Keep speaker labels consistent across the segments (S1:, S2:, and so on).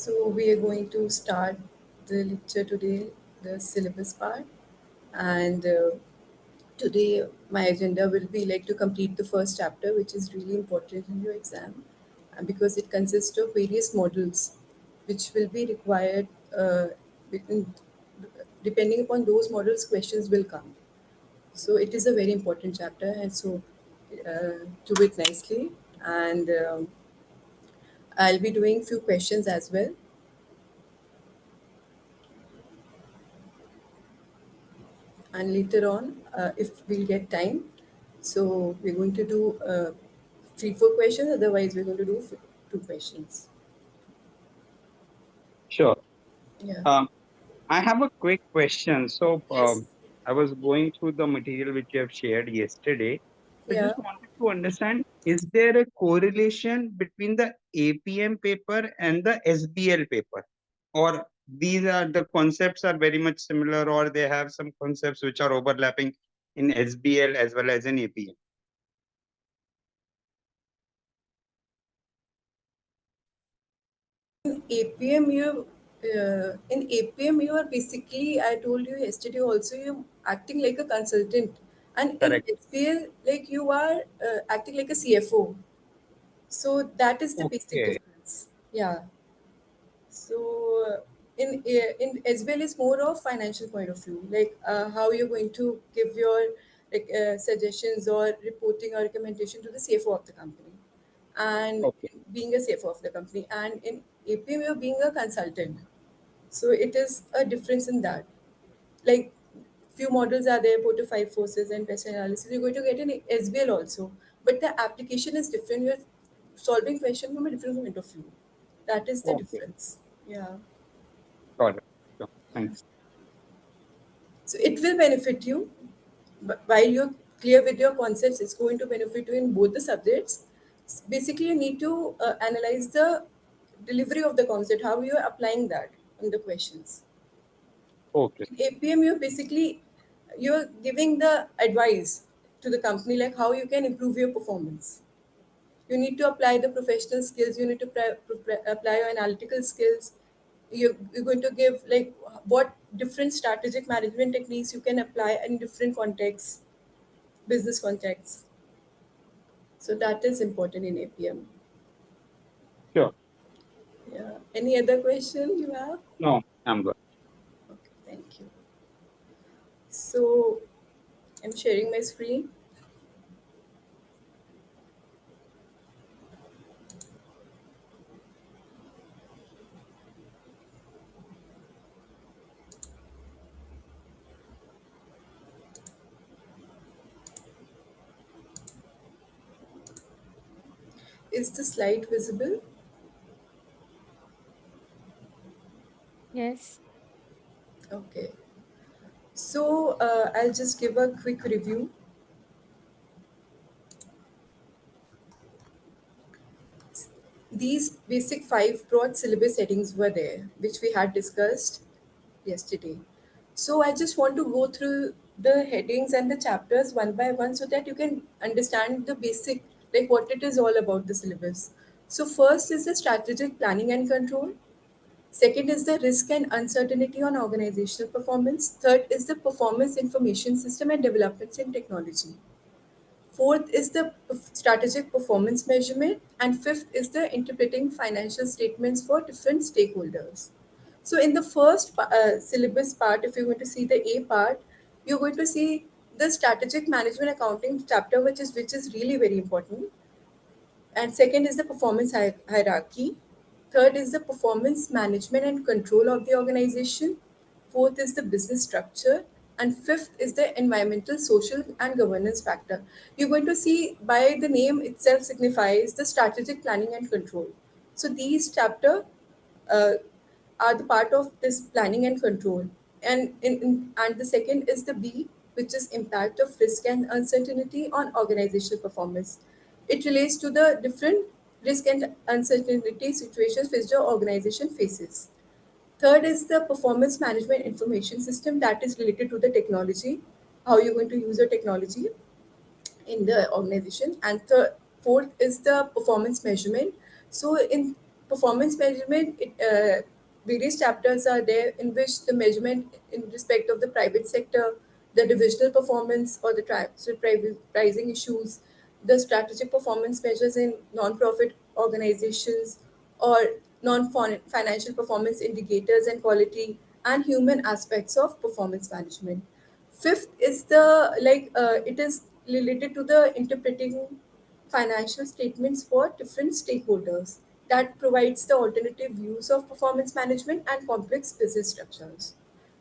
S1: So we are going to start the lecture today, the syllabus part, and today my agenda will be like to complete the first chapter, which is really important in your exam, because it consists of various models, which will be required. In- Depending upon those models, questions will come. So it is a very important chapter, and so do it nicely. And I'll be doing few questions as well. And later on, if we'll get time, so we're going to do 3 4 questions, otherwise we're going to do 2 questions.
S2: Sure.
S1: Yeah.
S2: Um, I have a quick question. So,
S1: Yes.
S2: I was going through the material which you have shared yesterday. I
S1: Yeah.
S2: just wanted to understand, is there a correlation between the APM paper and the SBL paper? Or these are the concepts are very much similar, or they have some concepts which are overlapping in SBL as well as in APM?
S1: APM, in APM you are basically, I told you yesterday also, you're acting like a consultant, and in
S2: Correct.
S1: SPL like you are acting like a CFO. So that is the basic
S2: Okay.
S1: difference. Yeah. So in as well is more of financial point of view, like how you're going to give your like suggestions or reporting or recommendation to the CFO of the company, and
S2: Okay.
S1: being a CFO of the company, and in APM you're being a consultant. So it is a difference in that. Like few models are there, Porter five forces and best analysis. You're going to get an SBL also, but the application is different. You're solving question from a different point of view. That is the
S2: Okay.
S1: difference. Yeah.
S2: Got it. Sure. Thanks.
S1: So it will benefit you, but while you're clear with your concepts, it's going to benefit you in both the subjects. Basically, you need to analyze the delivery of the concept, how you're applying that in the questions.
S2: Okay.
S1: In APM, you're giving the advice to the company like how you can improve your performance. You need to apply the professional skills. You need to apply your analytical skills. You're going to give like what different strategic management techniques you can apply in different contexts, business contexts. So that is important in APM.
S2: Sure.
S1: Yeah. Any other question you have?
S2: No, I'm good.
S1: Okay, thank you. So I'm sharing my screen. Is the slide visible?
S3: Yes.
S1: Okay. So I'll just give a quick review. These basic 5 broad syllabus headings were there, which we had discussed yesterday. So I just want to go through the headings and the chapters one by one so that you can understand the basic, like what it is all about the syllabus. So first is the strategic planning and control. Second is the risk and uncertainty on organizational performance. Third is the performance information system and developments in technology. Fourth is the strategic performance measurement. And fifth is the interpreting financial statements for different stakeholders. So, in the first syllabus part, if you're going to see the A part, you're going to see the strategic management accounting chapter, which is really very important. And second is the performance hierarchy. Third is the performance management and control of the organization. Fourth is the business structure. And fifth is the environmental, social, and governance factor. You're going to see by the name itself signifies the strategic planning and control. So these chapter uh, are the part of this planning and control. And the second is the B, which is impact of risk and uncertainty on organizational performance. It relates to the different risk and uncertainty situations which the organization faces. Third is the performance management information system, that is related to the technology, how you're going to use your technology in the organization. And fourth is the performance measurement. So in performance measurement, various chapters are there in which the measurement in respect of the private sector, the divisional performance or the transfer pricing issues, the strategic performance measures in non-profit organizations or non-financial performance indicators and quality and human aspects of performance management. Fifth is it is related to the interpreting financial statements for different stakeholders that provides the alternative views of performance management and complex business structures.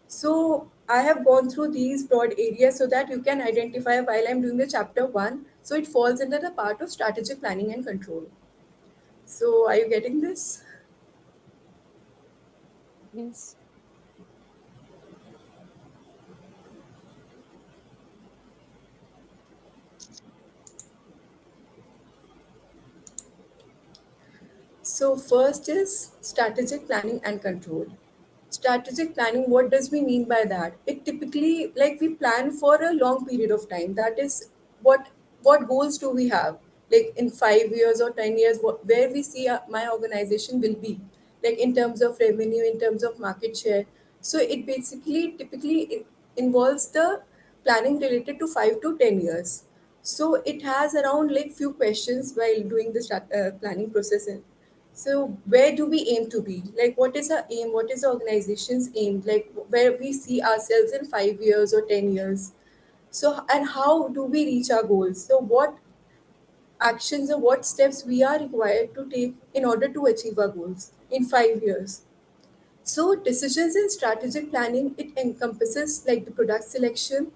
S1: So I have gone through these broad areas so that you can identify while I'm doing the chapter one. So it falls under the part of strategic planning and control. So are you getting this?
S3: Yes.
S1: So first is strategic planning and control. Strategic planning, what does we mean by that? It typically like we plan for a long period of time. That is what goals do we have? Like in 5 years or 10 years, where we see my organization will be, like in terms of revenue, in terms of market share. So it basically typically it involves the planning related to 5 to 10 years. So it has around like few questions while doing the planning process. So where do we aim to be? Like what is our aim? What is the organization's aim? Like where we see ourselves in 5 years or 10 years. So and how do we reach our goals? So what actions or what steps we are required to take in order to achieve our goals in 5 years. So decisions in strategic planning, it encompasses like the product selection,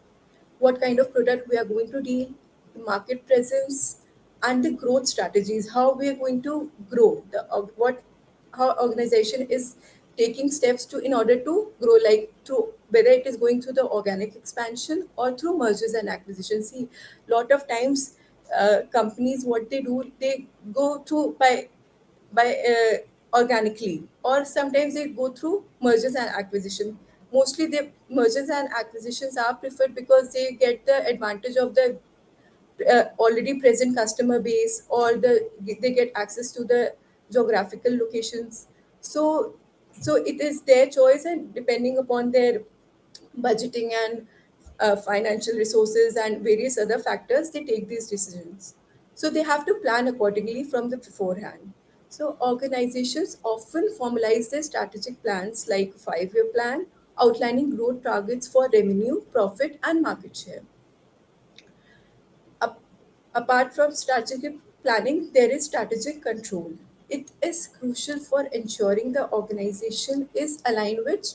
S1: what kind of product we are going to deal, the market presence, and the growth strategies, how we are going to grow, what how organization is taking steps to in order to grow, like through whether it is going through the organic expansion or through mergers and acquisitions. See, lot of times companies what they do, they go through by organically, or sometimes they go through mergers and acquisition. Mostly the mergers and acquisitions are preferred because they get the advantage of the already present customer base, or they get access to the geographical locations. So so it is their choice, and depending upon their budgeting and financial resources and various other factors, they take these decisions. So they have to plan accordingly from the beforehand. So organizations often formalize their strategic plans like 5 year plan, outlining growth targets for revenue, profit, and market share. Ap- Apart from strategic planning, there is strategic control. It is crucial for ensuring the organization is aligned with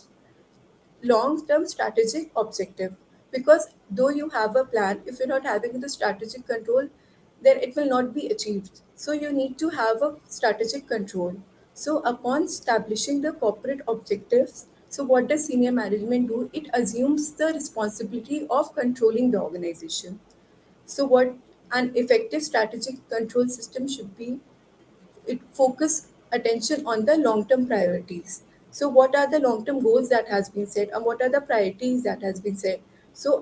S1: long-term strategic objective, because though you have a plan, if you're not having the strategic control, then it will not be achieved. So you need to have a strategic control. So upon establishing the corporate objectives, so what does senior management do? It assumes the responsibility of controlling the organization. So what an effective strategic control system should be, it focus attention on the long term priorities. So what are the long term goals that has been set, and what are the priorities that has been set? So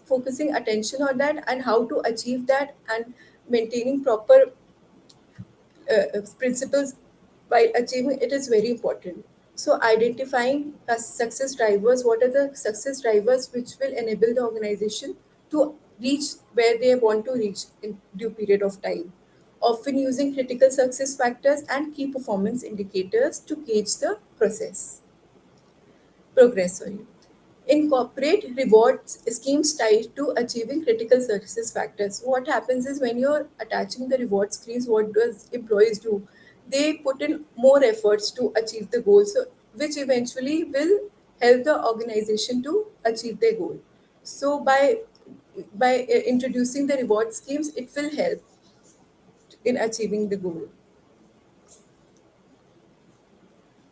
S1: focusing attention on that and how to achieve that, and maintaining proper principles while achieving it is very important. So identifying success drivers, what are the success drivers which will enable the organization to reach where they want to reach in due period of time. Often using critical success factors and key performance indicators to gauge the progress. Sorry. Incorporate reward schemes tied to achieving critical success factors. What happens is when you're attaching the reward schemes, what does employees do? They put in more efforts to achieve the goal, so which eventually will help the organization to achieve their goal. So by introducing the reward schemes, it will help in achieving the goal.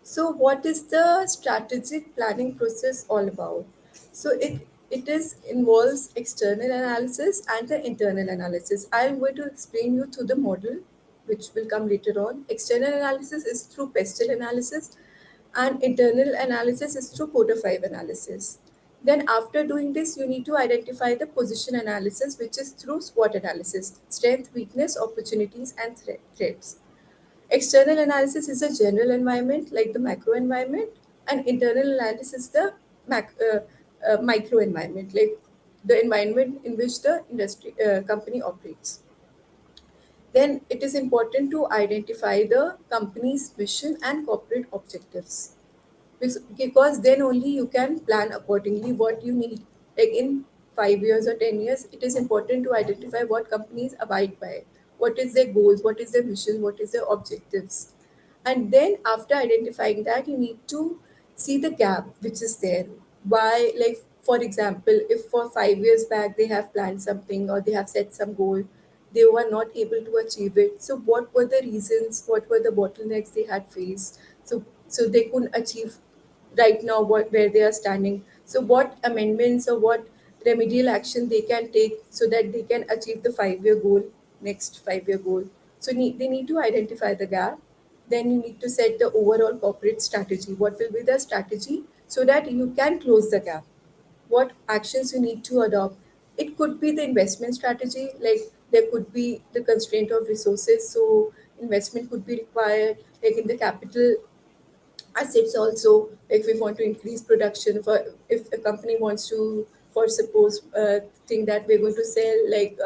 S1: So, what is the strategic planning process all about? So, it is involves external analysis and the internal analysis. I am going to explain you through the model, which will come later on. External analysis is through Pestel analysis, and internal analysis is through Porter 5 analysis. Then, after doing this, you need to identify the position analysis, which is through SWOT analysis: strength, weakness, opportunities, and threats. External analysis is a general environment like the macro environment, and internal analysis is the micro environment like the environment in which the industry company operates. Then it is important to identify the company's mission and corporate objectives, because then only you can plan accordingly what you need. Like in 5 years or 10 years, it is important to identify what companies abide by, what is their goals, what is their mission, what is their objectives. And then after identifying that, you need to see the gap which is there. Why, like for example, if for 5 years back they have planned something or they have set some goal, they were not able to achieve it. So what were the reasons? What were the bottlenecks they had faced? So they couldn't achieve right now what where they are standing. So what amendments or what remedial action they can take so that they can achieve the 5 year goal, next 5 year goal. So they need to identify the gap. Then you need to set the overall corporate strategy. What will be the strategy so that you can close the gap? What actions you need to adopt? It could be the investment strategy, like there could be the constraint of resources, so investment could be required, like in the capital assets also. Like if we want to increase production, for if a company wants to, for suppose think that we're going to sell like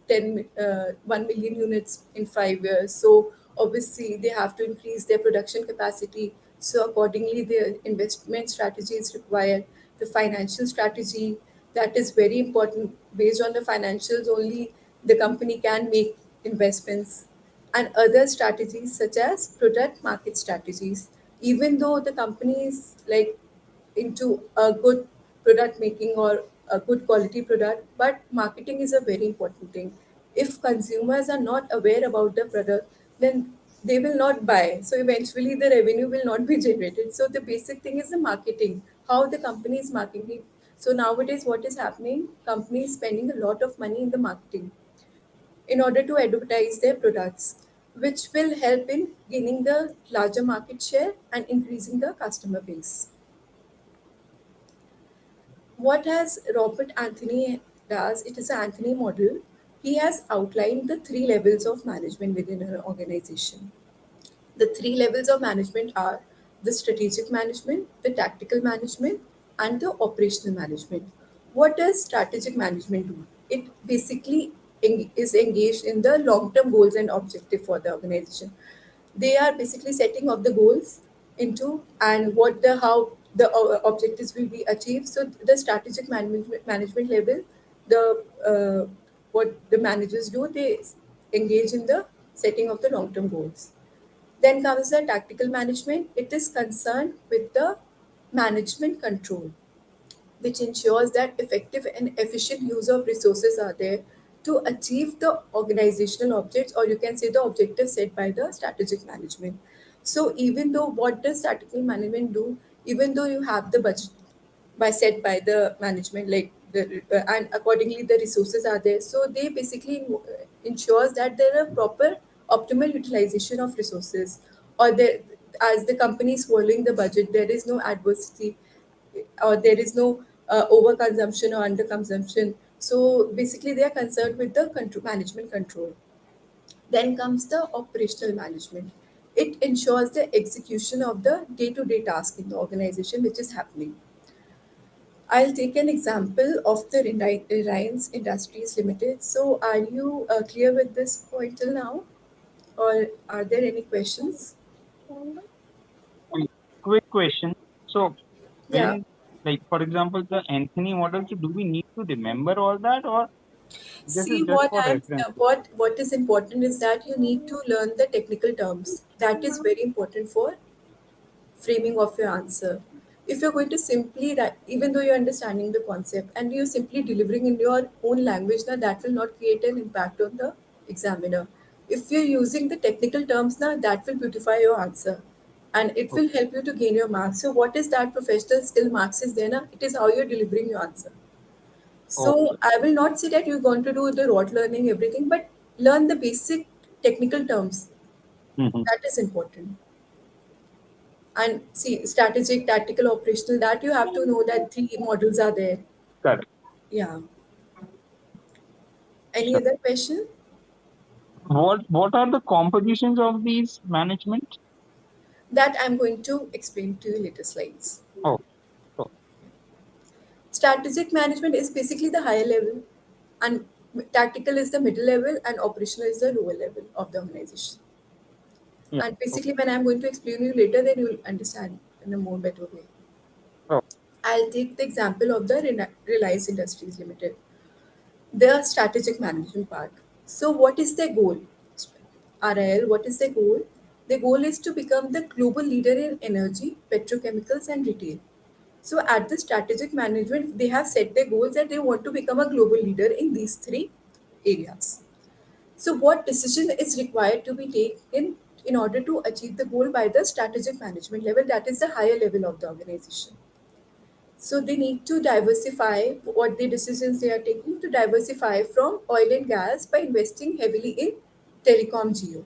S1: 1 million units in 5 years, so obviously they have to increase their production capacity. So accordingly their investment strategy is required. The financial strategy, that is very important. Based on the financials only the company can make investments. And other strategies such as product market strategies. Even though the company is like into a good product making or a good quality product, but marketing is a very important thing. If consumers are not aware about the product, then they will not buy. So eventually the revenue will not be generated. So the basic thing is the marketing, how the company is marketing. So nowadays what is happening? Company is spending a lot of money in the marketing in order to advertise their products, which will help in gaining the larger market share and increasing the customer base. What has Robert Anthony does, it is an Anthony model. He has outlined the three levels of management within an organization. The three levels of management are the strategic management, the tactical management, and the operational management. What does strategic management do? It basically is engaged in the long term goals and objective for the organization. They are basically setting up the goals into and what the how the objectives will be achieved. So the strategic management level, the what the managers do, they engage in the setting of the long term goals. Then comes the tactical management. It is concerned with the management control, which ensures that effective and efficient use of resources are there to achieve the organizational objects, or you can say the objectives set by the strategic management. So even though what does strategic management do, even though you have the budget by set by the management, like the and accordingly the resources are there, so they basically ensures that there are proper optimal utilization of resources, or there, as the company is following the budget, there is no adversity or there is no overconsumption or underconsumption. So basically, they are concerned with the control, management control. Then comes the operational management. It ensures the execution of the day-to-day task in the organization which is happening. I'll take an example of the Reliance Industries Limited. So, are you clear with this point till now, or are there any questions?
S2: Quick question. So
S1: Yeah.
S2: when, like for example, the Anthony model, so do we need to remember all that, or this is
S1: See,
S2: just for reference?
S1: what is important is that you need to learn the technical terms. That is very important for framing of your answer. If you're going to simply write, even though you're understanding the concept and you're simply delivering in your own language, now that will not create an impact on the examiner. If you're using the technical terms now, that will beautify your answer and it will help you to gain your marks. So, what is that professional skill marks is there now? It is how you're delivering your answer.
S2: Okay.
S1: So I will not say that you're going to do the rote learning everything, but learn the basic technical terms.
S2: Mhm.
S1: That is important. And see, strategic, tactical, operational, that you have to know that three models are there.
S2: Correct.
S1: Yeah. Any
S2: Sure.
S1: other question?
S2: What are the compositions of these management?
S1: That I'm going to explain to you later slides.
S2: Oh, oh,
S1: Strategic management is basically the higher level, and tactical is the middle level, and operational is the lower level of the organization.
S2: yeah.
S1: And
S2: Okay.
S1: basically, when I'm going to explain you later, then you'll understand in a more better way.
S2: Oh,
S1: I'll take the example of the Reliance Industries Limited, the strategic management part. So, what is their goal? RIL, what is their goal? Their goal is to become the global leader in energy, petrochemicals, and retail. So, at the strategic management, they have set their goals that they want to become a global leader in these three areas. So, what decision is required to be taken in order to achieve the goal by the strategic management level? That is the higher level of the organization. So they need to diversify what the decisions they are taking to diversify from oil and gas by investing heavily in telecom geo.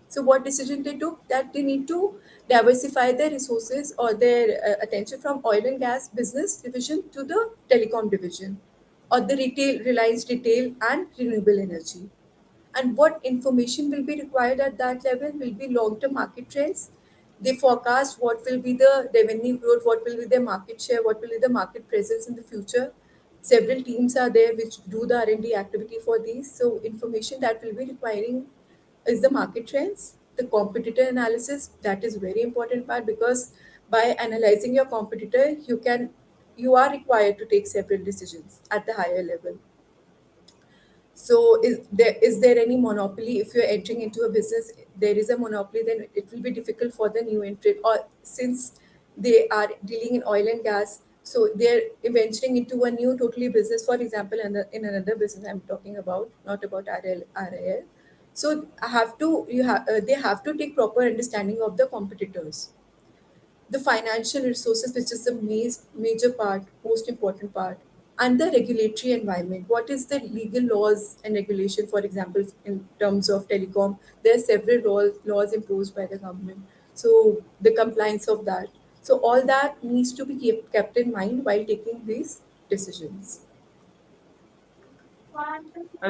S1: So what decision they took that they need to diversify their resources or their attention from oil and gas business division to the telecom division or the retail Reliance retail and renewable energy. And what information will be required at that level will be long-term market trends. They forecast what will be the revenue growth, what will be their market share, what will be the market presence in the future. Several teams are there which do the R&D activity for these. So information that will be requiring is the market trends, the competitor analysis. That is very important part because by analyzing your competitor, you are required to take several decisions at the higher level. So is there any monopoly? If you're entering into a business, there is a monopoly, then it will be difficult for the new entrant. Or since they are dealing in oil and gas, so they're venturing into a new totally business. For example, in another business I'm talking about, not about RIL. So I have to you have they have to take proper understanding of the competitors, the financial resources, which is the major part, most important part, and the regulatory environment. What is the legal laws and regulation? For example, in terms of telecom, there are several laws imposed by the government. So the compliance of that. So all that needs to be kept in mind while taking these decisions.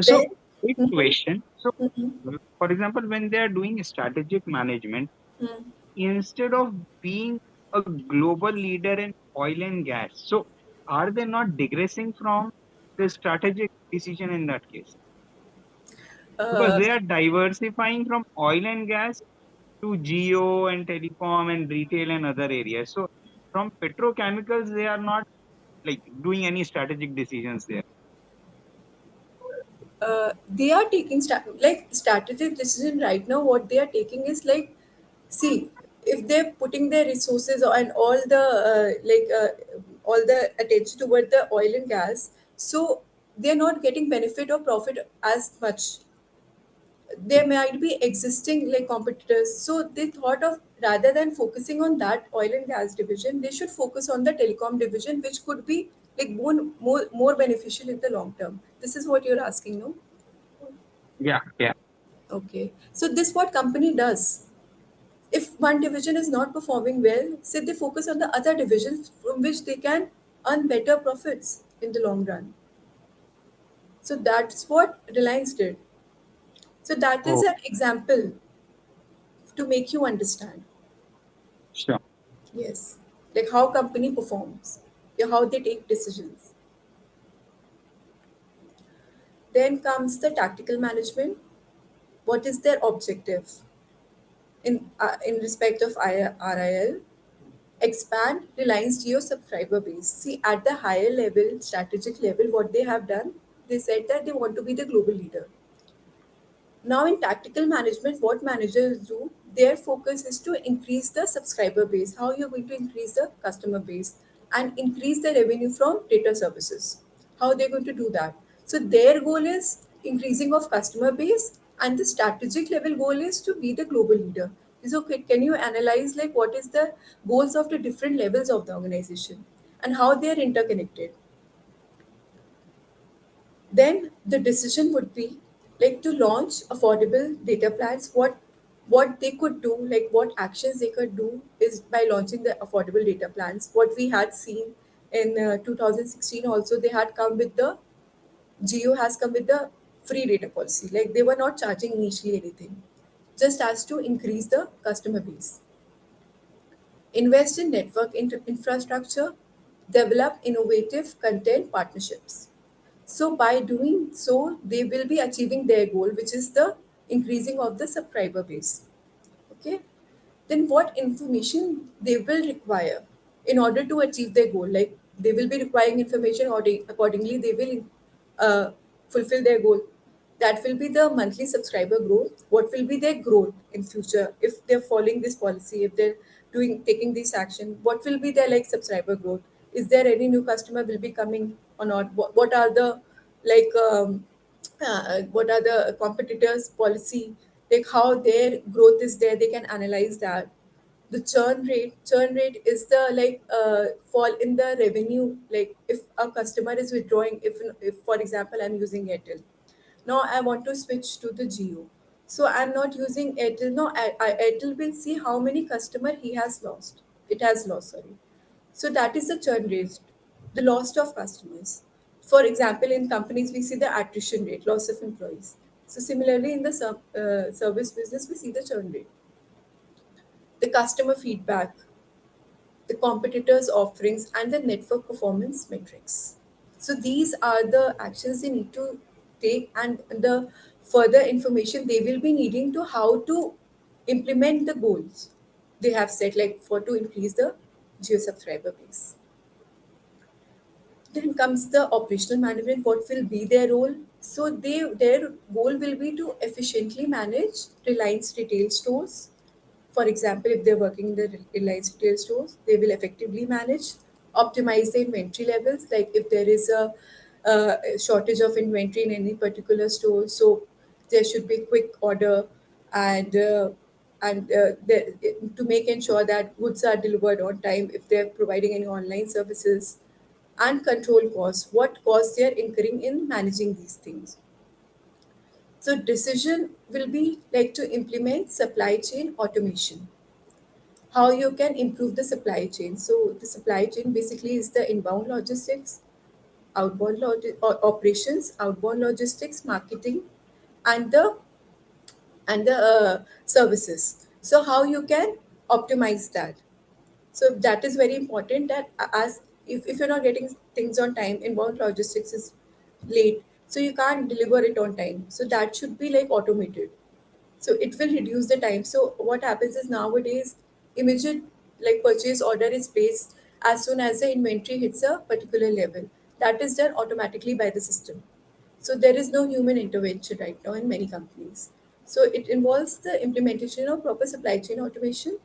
S2: so
S1: Then,
S2: quick
S1: Mhm,
S2: question. So,
S1: mhm,
S2: for example, when they are doing strategic management,
S1: mhm.
S2: instead of being a global leader in oil and gas, so are they not digressing from the strategic decision in that case? Because
S1: Uh,
S2: they are diversifying from oil and gas to geo and telecom and retail and other areas. So from petrochemicals, they are not like doing any strategic decisions there.
S1: they are taking like strategic decision right now. What they are taking is like, see, if they're putting their resources and all the attention toward the oil and gas, so they're not getting benefit or profit as much. There might be existing like competitors, so they thought of, rather than focusing on that oil and gas division, they should focus on the telecom division, which could be like more beneficial in the long term. This is what you're asking, no?
S2: Yeah, yeah.
S1: Okay. So this what company does. If one division is not performing well, say they focus on the other divisions from which they can earn better profits in the long run. So that's what Reliance did. So that is
S2: Oh,
S1: an example to make you understand.
S2: sure.
S1: Yes. Like how company performs, yeah, how they take decisions. Then comes the tactical management. What is their objective in respect of RIL? Expand Reliance Jio subscriber base. See, at the higher level, strategic level, what they have done, they said that they want to be the global leader. Now, in tactical management, what managers do, their focus is to increase the subscriber base. How you're going to increase the customer base and increase the revenue from data services. How they're going to do that. So their goal is increasing of customer base, and the strategic level goal is to be the global leader. So can you analyze like what is the goals of the different levels of the organization and how they are interconnected? Then the decision would be like to launch affordable data plans. What they could do, like what actions they could do is by launching the affordable data plans. What we had seen in 2016 also, they had come with the Geo has come with the free data policy. Like they were not charging initially anything, just as to increase the customer base. Invest in network infrastructure, develop innovative content partnerships. So by doing so, they will be achieving their goal, which is the increasing of the subscriber base. Okay. Then what information they will require in order to achieve their goal? Like they will be requiring information, or accordingly they will uh, fulfill their goal. That will be the monthly subscriber growth. What will be their growth in future if they're following this policy, if they're doing taking this action? What will be their like subscriber growth? Is there any new customer will be coming or not? What are the like what are the competitors policy, like how their growth is there, they can analyze that. The churn rate is the like fall in the revenue, like if a customer is withdrawing, if for example I'm using Airtel, now I want to switch to the Geo, so I'm not using Airtel, no, Airtel will see how many customer he has lost, it has lost, sorry. So that is the churn rate, the loss of customers. For example, in companies, we see the attrition rate, loss of employees. So similarly, in the service business, we see the churn rate, the customer feedback, the competitors' offerings, and the network performance metrics. So these are the actions they need to take, and the further information they will be needing to how to implement the goals they have set, like for to increase the geo subscriber base. Then comes the operational management. What will be their role? So their goal will be to efficiently manage Reliance retail stores. For example, if they're working in the Reliance retail stores, they will effectively manage, optimize the inventory levels. Like if there is a shortage of inventory in any particular store, so there should be quick order, and to make ensure that goods are delivered on time if they're providing any online services, and control costs, what costs they are incurring in managing these things. So decision will be like to implement supply chain automation. How you can improve the supply chain. So the supply chain basically is the inbound logistics, operations, outbound logistics, marketing, and the services. So how you can optimize that. So that is very important, that as if you're not getting things on time, inbound logistics is late, so you can't deliver it on time. So that should be like automated. So it will reduce the time. So what happens is nowadays immediate like purchase order is placed as soon as the inventory hits a particular level. That is done automatically by the system. So there is no human intervention right now in many companies. So it involves the implementation of proper supply chain automation,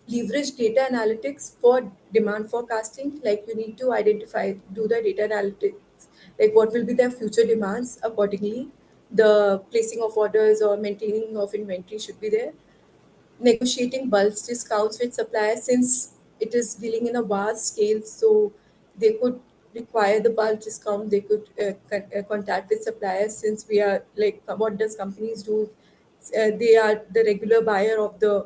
S1: leverage data analytics for demand forecasting. Like you need to identify, do the data analytics, like what will be their future demands, accordingly the placing of orders or maintaining of inventory should be there. Negotiating bulk discounts with suppliers, since it is dealing in a vast scale, so they could require the bulk discount, they could contact with suppliers, since we are like, what does companies do, they are the regular buyer of the,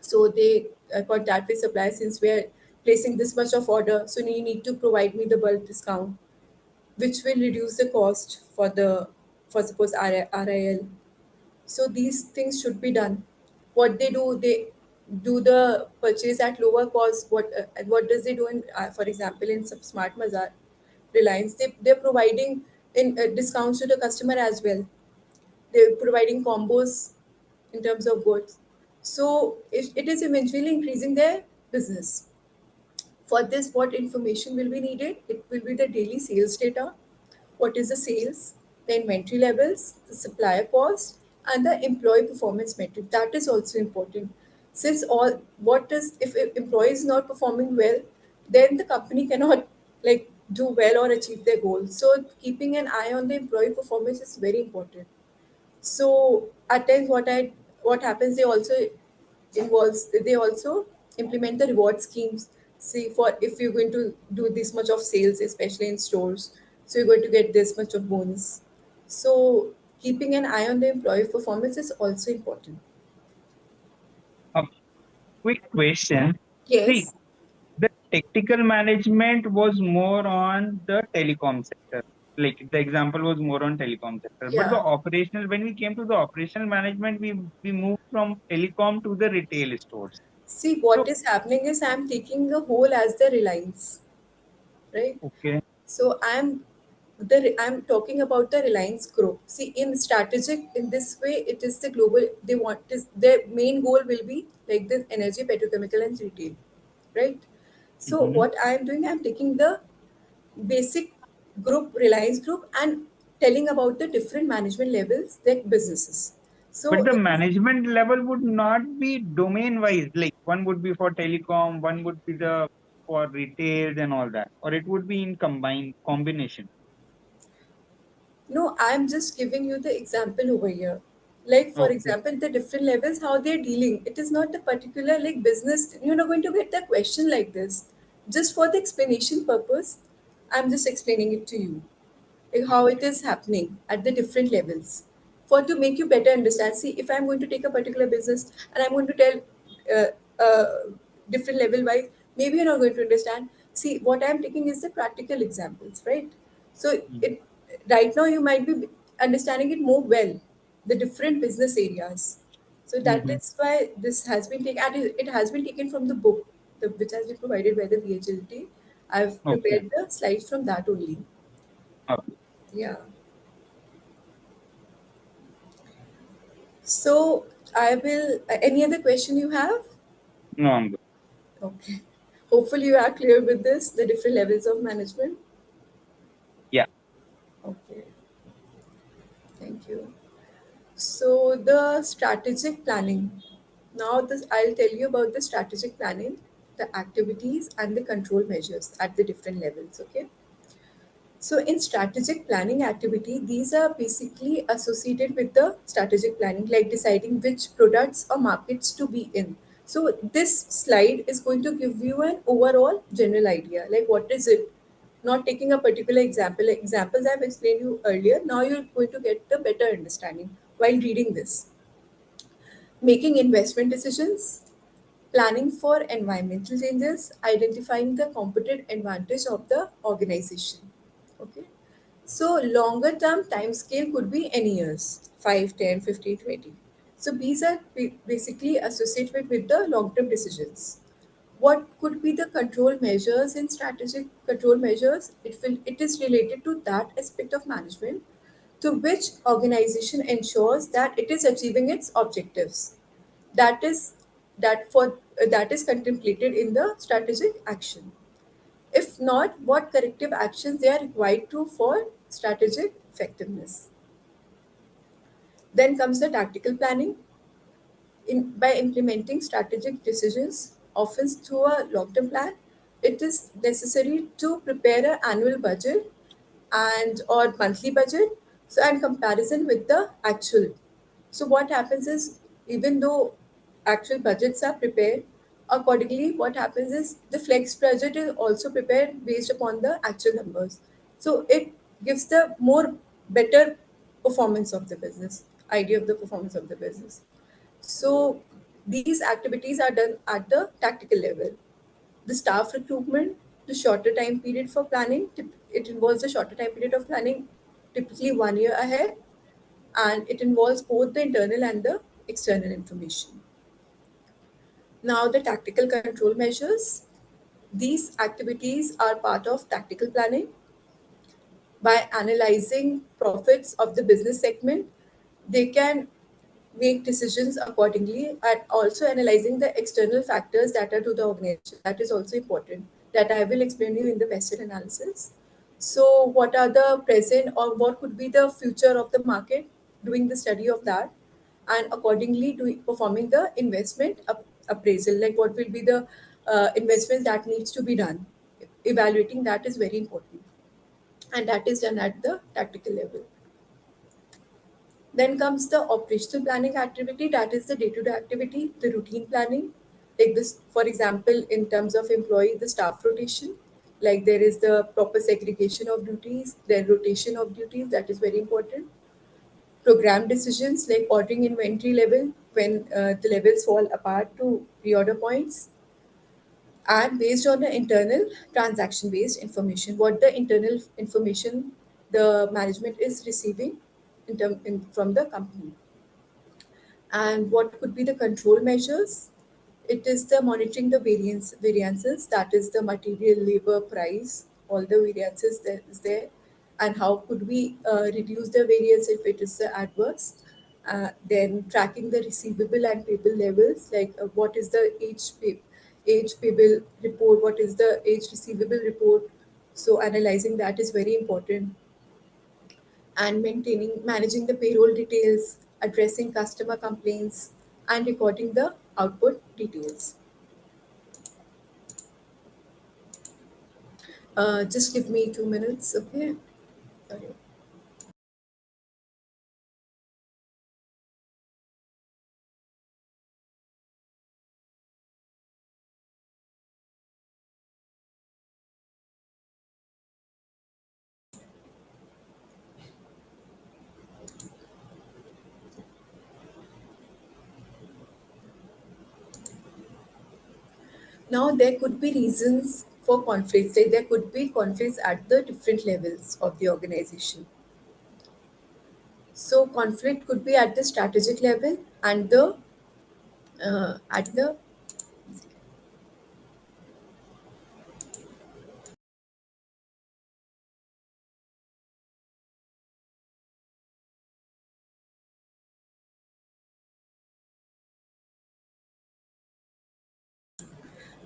S1: so they contact with suppliers, since we are placing this much of order, so you need to provide me the bulk discount, which will reduce the cost for the, for suppose RIL. So these things should be done. What they do the purchase at lower cost. What does they do in, for example, in some Smart Bazaar, Reliance, they're providing in discounts to the customer as well. They're providing combos in terms of goods. So it is eventually increasing their business. For this, what information will be needed? It will be the daily sales data. What is the sales, the inventory levels, the supplier cost, and the employee performance metric. That is also important. Since all, what is, if an employee is not performing well, then the company cannot like do well or achieve their goals. So keeping an eye on the employee performance is very important. So at times what happens, they also implement the reward schemes. See, for if you're going to do this much of sales, especially in stores, so you're going to get this much of bonus. So keeping an eye on the employee performance is also important.
S2: A quick question. See,
S1: Yes.
S2: the technical management was more on the telecom sector. Like the example was more on telecom sector, but the
S1: Yeah.
S2: operational, when we came to the operational management, we moved from telecom to the retail stores.
S1: See, what
S2: So
S1: is happening is I'm taking the whole as the Reliance, right?
S2: okay.
S1: So I'm talking about the Reliance Group. See, in strategic, in this way, it is the global. They want is their main goal will be like the energy, petrochemical, and retail, right? So
S2: Hmm.
S1: what I'm doing, I'm taking the basic group, Reliance Group, and telling about the different management levels, their businesses.
S2: But
S1: So
S2: the
S1: it is
S2: management level would not be domain wise. Like one would be for telecom, one would be the for retail and all that, or it would be in combined combination.
S1: No, I'm just giving you the example over here. Like, for
S2: Okay.
S1: example, the different levels, how they're dealing. It is not a particular like business. You're not going to get that question like this. Just for the explanation purpose, I'm just explaining it to you like how it is happening at the different levels for to make you better understand. See, if I'm going to take a particular business and I'm going to tell different level wise, maybe you're not going to understand. See, what I'm taking is the practical examples, right? So
S2: Mhm.
S1: it right now you might be understanding it more well, the different business areas. So that
S2: Mhm.
S1: is why this has been taken, and it has been taken from the book, which has been provided by the VGLD. I've
S2: Okay.
S1: prepared the slides from that only.
S2: Okay.
S1: Yeah. So I will. Any other question you have?
S2: No, I'm good.
S1: Okay. Hopefully you are clear with this, the different levels of management.
S2: Yeah.
S1: Okay. Thank you. So the strategic planning. Now this I'll tell you about the strategic planning, the activities and the control measures at the different levels. Okay. So, in strategic planning activity, these are basically associated with the strategic planning, like deciding which products or markets to be in. So, this slide is going to give you an overall general idea, like what is it? Not taking a particular example, like examples I've explained you earlier. Now you're going to get the better understanding while reading this. Making investment decisions, planning for environmental changes, identifying the competitive advantage of the organization. Okay. So longer term time scale could be any years, 5, 10, 15, 20. So these are basically associated with the long term decisions. What could be the control measures in strategic control measures? It is related to that aspect of management to which organization ensures that it is achieving its objectives. That is that is contemplated in the strategic action. If not, what corrective actions they are required to for strategic effectiveness. Then comes the tactical planning. By implementing strategic decisions, often through a long-term plan, it is necessary to prepare an annual budget and or monthly budget. So and comparison with the actual. So what happens is even though actual budgets are prepared, accordingly what happens is the flex budget is also prepared based upon the actual numbers. So it gives the more better performance of the business, idea of the performance of the business. So these activities are done at the tactical level. The staff recruitment, the shorter time period for planning, it involves a shorter time period of planning, typically 1 year ahead, and it involves both the internal and the external information. Now, the tactical control measures. These activities are part of tactical planning. By analyzing profits of the business segment, they can make decisions accordingly and also analyzing the external factors that are to the organization. That is also important that I will explain you in the Pestel analysis. So what are the present or what could be the future of the market, doing the study of that, and accordingly performing the investment appraisal, like what will be the investments that needs to be done. Evaluating that is very important, and that is done at the tactical level. Then comes the operational planning activity, that is the day-to-day activity, the routine planning. Like this, for example, in terms of employee, the staff rotation, like there is the proper segregation of duties, then rotation of duties, that is very important. Program decisions like ordering inventory level when the levels fall apart to reorder points, and based on the internal transaction based information, what the internal information the management is receiving from the company. And what could be the control measures? It is the monitoring the variances, that is the material, labor, price, all the variances that is there, and how could we reduce the variance if it is the adverse. Then tracking the receivable and payable levels, like what is the age payable report, what is the age receivable report. So analyzing that is very important, and managing the payroll details, addressing customer complaints, and recording the output details. Just give me 2 minutes, okay? Sorry. Now, there could be reasons for conflicts. Like there could be conflicts at the different levels of the organization. So, conflict could be at the strategic level and the at the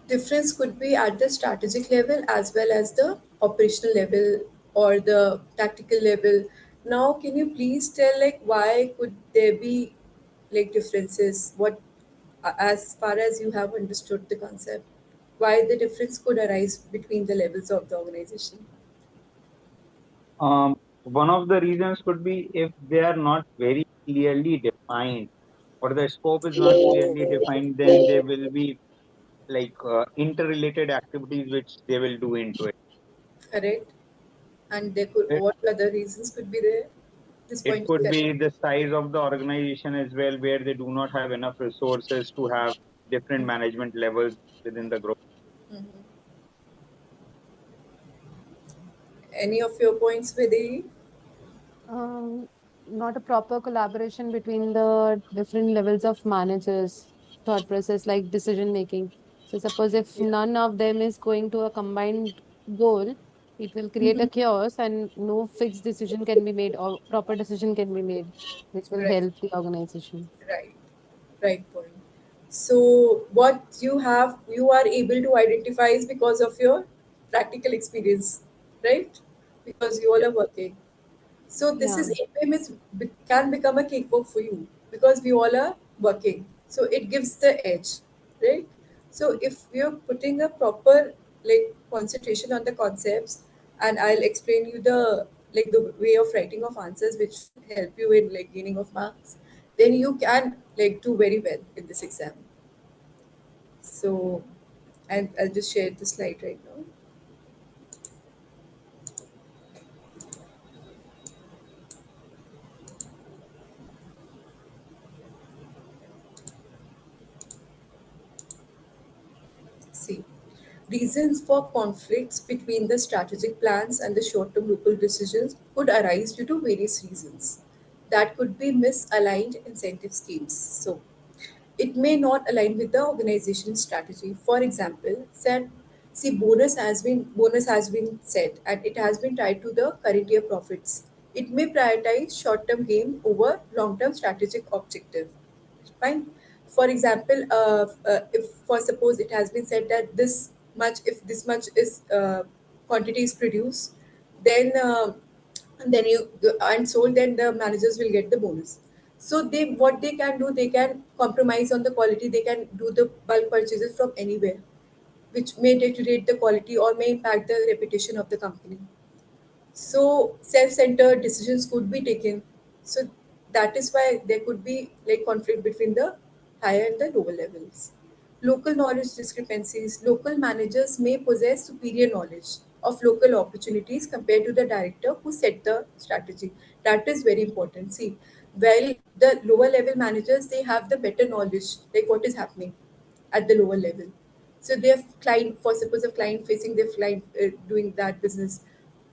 S1: difference could be at the strategic level as well as the operational level or the tactical level. Now, can you please tell like why could there be like differences? What, as far as you have understood the concept, why the difference could arise between the levels of the organization?
S2: One of the reasons could be if they are not very clearly defined or the scope is not clearly defined, then there will be like interrelated activities which they will do into it.
S1: Correct. And there could,
S2: It,
S1: what other reasons could be there? This
S2: it
S1: point is
S2: could
S1: correct.
S2: be the size of the organization as well, where they do not have enough resources to have different management levels within the group.
S1: Mhm. Any of your points, Vidi?
S3: Um, Not a proper collaboration between the different levels of managers, thought process like decision making. So suppose if
S1: Yeah.
S3: none of them is going to a combined goal, it will create a chaos and no fixed decision can be made or proper decision can be made, which will
S1: Right.
S3: help the organization.
S1: Right. Right point. So what you are able to identify is because of your practical experience, right? Because you all
S2: Yeah.
S1: are working. So this
S3: Yeah.
S1: is APM can become a cakewalk for you because we all are working. So it gives the edge, right? So if we are putting a proper like concentration on the concepts, and I'll explain you the like the way of writing of answers which would help you in like gaining of marks, then you can like do very well in this exam. So, and I'll just share the slide right now. See, reasons for conflicts between the strategic plans and the short term local decisions could arise due to various reasons. That could be misaligned incentive schemes. So, it may not align with the organization's strategy. For example, said see bonus has been set and it has been tied to the current year profits. It may prioritize short-term gain over long-term strategic objective. Fine. For example, if for suppose it has been said that this much, if this much is quantity is produced, then then you and sold, then the managers will get the bonus. So they what they can do, they can compromise on the quality. They can do the bulk purchases from anywhere, which may deteriorate the quality or may impact the reputation of the company. So self-centered decisions could be taken. So that is why there could be like conflict between the higher and the lower levels. Local knowledge discrepancies. Local managers may possess superior knowledge of local opportunities compared to the director who set the strategy. That is very important. See, while the lower level managers, they have the better knowledge, like what is happening at the lower level. So they have client, for suppose a client facing their client doing that business.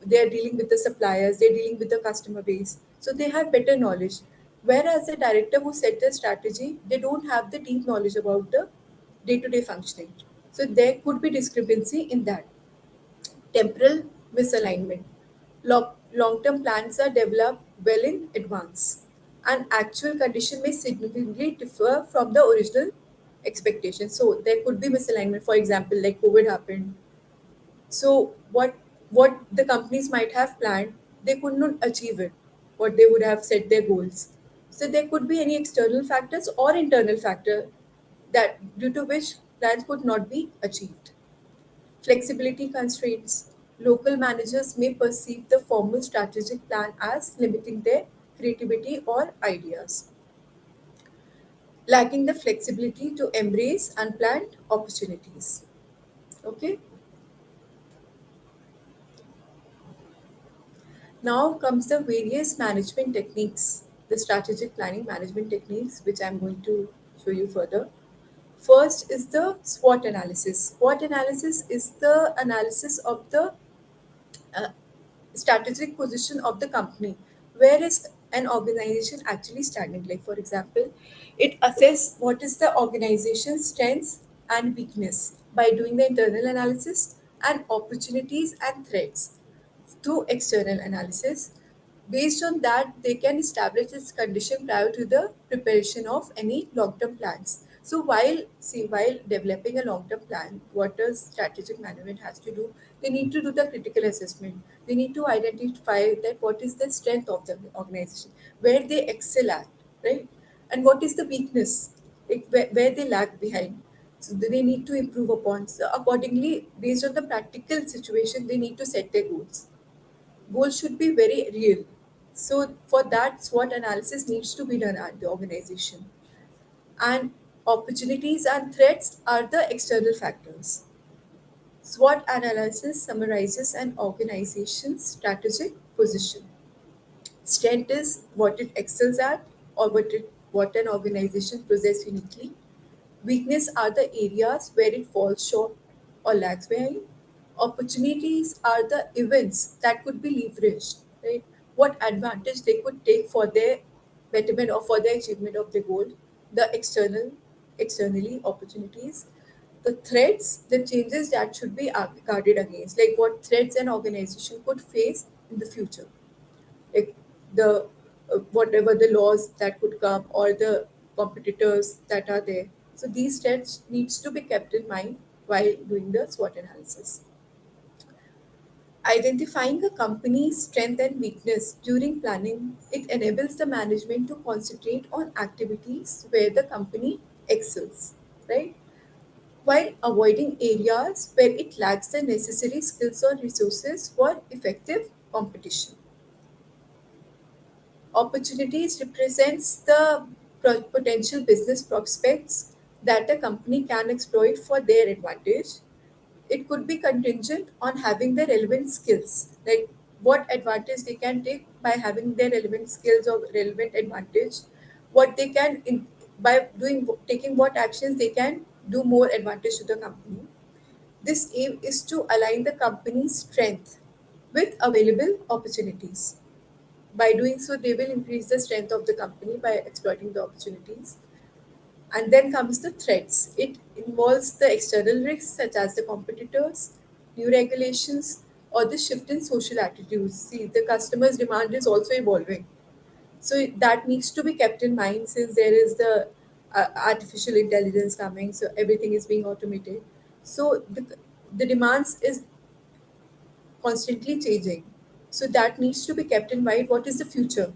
S1: they're dealing with the suppliers, they're dealing with the customer base. So they have better knowledge. Whereas the director who set the strategy, they don't have the deep knowledge about the day-to-day functioning. So there could be discrepancy in that. Temporal misalignment. Long-term plans are developed well in advance, and actual condition may significantly differ from the original expectation. So there could be misalignment. For example, like COVID happened, so what the companies might have planned, they could not achieve it, what they would have set their goals. So there could be any external factors or internal factor that due to which plans could not be achieved. Flexibility constraints. Local managers may perceive the formal strategic plan as limiting their creativity or ideas, lacking the flexibility to embrace unplanned opportunities. Okay. Now comes the various management techniques, the strategic planning management techniques, which I'm going to show you further. First is the SWOT analysis. SWOT analysis is the analysis of the uh, strategic position of the company. Where is an organization actually standing? Like, for example, it assess what is the organization's strengths and weakness by doing the internal analysis and opportunities and threats through external analysis. Based on that, they can establish its condition prior to the preparation of any long-term plans. So while developing a long-term plan, what a strategic management has to do, they need to do the critical assessment. They need to identify that what is the strength of the organization, where they excel at, right? And what is the weakness, like where they lag behind. So they need to improve upon. So accordingly, based on the practical situation, they need to set their goals. Goals should be very real. So for that, SWOT analysis needs to be done at the organization. And opportunities and threats are the external factors. SWOT analysis summarizes an organization's strategic position. Strength is what it excels at or what an organization possesses uniquely. Weakness are the areas where it falls short or lags behind. Opportunities are the events that could be leveraged, right? What advantage they could take for their betterment or for their achievement of the goal. The externally opportunities. The threats, the changes that should be guarded against, like what threats an organization could face in the future, like the whatever the laws that could come or the competitors that are there. So these threats needs to be kept in mind while doing the SWOT analysis. Identifying a company's strength and weakness during planning, it enables the management to concentrate on activities where the company excels, right? While avoiding areas where it lacks the necessary skills or resources for effective competition. Opportunities represents the potential business prospects that a company can exploit for their advantage. It could be contingent on having the relevant skills, like what advantage they can take by having their relevant skills or relevant advantage, what they can by doing taking what actions they can do more advantage to the company. This aim is to align the company's strength with available opportunities. By doing so, they will increase the strength of the company by exploiting the opportunities. And then comes the threats. It involves the external risks such as the competitors, new regulations, or the shift in social attitudes. See, the customer's demand is also evolving. So that needs to be kept in mind since there is the artificial intelligence coming, so everything is being automated. So the demands is constantly changing. So that needs to be kept in mind. What is the future?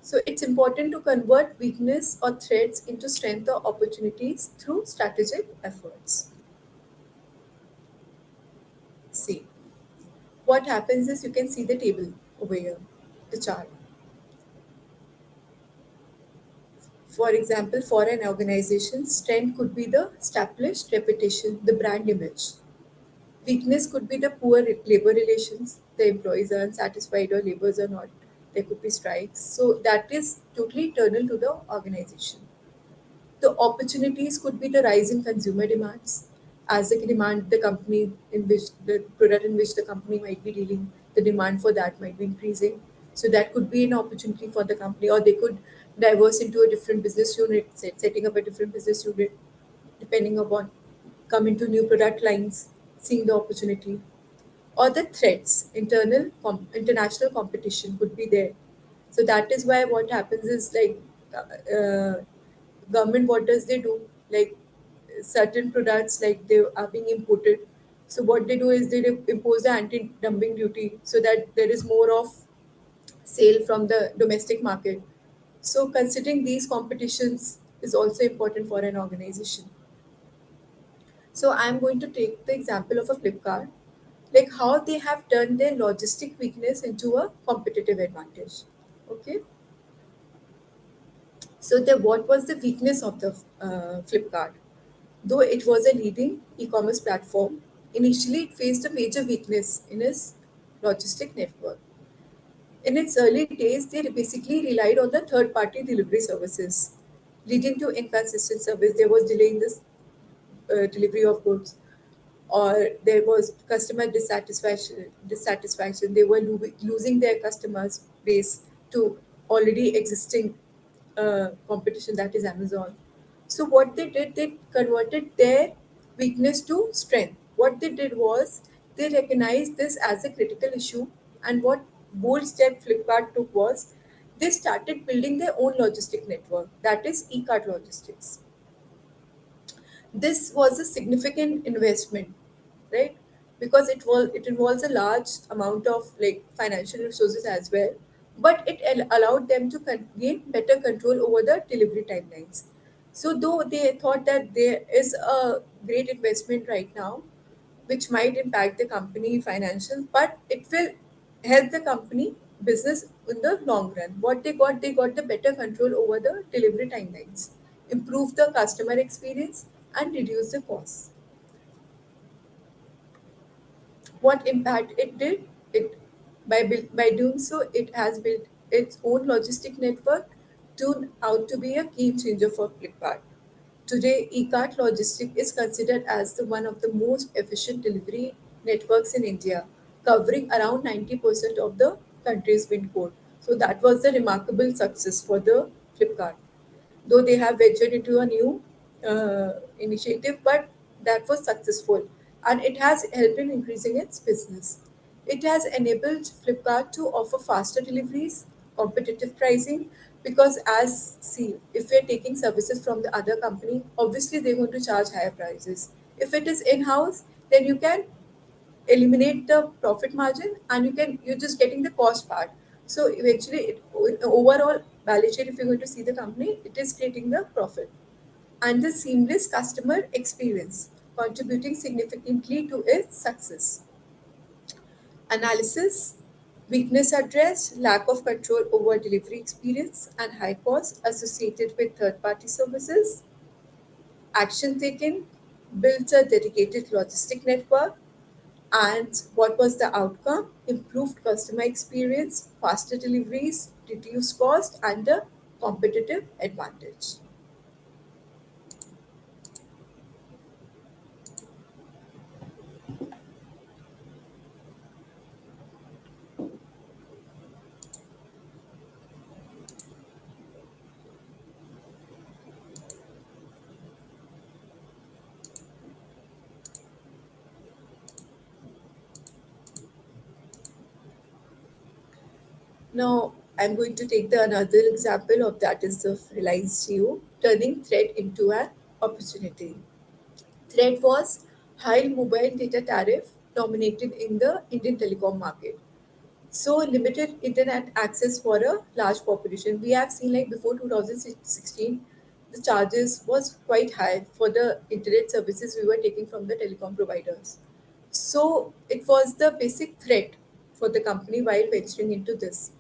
S1: So it's important to convert weakness or threats into strength or opportunities through strategic efforts. See, what happens is you can see the table over here, the chart. For example, for an organization, strength could be the established reputation, the brand image. Weakness could be the poor labor relations, the employees are unsatisfied or laborers are not. There could be strikes. So that is totally internal to the organization. The opportunities could be the rise in consumer demands. as the demand the company in which the product in which the company might be dealing, the demand for that might be increasing. So that could be an opportunity for the company, or they could diverse into a different business unit, setting up a different business unit depending upon come into new product lines, seeing the opportunity. Or the threats, international competition could be there. So that is why what happens is like government, what does they do, like certain products like they are being imported, so what they do is they impose the anti-dumping duty so that there is more of sale from the domestic market. So considering these competitions is also important for an organization. So I'm going to take the example of a Flipkart, like how they have turned their logistic weakness into a competitive advantage. Okay, so what was the weakness of the Flipkart? Though it was a leading e-commerce platform, initially it faced a major weakness in its logistic network. In its early days, they basically relied on the third-party delivery services, leading to inconsistent service. There was delay in this delivery of goods, or there was customer dissatisfaction. They were losing their customers base to already existing competition, that is Amazon. So what they did, they converted their weakness to strength. What they did was they recognized this as a critical issue, and what bold step Flipkart took was they started building their own logistic network, that is e-cart logistics. This was a significant investment, right? Because it involves a large amount of like financial resources as well, but it allowed them to gain better control over the delivery timelines. So though they thought that there is a great investment right now which might impact the company financials, but it will help the company business in the long run. What they got the better control over the delivery timelines, improve the customer experience, and reduce the costs. What impact it did, it by doing so it has built its own logistic network, turned out to be a game changer for Flipkart. Today, eCart Logistic is considered as one of the most efficient delivery networks in India, covering around 90% of the country's pin code. So that was the remarkable success for the Flipkart, though they have ventured into a new initiative, but that was successful, and it has helped in increasing its business. It has enabled Flipkart to offer faster deliveries, competitive pricing, because as see, if we're taking services from the other company, obviously they're going to charge higher prices. If it is in-house, then you can eliminate the profit margin, and you're just getting the cost part. So eventually overall balance sheet, if you're going to see the company, it is creating the profit. And the seamless customer experience contributing significantly to its success. Analysis: weakness addressed, lack of control over delivery experience and high costs associated with third party services. Action taken: built a dedicated logistic network. And what was the outcome? Improved customer experience, faster deliveries, reduced cost, and a competitive advantage. Now, I'm going to take the another example of that is the Reliance Jio turning threat into an opportunity. Threat was high mobile data tariff dominated in the Indian telecom market. So limited internet access for a large population. We have seen like before 2016, the charges was quite high for the internet services we were taking from the telecom providers. So it was the basic threat for the company while venturing into this.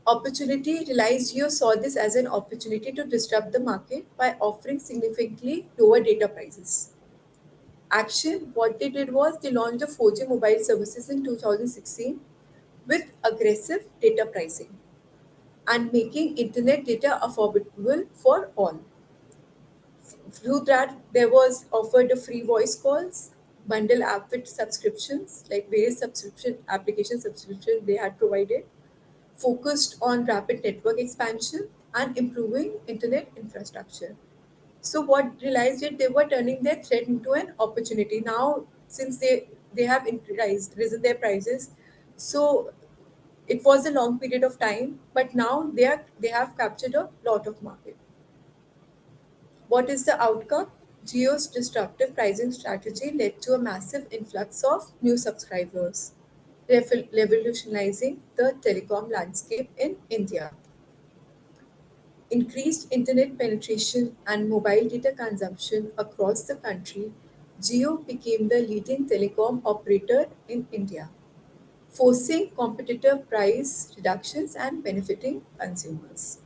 S1: Opportunity: Reliance Jio saw this as an opportunity to disrupt the market by offering significantly lower data prices. Action: what they did was they launched the 4G mobile services in 2016 with aggressive data pricing and making internet data affordable for all. Through that, there was offered a free voice calls, bundle app with subscriptions, like various subscription application subscription they had provided, focused on rapid network expansion and improving internet infrastructure. So what realized it, they were turning their threat into an opportunity. Now, since they have risen their prices, so it was a long period of time, but now they have captured a lot of market. What is the outcome? Jio's disruptive pricing strategy led to a massive influx of new subscribers, revolutionizing the telecom landscape in India. Increased internet penetration and mobile data consumption across the country, Jio became the leading telecom operator in India, forcing competitive price reductions and benefiting consumers.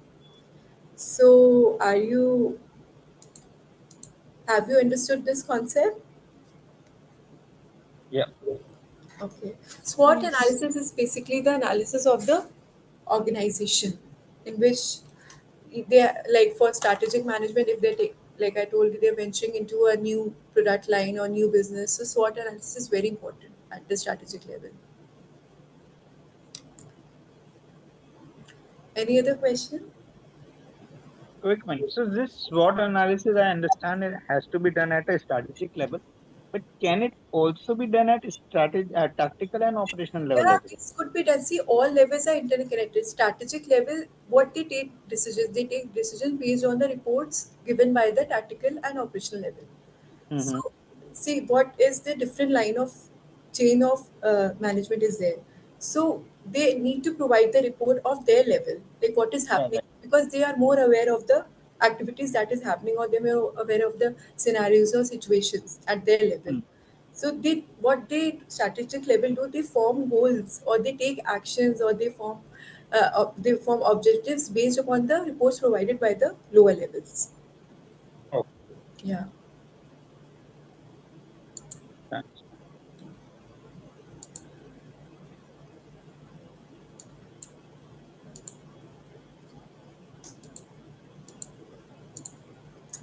S1: So, have you understood this concept?
S2: Yeah.
S1: Okay. SWOT
S3: Yes.
S1: analysis is basically the analysis of the organization in which they are, like for strategic management, if they take, like I told you, they're venturing into a new product line or new business. So SWOT analysis is very important at the strategic level. Any other question?
S2: Quick one. So this SWOT analysis, I understand it has to be done at a strategic level, but can it also be done at tactical and operational level
S1: Yeah,
S2: as well?
S1: this could be done. See, all levels are interconnected. Strategic level, what they take decisions based on the reports given by the tactical and operational level.
S2: Mm-hmm.
S1: So, see what is the different line of chain of management is there. So they need to provide the report of their level, like what is
S2: Yeah,
S1: happening,
S2: right.
S1: because they are more aware of the activities that is happening, or they're more aware of the scenarios or situations at their level.
S2: Mm.
S1: So they what they strategic level do, they form goals or they take actions or they form objectives based upon the reports provided by the lower levels.
S2: Okay.
S1: Yeah.
S2: Thanks.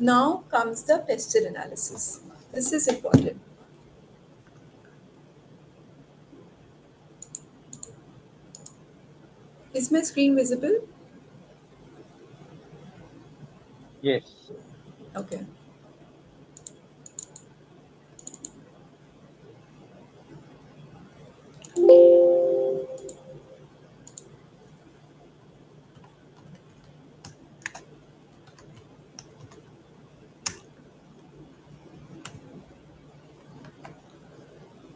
S1: Now comes the Pestel analysis. This is important. Is my screen visible?
S2: Yes.
S1: Okay.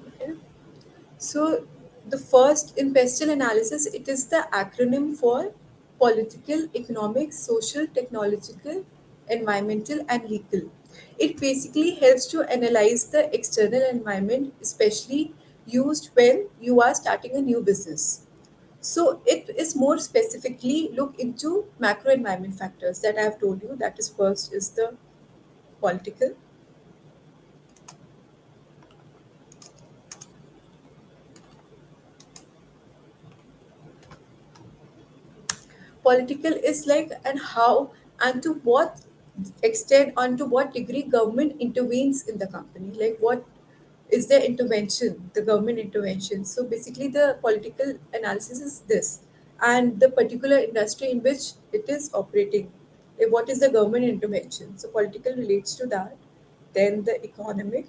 S1: Okay. So the first in Pestel analysis, it is the acronym for political, economic, social, technological, environmental, and legal. It basically helps to analyze the external environment, especially used when you are starting a new business. So it is more specifically look into macro environment factors that I have told you. That is first is the political. Political is like and how and to what extent and to what degree government intervenes in the company. Like what is their intervention, the government intervention. So basically the political analysis is this and the particular industry in which it is operating. Like what is the government intervention? So political relates to that. Then the economic.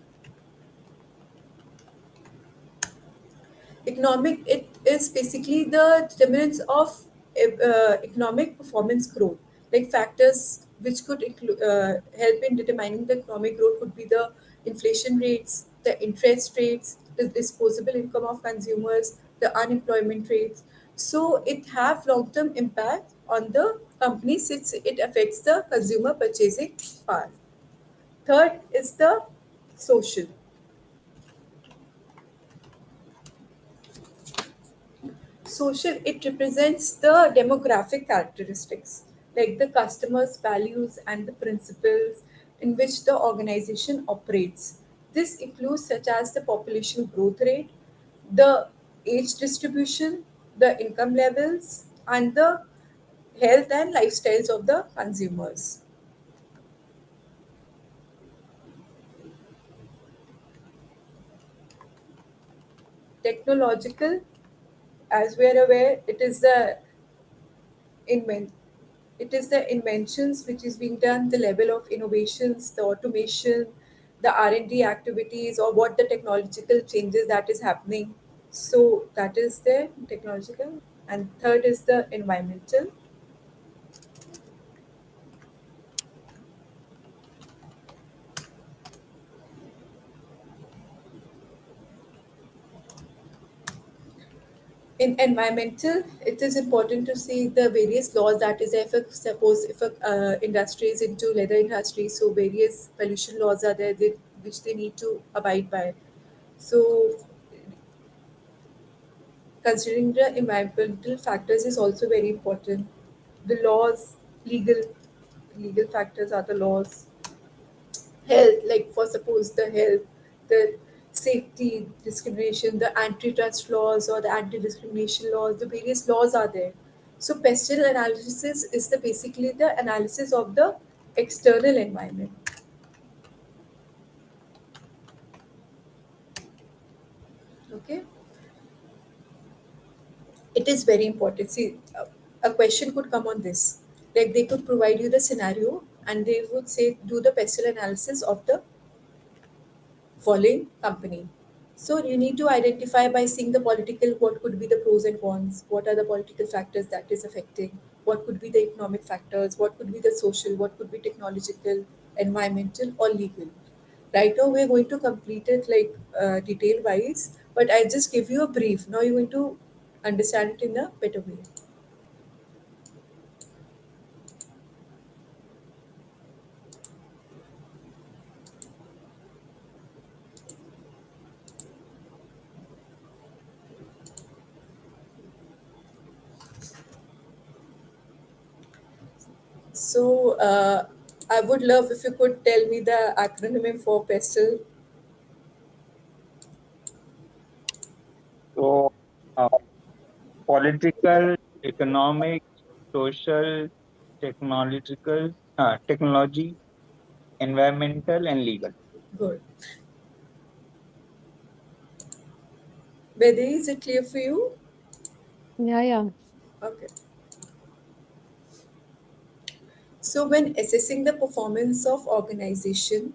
S1: Economic, it is basically the determinants of economic performance growth. Like factors which could help in determining the economic growth could be the inflation rates, the interest rates, the disposable income of consumers, the unemployment rates. So it have long-term impact on the company since it affects the consumer purchasing power. Third is the social. Social, it represents the demographic characteristics like the customers' values and the principles in which the organization operates. This includes such as the population growth rate, the age distribution, the income levels, and the health and lifestyles of the consumers. Technological, as we are aware, inven- it is the inventions which is being done, the level of innovations, the automation, the R&D activities, or what the technological changes that is happening. So that is the technological. And third is the environmental. In environmental, it is important to see the various laws that is there. If suppose if a industry is into leather industry, so various pollution laws are there which they need to abide by. So considering the environmental factors is also very important. The laws, legal factors are the laws. Health, like for suppose the health, the safety, discrimination, the antitrust laws or the anti-discrimination laws, the various laws are there. So pestle analysis is the basically the analysis of the external environment. Okay, it is very important. See, a question could come on this. Like they could provide you the scenario and they would say, do the pestle analysis of the following company. So you need to identify by seeing the political, what could be the pros and cons, what are the political factors that is affecting, what could be the economic factors, what could be the social, what could be technological, environmental, or legal. Right now we're going to complete it like detail wise, but I just give you a brief. Now you're going to understand it in a better way. So I would love if you could tell me the acronym for PESTEL.
S2: So, uh, political, economic, social, technology, environmental, and legal.
S1: Good. Whether is it clear for you?
S3: Yeah, yeah.
S1: Okay. So when assessing the performance of organization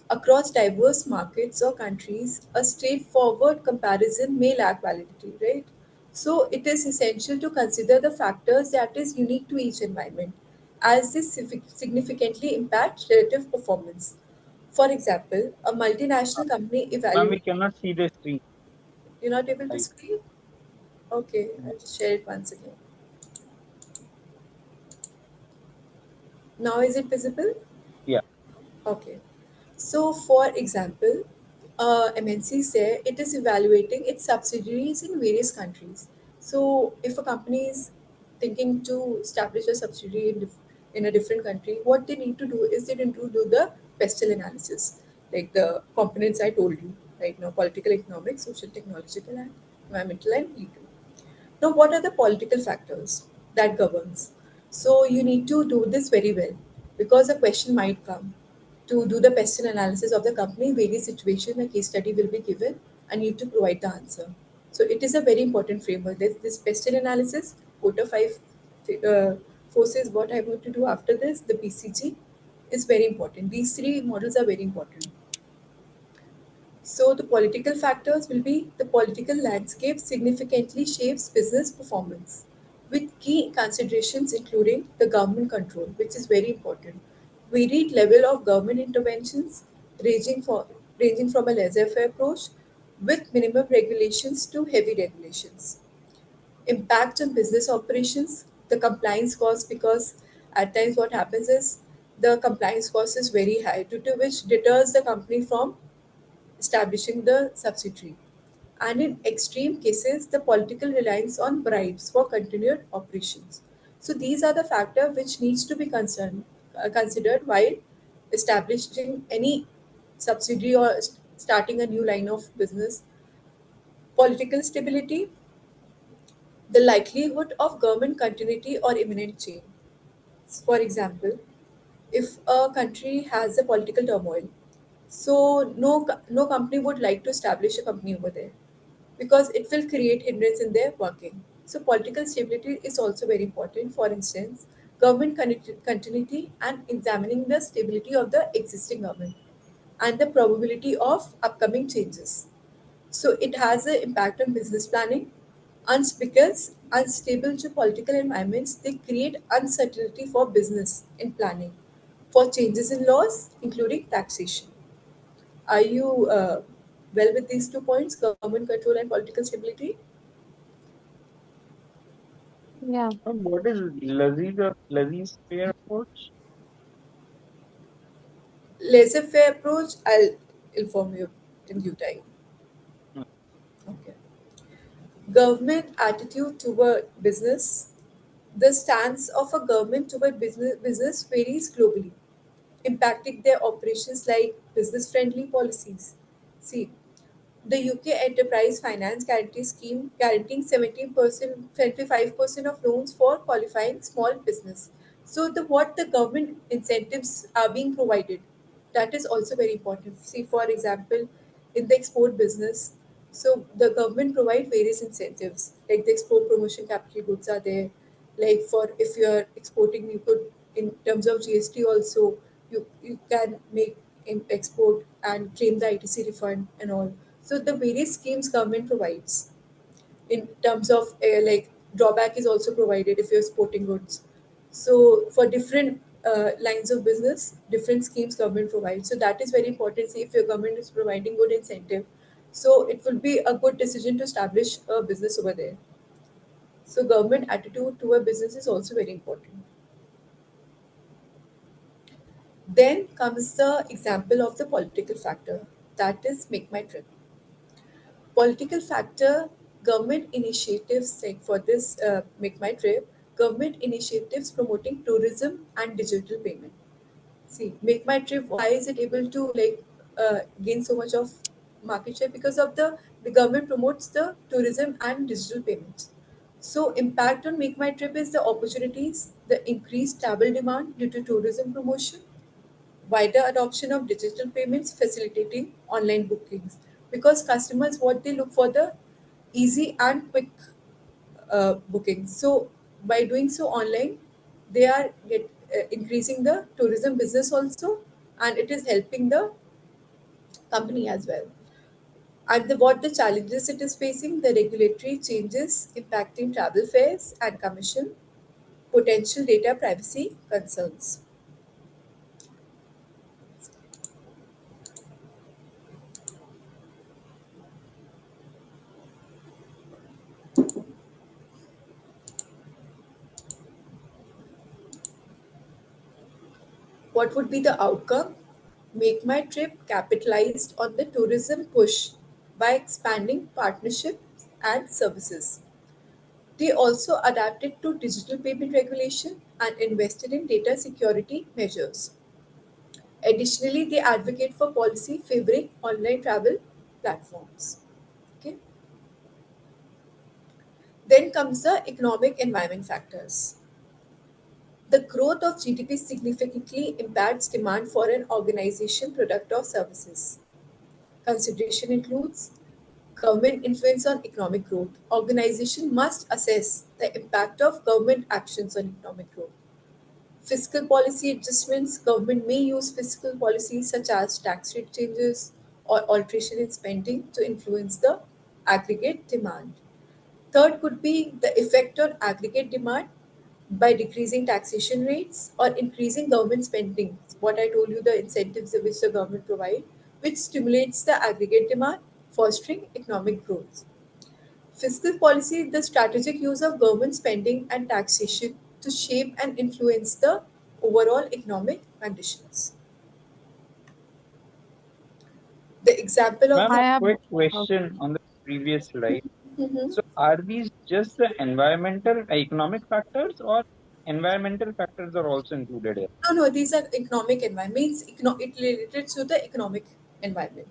S1: across diverse markets or countries, a straightforward comparison may lack validity, right? So it is essential to consider the factors that is unique to each environment as this significantly impact relative performance. For example, a multinational company
S2: Ma'am, we
S1: evaluate.
S2: cannot see the screen.
S1: You're not able to
S2: Like,
S1: screen? Okay, I'll just share it once again. Now is it visible?
S2: yeah.
S1: Okay. So, for example, MNC say it is evaluating its subsidiaries in various countries. So, if a company is thinking to establish a subsidiary in a different country, what they need to do is they need to do the pestle analysis, like the components I told you right now: political, economic, social, technological, and environmental and legal. Now, what are the political factors that governs? So you need to do this very well because a question might come to do the question analysis of the company. Various situation, a case study will be given, and you need to provide the answer. So it is a very important framework. This question analysis, quota five forces. What I'm going to do after this, the PCG, is very important. These three models are very important. So the political factors will be the political landscape significantly shapes business performance with key considerations including the government control, which is very important. Varied level of government interventions ranging, ranging from a laissez-faire approach with minimum regulations to heavy regulations. Impact on business operations, the compliance cost, because at times what happens is the compliance cost is very high due to which deters the company from establishing the subsidiary, and in extreme cases, the political reliance on bribes for continued operations. So these are the factors which needs to be considered while establishing any subsidiary or starting a new line of business. Political stability, the likelihood of government continuity or imminent change. For example, if a country has a political turmoil, so no company would like to establish a company over there because it will create hindrance in their working. So political stability is also very important. For instance, government continuity and examining the stability of the existing government and the probability of upcoming changes. So it has an impact on business planning. Because unstable geopolitical environments, they create uncertainty for business in planning, for changes in laws, including taxation. Are you well with these 2 points, government control and political stability?
S3: Yeah.
S2: What is laissez-faire approach?
S1: Laissez-faire approach, I'll inform you in due time. Okay. Government attitude toward business. The stance of a government toward business varies globally, impacting their operations like business friendly policies. See, the UK Enterprise Finance Guarantee Scheme guaranteeing 17%, 25% of loans for qualifying small business. So the what the government incentives are being provided, that is also very important. See, for example, in the export business, so the government provide various incentives like the export promotion capital goods are there. Like for if you are exporting, you could in terms of GST also you can make export and claim the ITC refund and all. So the various schemes government provides in terms of like drawback is also provided if you're exporting goods. So for different lines of business, different schemes government provides. So that is very important. See, if your government is providing good incentive, so it will be a good decision to establish a business over there. So government attitude toward business is also very important. Then comes the example of the political factor, that is make my trip. Political factor, government initiatives like for this make my trip, government initiatives promoting tourism and digital payment. See, make my trip, why is it able to like gain so much of market share? Because of the government promotes the tourism and digital payments. So impact on make my trip is the opportunities, the increased travel demand due to tourism promotion, wider adoption of digital payments facilitating online bookings, because customers what they look for the easy and quick booking. So by doing so online, they are increasing the tourism business also, and it is helping the company as well. And what the challenges it is facing, the regulatory changes impacting travel fares and commission, potential data privacy concerns. What would be the outcome? Make My Trip capitalized on the tourism push by expanding partnerships and services. They also adapted to digital payment regulation and invested in data security measures. Additionally, they advocate for policy favoring online travel platforms. Okay. Then comes the economic environment factors. The growth of GDP significantly impacts demand for an organization, product, or services. Consideration includes government influence on economic growth. Organization must assess the impact of government actions on economic growth. Fiscal policy adjustments. Government may use fiscal policies such as tax rate changes or alteration in spending to influence the aggregate demand. Third could be the effect on aggregate demand by decreasing taxation rates or increasing government spending. What I told you, the incentives which the government provide, which stimulates the aggregate demand, fostering economic growth. Fiscal policy, the strategic use of government spending and taxation to shape and influence the overall economic conditions. The example of
S2: Ma'am,
S1: the
S3: I
S2: a
S3: have
S2: quick
S3: okay.
S2: question on the previous slide.
S1: Mhm.
S2: So are these just the environmental economic factors, or environmental factors are also included here?
S1: No, these are economic environment. Means it related to the economic environment.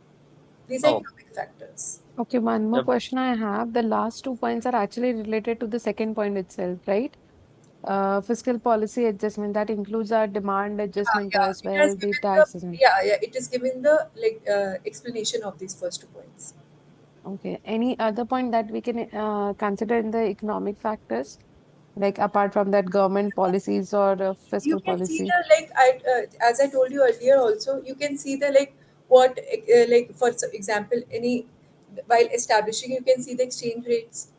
S1: These are
S2: Oh,
S1: economic factors.
S3: Okay, one more
S2: yep.
S3: question I have. The last 2 points are actually related to the second point itself, right? Fiscal policy adjustment that includes our demand adjustment
S1: Yeah,
S3: as
S1: it has
S3: well, the
S1: given the
S3: taxes.
S1: yeah, it is given the like explanation of these first 2 points.
S3: Okay. Any other point that we can consider in the economic factors, like apart from that government policies or
S1: You
S3: fiscal
S1: can see
S3: policy?
S1: the like as I told you earlier also, you can see the like what like for example any, while establishing you can see the exchange rates,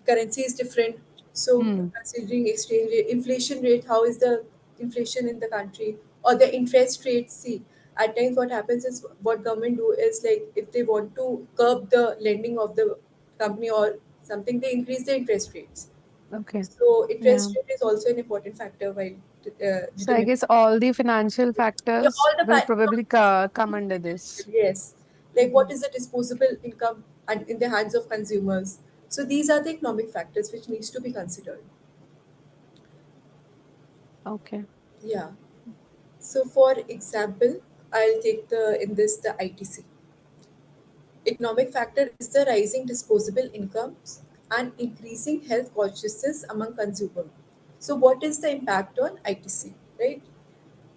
S1: currency is different. So
S3: Hmm.
S1: considering exchange rate, inflation rate, how is the inflation in the country, or the interest rates. See, at times what happens is what government do is like if they want to curb the lending of the company or something, they increase the interest rates.
S3: Okay.
S1: So
S3: Yeah.
S1: interest rate is also an important factor while
S3: So I
S1: determining.
S3: guess all the financial
S1: Yeah,
S3: factors
S1: all the
S3: will
S1: no,
S3: probably come under this.
S1: yes, like
S3: Mhm.
S1: what is the disposable income and in the hands of consumers. So these are the economic factors which needs to be considered.
S3: Okay.
S1: Yeah. So for example, I'll take the in this the ITC. Economic factor is the rising disposable incomes and increasing health consciousness among consumers. So what is the impact on ITC, right?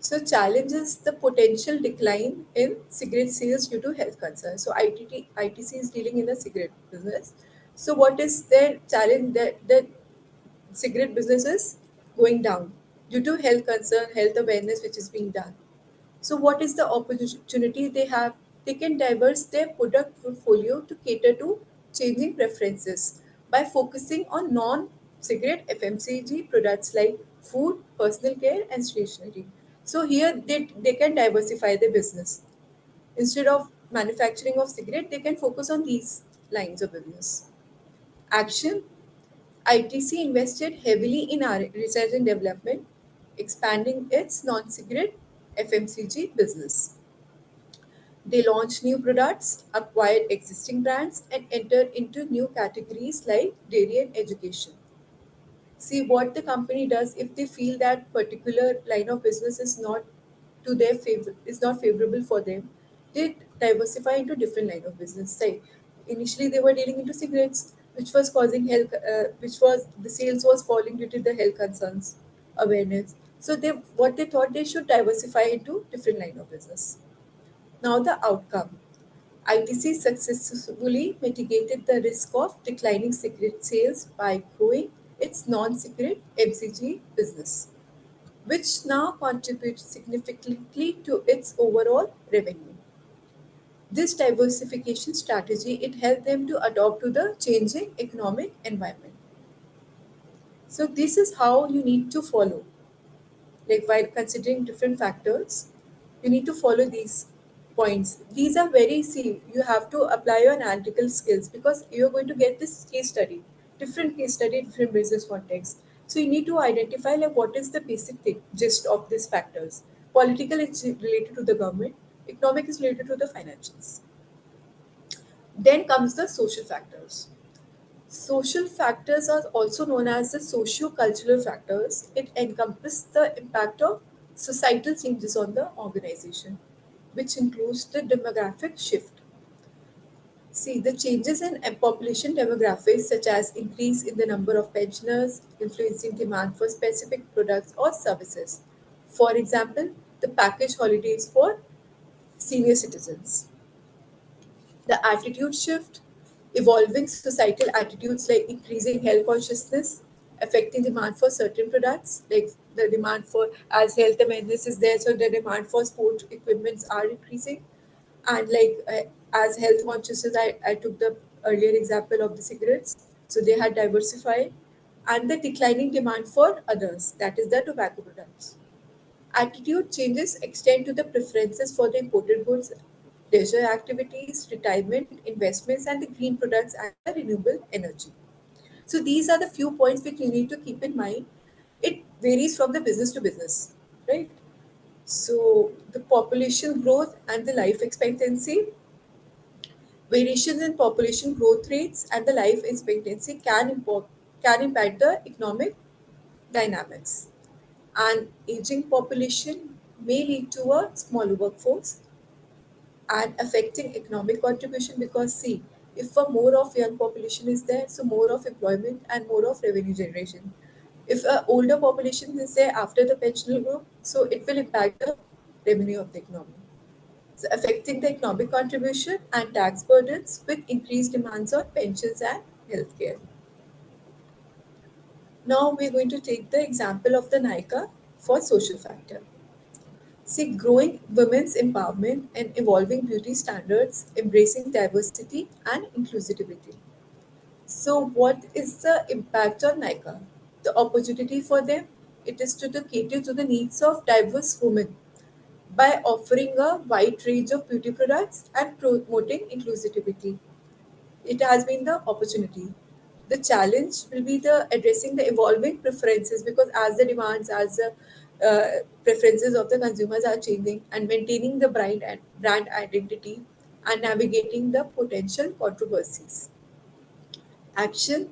S1: So challenges the potential decline in cigarette sales due to health concerns. So ITC is dealing in the cigarette business. So what is their challenge? That the cigarette business is going down due to health concern, health awareness which is being done. So, what is the opportunity they have? They can diverse their product portfolio to cater to changing preferences by focusing on non cigarette FMCG products like food, personal care, and stationery. So, here they can diversify their business. Instead of manufacturing of cigarette, they can focus on these lines of business. Action: ITC invested heavily in research and development, expanding its non cigarette FMCG business. They launched new products, acquired existing brands, and entered into new categories like dairy and education. See what the company does if they feel that particular line of business is not to their favor, is not favorable for them. They diversify into different line of business. Say initially they were dealing into cigarettes, which was causing health, which was the sales was falling due to the health concerns awareness. So they what they thought they should diversify into different line of business. Now the outcome. ITC successfully mitigated the risk of declining cigarette sales by growing its non-cigarette MCG business, which now contributes significantly to its overall revenue. This diversification strategy it helped them to adapt to the changing economic environment. So this is how you need to follow. Like while considering different factors, you need to follow these points. These are very, see, you have to apply your analytical skills because you're going to get this case study, different case study, different business context. So you need to identify like what is the basic thing, gist of these factors. Political is related to the government, economic is related to the financials. Then comes the social factors. Social factors are also known as the socio-cultural factors. It encompasses the impact of societal changes on the organization, which includes the demographic shift. See, the changes in population demographics, such as increase in the number of pensioners, influencing demand for specific products or services. For example, the package holidays for senior citizens. The attitude shift, evolving societal attitudes like increasing health consciousness, affecting demand for certain products, like the demand for as health awareness is there, so the demand for sport equipments are increasing, and like as health consciousness, I took the earlier example of the cigarettes, so they had diversified, and the declining demand for others, that is the tobacco products. Attitude changes extend to the preferences for the imported goods, leisure activities, retirement, investments, and the green products and the renewable energy. So these are the few points which you need to keep in mind. It varies from the business to business, right? So the population growth and the life expectancy, variations in population growth rates and the life expectancy can impact the economic dynamics. An aging population may lead to a smaller workforce and affecting economic contribution because see, if a more of young population is there, so more of employment and more of revenue generation. If a older population is there after the pensional group, so it will impact the revenue of the economy. so affecting the economic contribution and tax burdens with increased demands on pensions and healthcare. Now we're going to take the example of the NICA for social factor. See, growing women's empowerment and evolving beauty standards, embracing diversity and inclusivity. So, what is the impact on NICA? The opportunity for them, it is to cater to the needs of diverse women by offering a wide range of beauty products and promoting inclusivity. It has been the opportunity. The challenge will be the addressing the evolving preferences, because as the demands, as the preferences of the consumers are changing, and maintaining the brand identity and navigating the potential controversies. Action: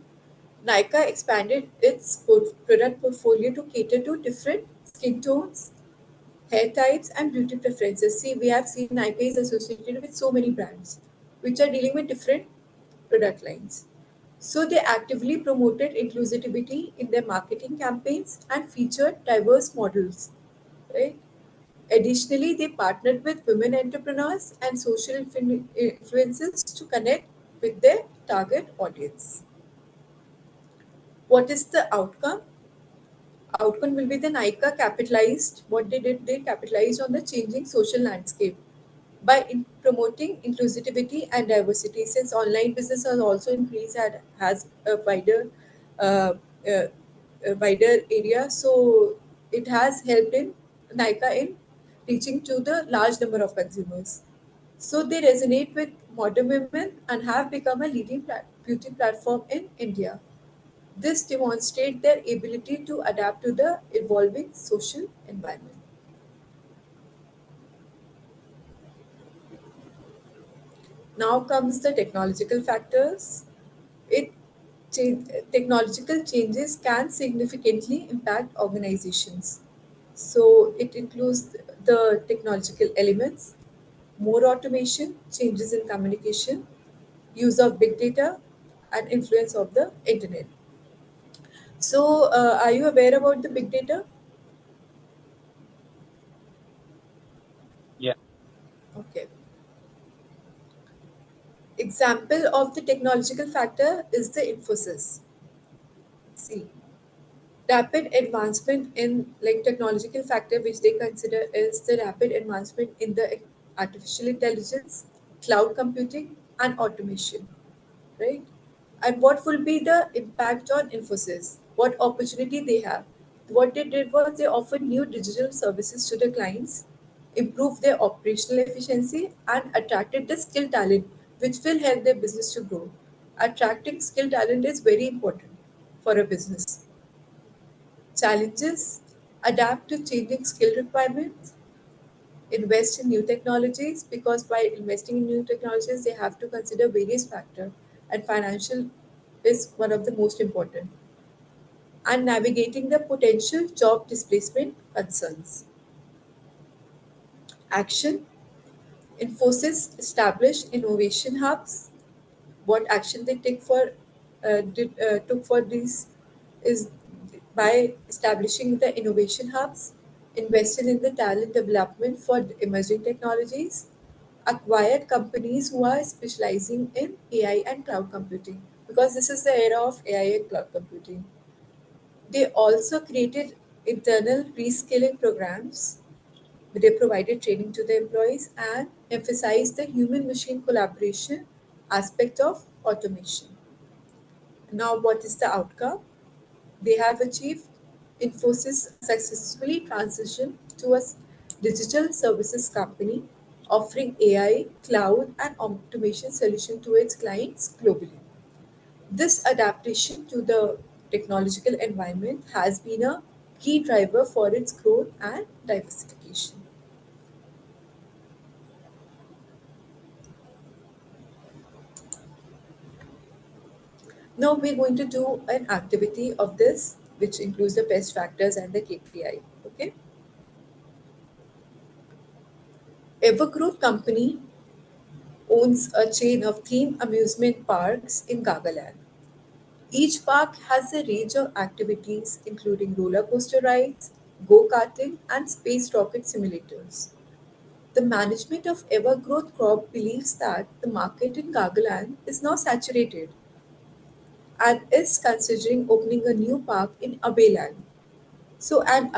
S1: Nykaa expanded its product portfolio to cater to different skin tones, hair types, and beauty preferences. See, we have seen Nykaa is associated with so many brands which are dealing with different product lines. So they actively promoted inclusivity in their marketing campaigns and featured diverse models. Right? Additionally, they partnered with women entrepreneurs and social influencers to connect with their target audience. What is the outcome? Outcome will be the Nykaa capitalized. What they did, they capitalized on the changing social landscape by promoting inclusivity and diversity. Since online business has also increased and has uh, uh, a wider area, so it has helped in Nykaa in reaching to the large number of consumers. So they resonate with modern women and have become a leading beauty platform in India. This demonstrates their ability to adapt to the evolving social environment. Now comes the technological factors. It Technological changes can significantly impact organizations. So it includes the technological elements, more automation, changes in communication, use of big data, and influence of the internet. So, are you aware about the big data?
S2: Yeah.
S1: Okay. Example of the technological factor is the emphasis. See, rapid advancement in like technological factor which they consider is the rapid advancement in the artificial intelligence, cloud computing, and automation, right? And what will be the impact on Infosys? What opportunity they have? What they did was they offered new digital services to the clients, improved their operational efficiency, and attracted the skilled talent, which will help their business to grow. Attracting skilled talent is very important for a business. Challenges: adapt to changing skill requirements, invest in new technologies, because by investing in new technologies, they have to consider various factors, and financial is one of the most important, and navigating the potential job displacement concerns. Action: Infosys established innovation hubs. What action they took for these is by establishing the innovation hubs, invested in the talent development for the emerging technologies, acquired companies who are specializing in AI and cloud computing, because this is the era of AI and cloud computing. They also created internal reskilling programs. They provided training to the employees and emphasized the human machine collaboration aspect of automation. Now, what is the outcome? They have achieved. Infosys successfully transitioned to a digital services company offering AI, cloud, and automation solution to its clients globally. This adaptation to the technological environment has been a key driver for its growth and diversification. Now we're going to do an activity of this, which includes the best factors and the KPI. Okay. Evergrowth Company owns a chain of theme amusement parks in Gagaland. Each park has a range of activities including roller coaster rides, go karting, and space rocket simulators. The management of Evergrowth Crop believes that the market in Gagaland is now saturated and is considering opening a new park in Abeland. So and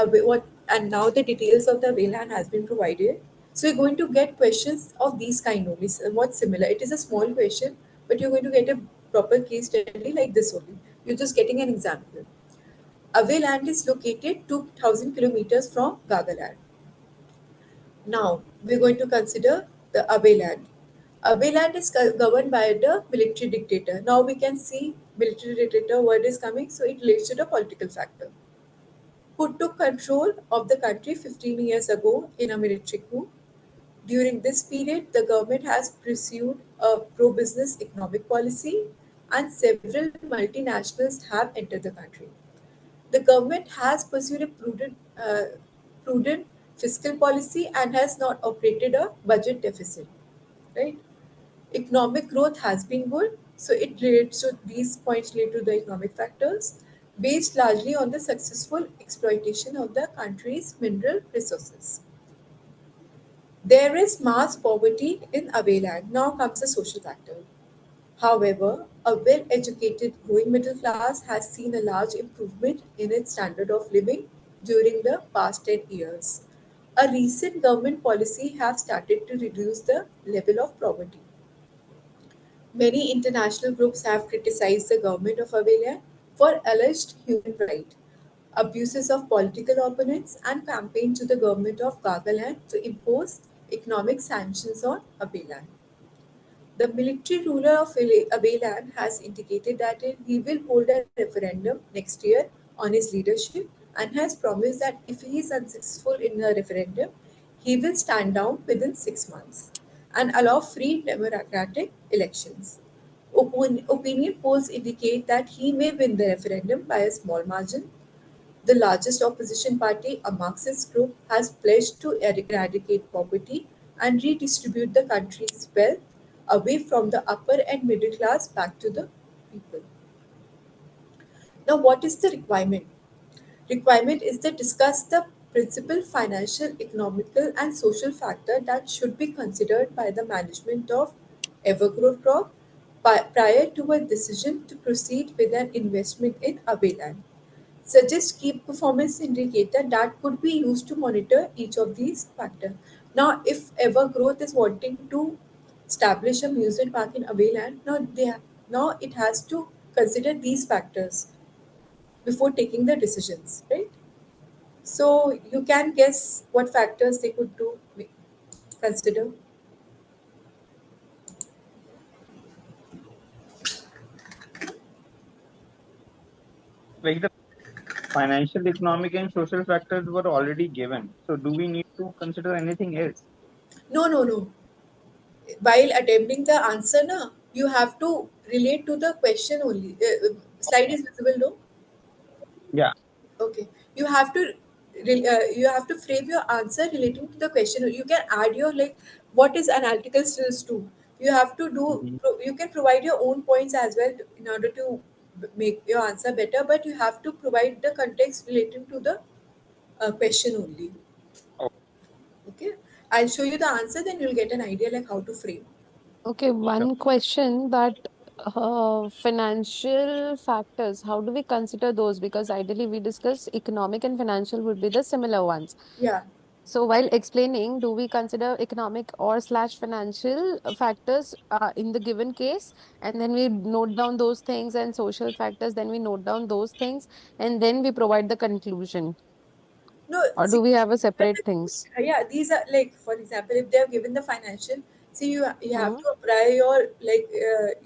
S1: now the details of the Abeland has been provided. So you're going to get questions of these kind only, somewhat similar. It is a small question, but you're going to get a proper case study like this only. You're just getting an example. Abeland is located 2,000 kilometers from Gagaland. Now, we're going to consider the Abe land. Abe land is governed by the military dictator. Now we can see military dictator word is coming, so it relates to the political factor. Who took control of the country 15 years ago in a military coup. During this period, the government has pursued a pro-business economic policy and several multinationals have entered the country. The government has pursued a prudent fiscal policy and has not operated a budget deficit. Right? Economic growth has been good, so it relates to these points relate to the economic factors, based largely on the successful exploitation of the country's mineral resources. There is mass poverty in Abeland. Now comes the social factor. However, a well educated growing middle class has seen a large improvement in its standard of living during the past 10 years. A recent government policy has started to reduce the level of poverty. Many international groups have criticized the government of Australia for alleged human rights, abuses of political opponents, and campaigned to the government of Gagaland to impose economic sanctions on Abeland. The military ruler of Abeland has indicated that he will hold a referendum next year on his leadership and has promised that if he is unsuccessful in the referendum, he will stand down within 6 months and allow free democratic elections. Opinion polls indicate that he may win the referendum by a small margin. The largest opposition party, a Marxist group, has pledged to eradicate poverty and redistribute the country's wealth away from the upper and middle class back to the people. Now, what is the requirement? Requirement is to discuss the principal financial, economical, and social factor that should be considered by the management of Evergrowth Crop prior to a decision to proceed with an investment in Abeland. Suggest key performance indicator that could be used to monitor each of these factors. Now, if Evergrowth is wanting to establish a amusement park in Abeland, now it has to consider these factors before taking the decisions, right? So you can guess what factors they could do consider.
S2: Like the financial, economic, and social factors were already given. So do we need to consider anything else?
S1: No, no, no. While attempting the answer, na, you have to relate to the question only. Slide is visible, no?
S2: Yeah.
S1: Okay, you have to frame your answer relating to the question. You can add your like what is analytical skills too. You have to do.
S2: Mhm.
S1: You can provide your own points as well in order to make your answer better. But you have to provide the context relating to the question only.
S2: Oh,
S1: Okay, I'll show you the answer. Then you'll get an idea like how to frame.
S3: Okay,
S2: sure.
S3: one question that financial factors, how do we consider those? Because ideally we discuss economic and financial would be the similar ones.
S1: Yeah.
S3: So while explaining, do we consider economic or slash financial factors in the given case, and then we note down those things, and social factors, then we note down those things, and then we provide the conclusion,
S1: No,
S3: or
S1: see,
S3: do we have a separate things?
S1: yeah, these are like, for example, if they are given the financial, see, you have
S3: Hmm.
S1: to apply your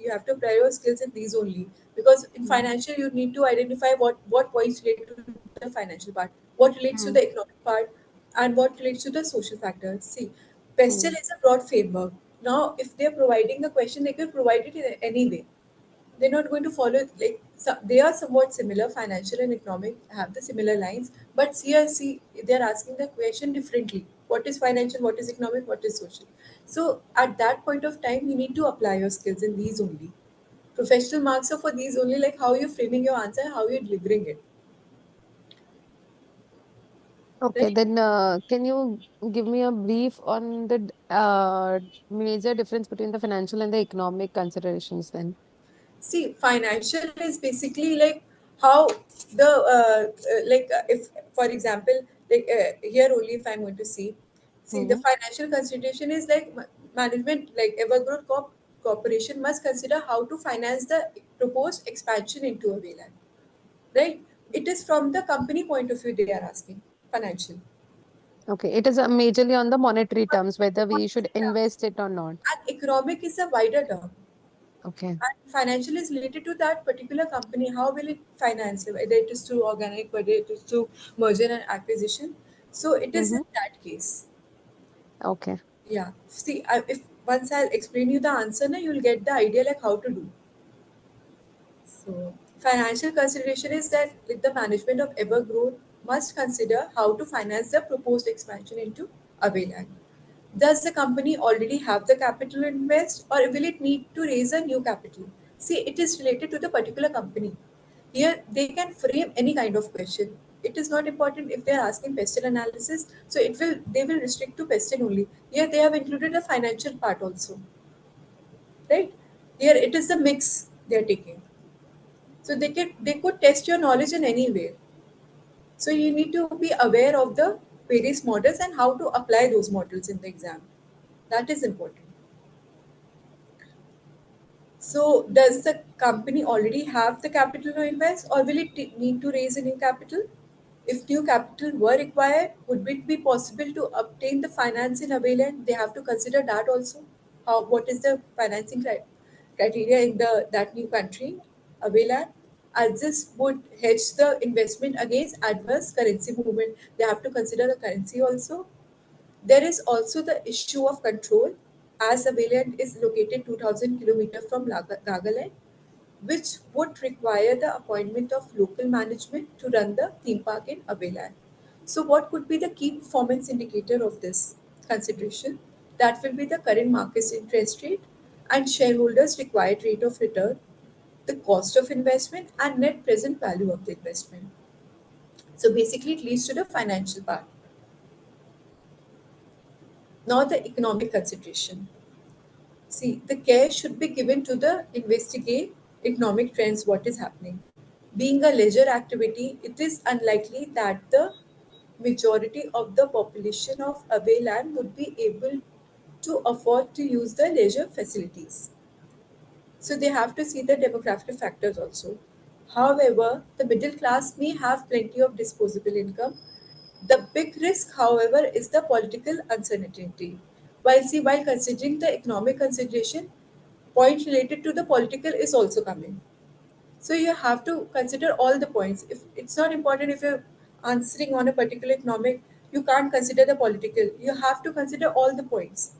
S1: you have to apply your skills in these only because in
S3: Hmm.
S1: financial you need to identify what points relate to the financial part, what relates to the
S3: Hmm.
S1: economic part, and what relates to the social factors. See, Pestel
S3: Hmm.
S1: is a broad framework. Now, if they are providing the question, they can provide it in any way. They're not going to follow like they are somewhat similar. Financial and economic have the similar lines, but CRC they're asking the question differently. What is financial? What is economic? What is social? So at that point of time, you need to apply your skills in these only. Professional marks are for these only, like how you're framing your answer, how you're delivering it.
S3: Okay,
S1: right?
S3: then can you give me a brief on the major difference between the financial and the economic considerations then?
S1: See, financial is basically like how the if for example, here only if I'm going to see the
S3: Hmm.
S1: financial consideration is like management, like Evergrowth Corporation must consider how to finance the proposed expansion into a wayland, right? It is from the company point of view they are asking financial.
S3: Okay, it is majorly on the monetary terms, whether we should
S1: Monetary terms.
S3: invest it or not.
S1: And economic is a wider term.
S3: Okay.
S1: And financial is related to that particular company. How will it finance it? Whether it is through organic, whether it is through merger and acquisition. So it is in
S3: Mm-hmm.
S1: that case.
S3: Okay.
S1: Yeah. See, if once I'll explain you the answer, now you'll get the idea like how to do. So, financial consideration is that with the management of Evergrowth must consider how to finance the proposed expansion into Avayland. Does the company already have the capital to invest or will it need to raise a new capital? See, it is related to the particular company. Here, they can frame any kind of question. It is not important if they are asking Pestel analysis, so they will restrict to Pestel only. Here, they have included a financial part also, right? Here, it is the mix they are taking. So they could test your knowledge in any way. So you need to be aware of the various models and how to apply those models in the exam. That is important. So does the company already have the capital to invest or will it need to raise a new capital? If new capital were required, would it be possible to obtain the finance in Avaland? They have to consider that also. What is the financing criteria in that new country, Avaland? As this would hedge the investment against adverse currency movement. They have to consider the currency also. There is also the issue of control, as Avaland is located 2000 kilometers from Nagaland, which would require the appointment of local management to run the theme park in Avaland. So, what could be the key performance indicator of this consideration? That will be the current market interest rate and shareholders' required rate of return, the cost of investment, and net present value of the investment. So, basically, it leads to the financial part. Now, the economic consideration. See, the care should be given to the investigate economic trends, what is happening. Being a leisure activity, it is unlikely that the majority of the population of away land would be able to afford to use the leisure facilities. So they have to see the demographic factors also. However, the middle class may have plenty of disposable income. The big risk, however, is the political uncertainty. While considering the economic consideration, point related to the political is also coming. So you have to consider all the points. If it's not important if you're answering on a particular economic, you can't consider the political. You have to consider all the points.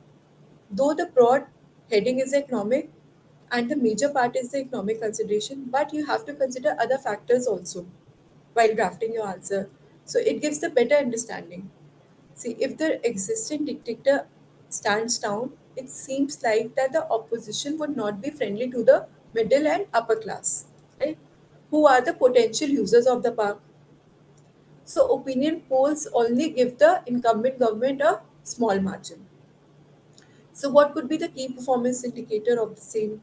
S1: Though the broad heading is economic and the major part is the economic consideration, but you have to consider other factors also while drafting your answer. So it gives the better understanding. See, if the existing dictator stands down, it seems like that the opposition would not be friendly to the middle and upper class, right? Who are the potential users of the park. So opinion polls only give the incumbent government a small margin. So what could be the key performance indicator of the same?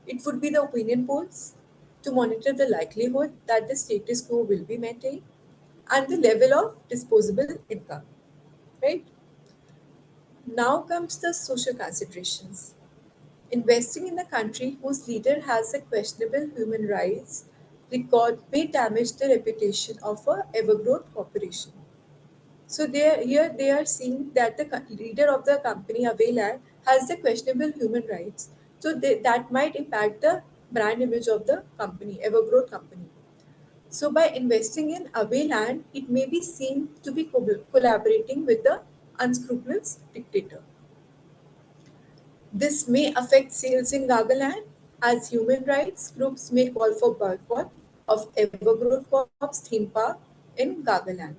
S1: It would be the opinion polls to monitor the likelihood that the status quo will be maintained and the level of disposable income, right? Now comes the social considerations. Investing in a country whose leader has a questionable human rights record may damage the reputation of a Evergrowth corporation. So they are seeing that the leader of the company, Avaland, has the questionable human rights. So that might impact the brand image of the company, Evergrowth company. So by investing in Avaland, it may be seen to be collaborating with the unscrupulous dictator. This may affect sales in Nagaland as human rights groups may call for boycott of Evergrowth Corp's theme park in Nagaland,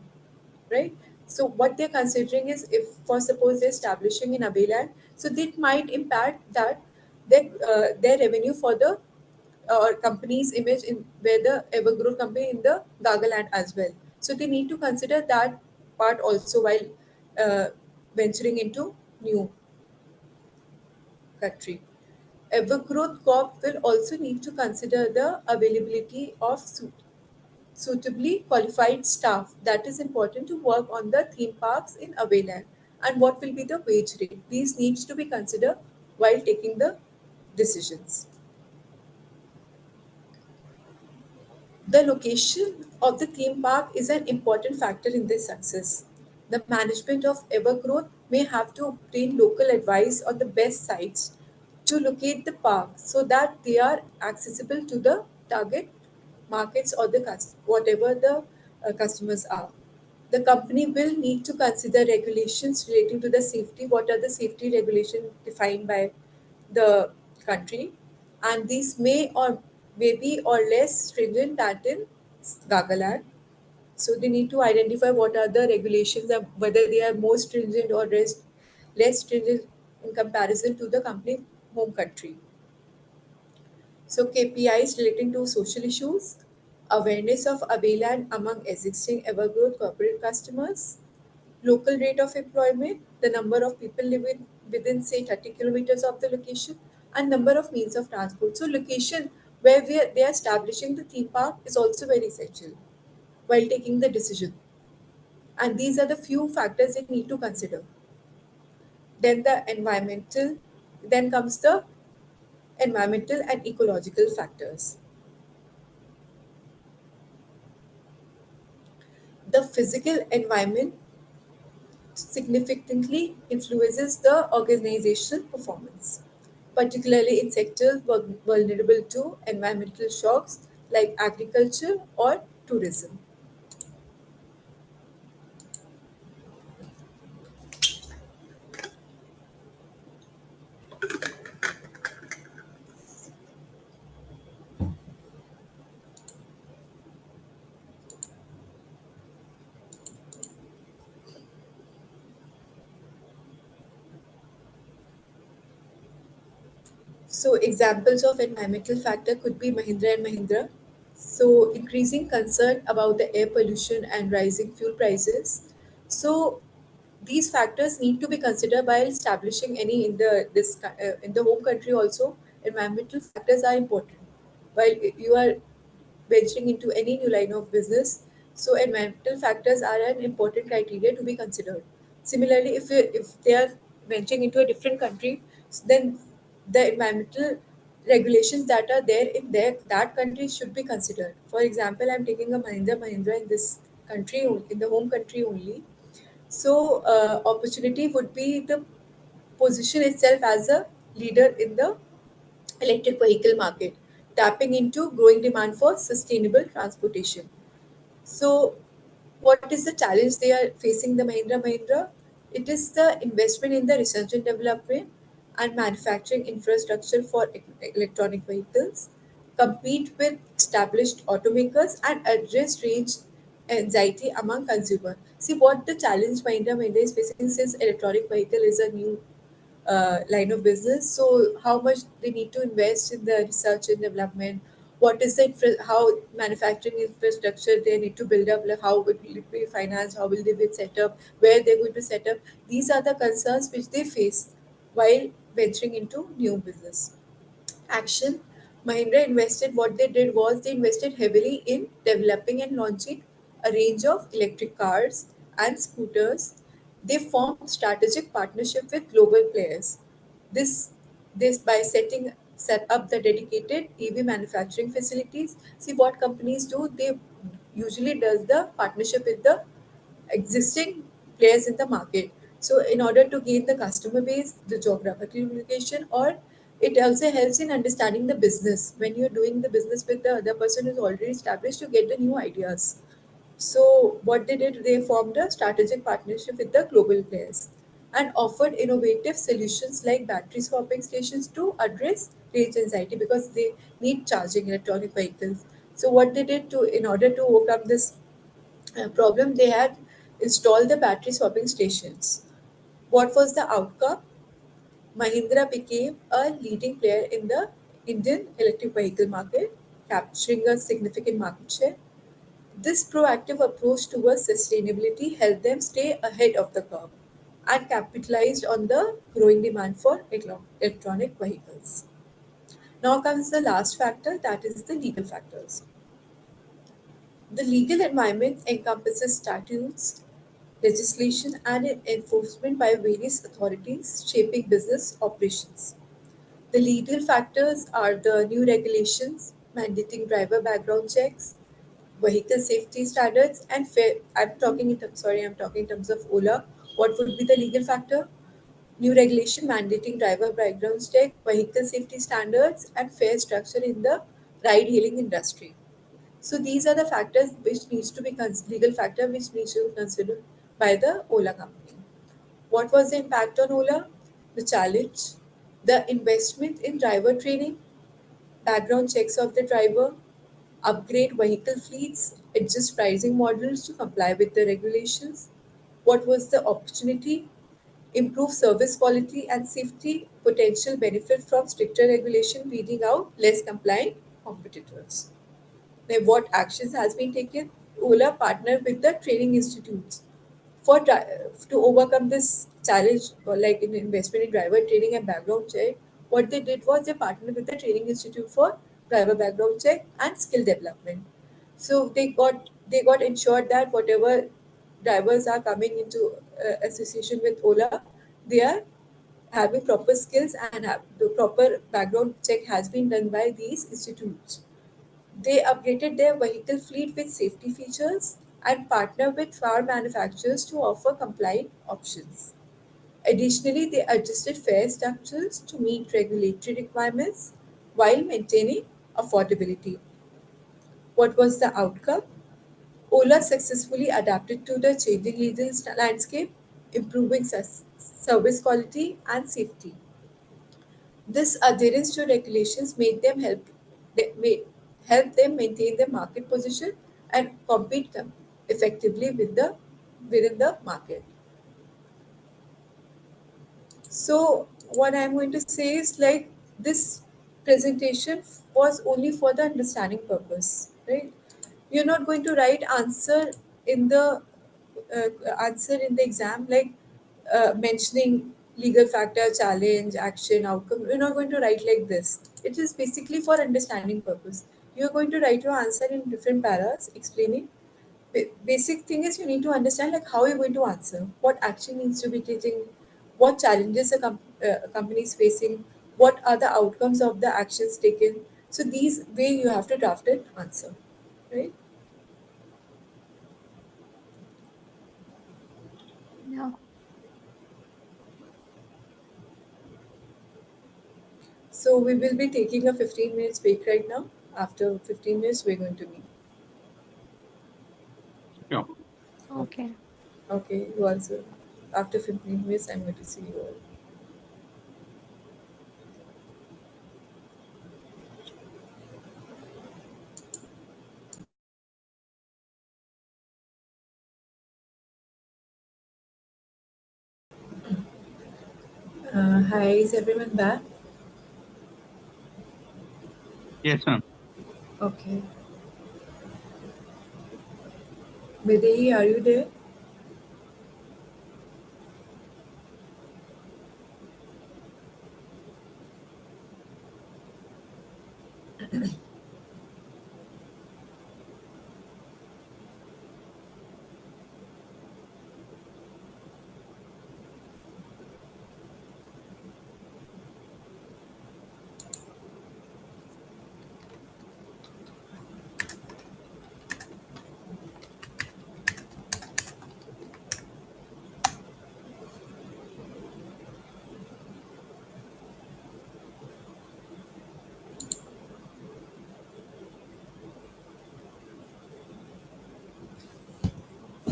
S1: right? So what they're considering is if, for suppose they're establishing in Abeland, so that might impact that their revenue for the company's image in where the Evergrowth company in the Nagaland as well. So they need to consider that part also while uh, venturing into new country. Evergrowth Corp will also need to consider the availability of suitably qualified staff that is important to work on the theme parks in Aweland, and what will be the wage rate. These needs to be considered while taking the decisions. The location of the theme park is an important factor in this success. The management of Evergrowth may have to obtain local advice on the best sites to locate the park so that they are accessible to the target markets or the whatever the customers are. The company will need to consider regulations relating to the safety. What are the safety regulations defined by the country? And these may be or less stringent than in Gagaland. So they need to identify what are the regulations and whether they are more stringent or less stringent in comparison to the company home country. So KPIs relating to social issues, awareness of Abeland among existing Evergrowth corporate customers, local rate of employment, the number of people living within say 30 kilometers of the location, and number of means of transport. So location where they are establishing the theme park is also very essential while taking the decision. And these are the few factors they need to consider. Then then comes the environmental and ecological factors. The physical environment significantly influences the organizational performance, particularly in sectors vulnerable to environmental shocks like agriculture or tourism. So examples of environmental factor could be Mahindra and Mahindra. So increasing concern about the air pollution and rising fuel prices. So these factors need to be considered while establishing any in in the home country also. Environmental factors are important while you are venturing into any new line of business. So environmental factors are an important criteria to be considered. Similarly, if they are venturing into a different country, then the environmental regulations that are there in that country should be considered. For example, I'm taking a Mahindra in this country, in the home country only. So opportunity would be the position itself as a leader in the electric vehicle market, tapping into growing demand for sustainable transportation. So, what is the challenge they are facing the Mahindra? It is the investment in the research and development and manufacturing infrastructure for electronic vehicles, compete with established automakers, and address range anxiety among consumers. See what the challenge Mahindra is facing since electronic vehicle is a new line of business. So how much they need to invest in the research and development? What is the how manufacturing infrastructure they need to build up? Like how will it be financed? How will they be set up? Where they're going to set up? These are the concerns which they face while venturing into new business action. Mahindra invested, what they did was they invested heavily in developing and launching a range of electric cars and scooters. They formed strategic partnership with global players. This this by set up the dedicated EV manufacturing facilities. See what companies do, they usually does the partnership with the existing players in the market. So, in order to gain the customer base, the geographical location, or it also helps in understanding the business. When you're doing the business with the other person who's already established, you get the new ideas. So, what they did, they formed a strategic partnership with the global players and offered innovative solutions like battery swapping stations to address range anxiety because they need charging electronic vehicles. So, what they did to in order to overcome this problem, they had installed the battery swapping stations. What was the outcome? Mahindra became a leading player in the Indian electric vehicle market, capturing a significant market share. This proactive approach towards sustainability helped them stay ahead of the curve and capitalized on the growing demand for electronic vehicles. Now comes the last factor, that is the legal factors. The legal environment encompasses statutes, legislation, and enforcement by various authorities shaping business operations. The legal factors are the new regulations mandating driver background checks, vehicle safety standards, and fair. I'm talking in terms of Ola. What would be the legal factor? New regulation mandating driver background check, vehicle safety standards, and fair structure in the ride-hailing industry. So these are the factors which needs to be legal factor which needs to be considered by the Ola company. What was the impact on Ola? The challenge, the investment in driver training, background checks of the driver, upgrade vehicle fleets, adjust pricing models to comply with the regulations. What was the opportunity? Improve service quality and safety, potential benefit from stricter regulation, weeding out less compliant competitors. Now, what actions has been taken? Ola partnered with the training institutes to overcome this challenge, or like in investment in driver training and background check. What they did was they partnered with the training institute for driver background check and skill development. So they got ensured that whatever drivers are coming into association with Ola, they are having proper skills and have the proper background check has been done by these institutes. They upgraded their vehicle fleet with safety features and partnered with car manufacturers to offer compliant options. Additionally, they adjusted fare structures to meet regulatory requirements while maintaining affordability. What was the outcome? Ola successfully adapted to the changing legal landscape, improving service quality and safety. This adherence to regulations help them maintain their market position and compete effectively within the market. So what I'm going to say is like this presentation was only for the understanding purpose, right? You're not going to write in the answer in the exam like mentioning legal factor, challenge, action, outcome. You're not going to write like this. It is basically for understanding purpose. You're going to write your answer in different paras explaining basic thing is you need to understand like how you're going to answer, what action needs to be taken, what challenges a company is facing, what are the outcomes of the actions taken. So these way you have to draft an answer, right?
S3: Yeah.
S1: So we will be taking a 15 minutes break right now. After 15 minutes we're going to meet.
S2: Sure.
S1: Okay.
S3: Okay.
S1: Okay, you also. After 15 minutes I'm going to see you all. Hi, is everyone back?
S2: Yes, ma'am.
S1: Okay. Videhi, are you there?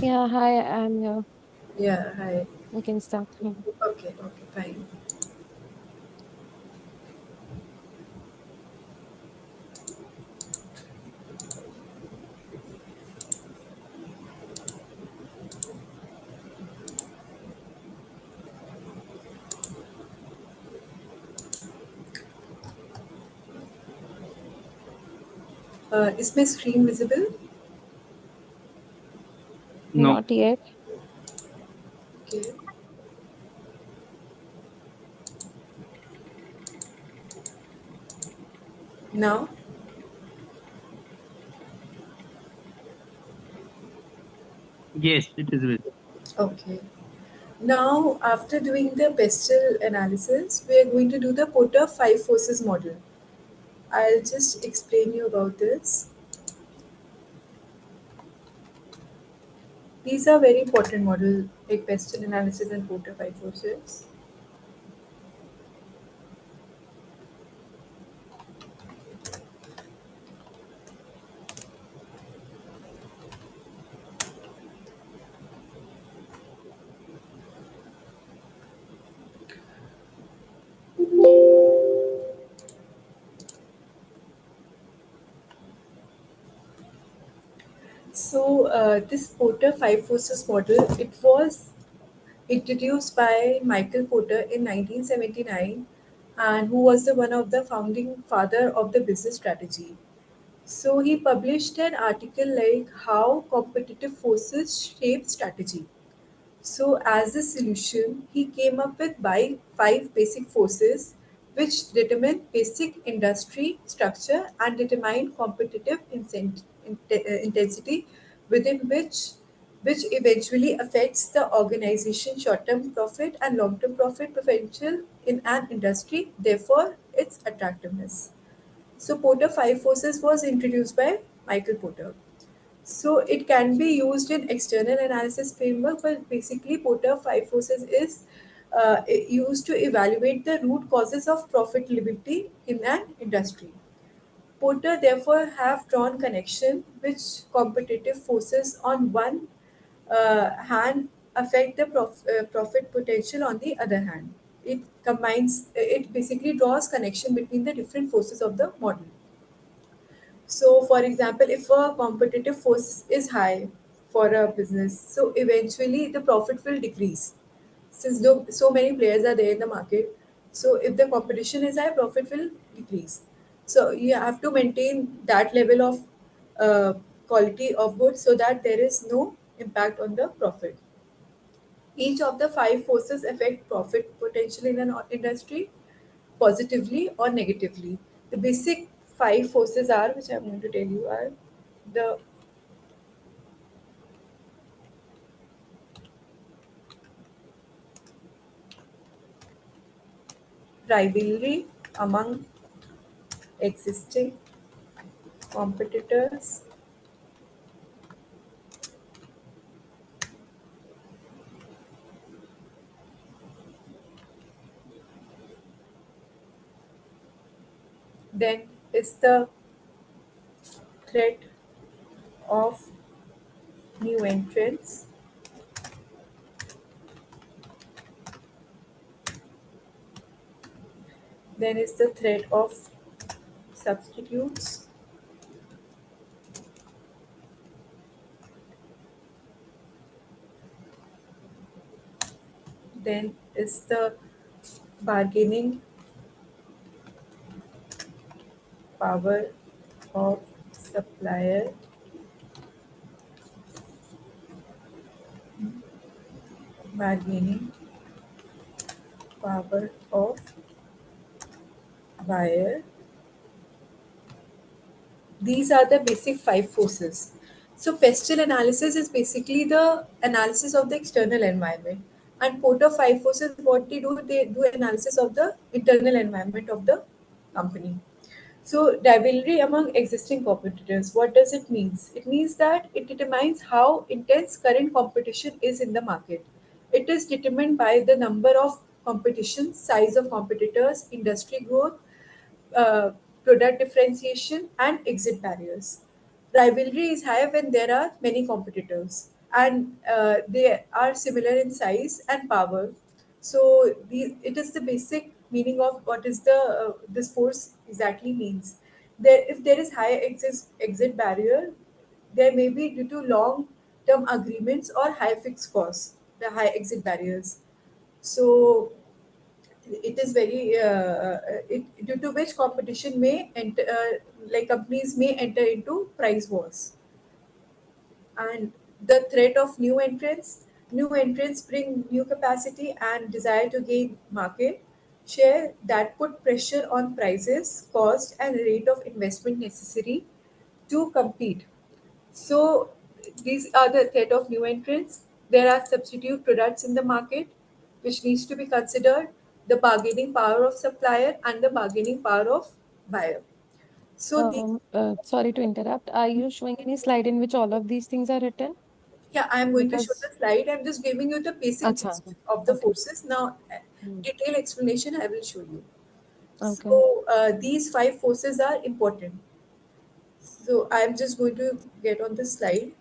S3: Yeah, hi, I'm here.
S1: Yeah, hi.
S3: We can start.
S1: Okay, okay, fine. Is my screen visible?
S2: No.
S3: Not yet.
S1: Okay. Now,
S2: Yes, it is visible.
S1: okay. Now, after doing the Pestel analysis, we are going to do the Porter five forces model. I'll just explain you about this. These are very important models like Pestel analysis and Porter five forces. So, this Porter five forces model, it was introduced by Michael Porter in 1979, and who was the one of the founding father of the business strategy. So he published an article like how competitive forces shape strategy. So, as a solution, he came up with five basic forces which determine basic industry structure and determine competitive intensity within which eventually affects the organization's short-term profit and long-term profit potential in an industry, therefore its attractiveness. So Porter five forces was introduced by Michael Porter. So it can be used in external analysis framework, but basically Porter five forces is used to evaluate the root causes of profitability in an industry. Porter therefore have drawn connection which competitive forces on one hand affect the profit potential on the other hand. It basically draws connection between the different forces of the model. So, for example, if a competitive force is high for a business, so eventually the profit will decrease since so many players are there in the market. So, if the competition is high, profit will decrease. So, you have to maintain that level of uh, quality of goods so that there is no impact on the profit. Each of the five forces affect profit potential in an industry positively or negatively. The basic five forces are, which I'm going to tell you, are the rivalry among existing competitors, then is the threat of new entrants, then is the threat of substitutes, then is the bargaining power of supplier, bargaining power of buyer. These are the basic five forces. So, pestle analysis is basically the analysis of the external environment. And Porter five forces, what they do analysis of the internal environment of the company. So, rivalry among existing competitors, what does it mean? It means that it determines how intense current competition is in the market. It is determined by the number of competition, size of competitors, industry growth, uh, product differentiation, and exit barriers. Rivalry is high when there are many competitors and they are similar in size and power. So it is the basic meaning of what is the this force exactly means. If there is high exit barrier, there may be due to long term agreements or high fixed costs, the high exit barriers. So it is due to which competition may enter, like companies may enter into price wars. And The threat of new entrants. New entrants bring new capacity and desire to gain market share that put pressure on prices, cost, and rate of investment necessary to compete. So these are the threat of new entrants. There are substitute products in the market which needs to be considered, the bargaining power of supplier and the bargaining power of buyer. So the
S3: Sorry to interrupt. Are you showing any slide in which all of these things are written?
S1: yeah, I am going to show the
S3: Because,
S1: slide. I'm just giving you the basic
S3: acha,
S1: gist of the
S3: okay.
S1: forces. Now,
S3: Hmm.
S1: detailed explanation I will show you.
S3: Okay.
S1: So, these five forces are important. So, I am just going to get on the slide.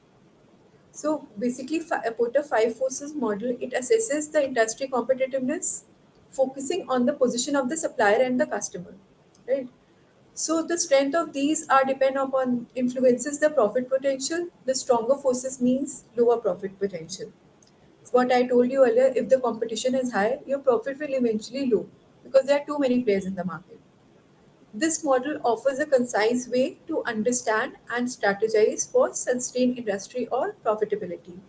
S1: So, basically, put a five forces model. It assesses the industry competitiveness, focusing on the position of the supplier and the customer. Right. So the strength of these are depend upon influences the profit potential. The stronger forces means lower profit potential. What I told you earlier, if the competition is high, your profit will eventually low because there are too many players in the market. This model offers a concise way to understand and strategize for sustained industry or profitability.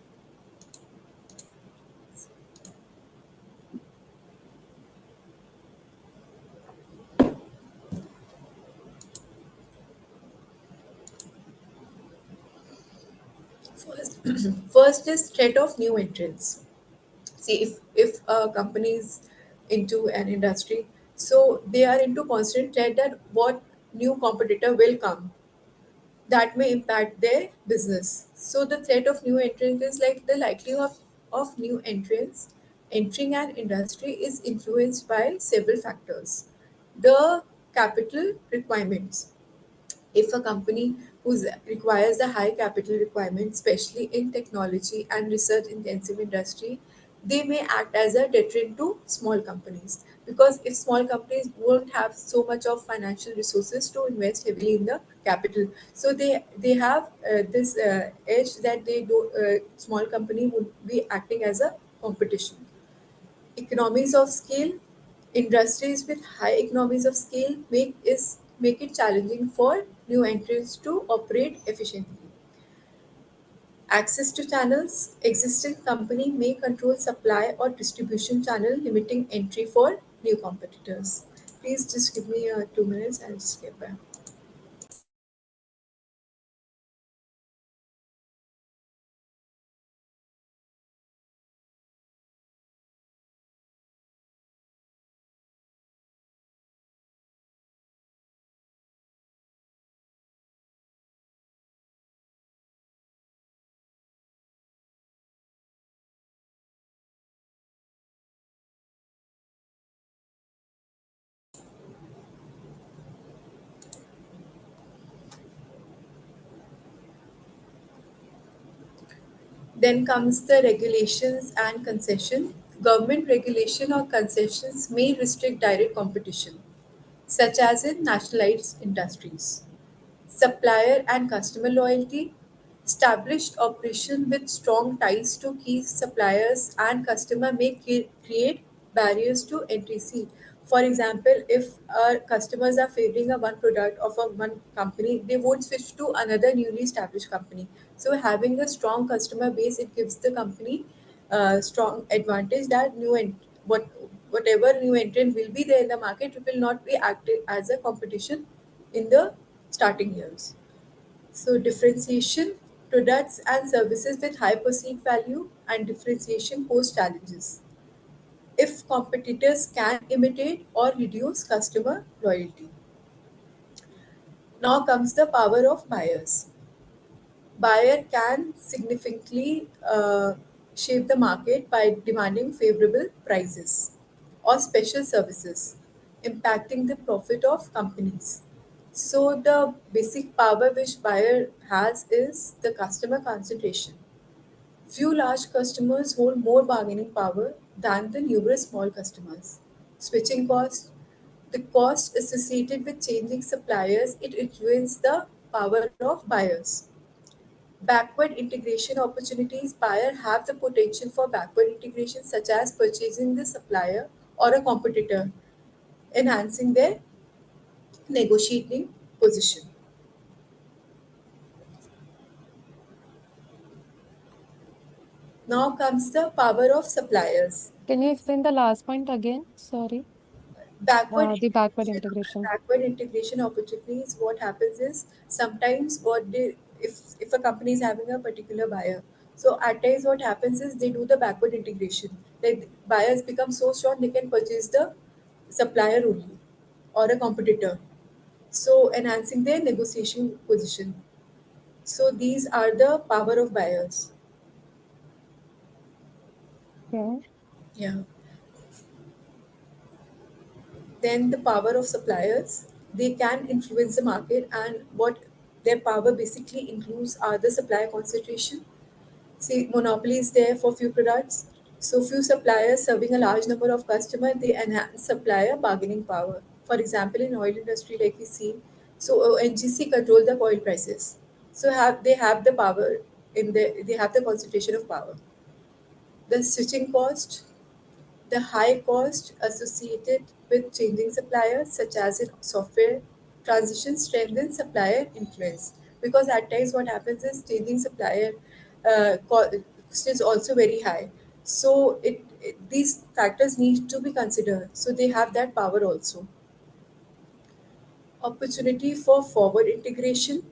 S1: First, first is threat of new entrants. See, if a company is into an industry, so they are into constant threat that what new competitor will come that may impact their business. So the threat of new entrants is like the likelihood of new entrants entering an industry is influenced by several factors. The capital requirements. If a company who requires a high capital requirement, especially in technology and research intensive industry, they may act as a deterrent to small companies, because if small companies won't have so much of financial resources to invest heavily in the capital, so they have this edge that they do small company would be acting as a competition. Economies of scale. Industries with high economies of scale make it challenging for new entrants to operate efficiently. Access to channels. Existing company may control supply or distribution channel, limiting entry for new competitors. Please just give me 2 minutes and just get back. Then comes the regulations and concession. Government regulation or concessions may restrict direct competition, such as in nationalized industries. Supplier and customer loyalty. Established operation with strong ties to key suppliers and customer may create barriers to entry. See, for example, if our customers are favoring a one product of a one company, they won't switch to another newly established company. So having a strong customer base, it gives the company strong advantage that whatever new entrant will be there in the market, it will not be active as a competition in the starting years. So differentiation, products and services with high perceived value, and differentiation pose challenges if competitors can imitate or reduce customer loyalty. Now comes the power of buyers. Buyer can significantly shape the market by demanding favorable prices or special services, impacting the profit of companies. So the basic power which buyer has is the customer concentration. Few large customers hold more bargaining power than the numerous small customers. Switching cost. The cost associated with changing suppliers, it influences the power of buyers. Backward integration opportunities. Buyer have the potential for backward integration, such as purchasing the supplier or a competitor, enhancing their negotiating position. Now comes the power of suppliers.
S3: Can you explain the last point again? Sorry.
S1: Backward
S3: The backward
S1: integration,
S3: integration.
S1: backward integration opportunities. What happens is sometimes what they, if a company is having a particular buyer, so at times what happens is they do the backward integration. Like buyers become so strong they can purchase the supplier only or a competitor, so enhancing their negotiation position. So these are the power of buyers.
S3: Okay.
S1: Yeah. Then the power of suppliers, they can influence the market, and what their power basically includes are the supply concentration. See, monopoly is there for few products, so few suppliers serving a large number of customers, they enhance supplier bargaining power. For example, in oil industry, like we see, so NGC control the oil prices, so have they have the power in they have the concentration of power. The switching cost, the high cost associated with changing suppliers, such as in software transition, strengthens supplier influence. Because at times, what happens is changing supplier cost is also very high. So these factors need to be considered. So they have that power also. Opportunity for forward integration.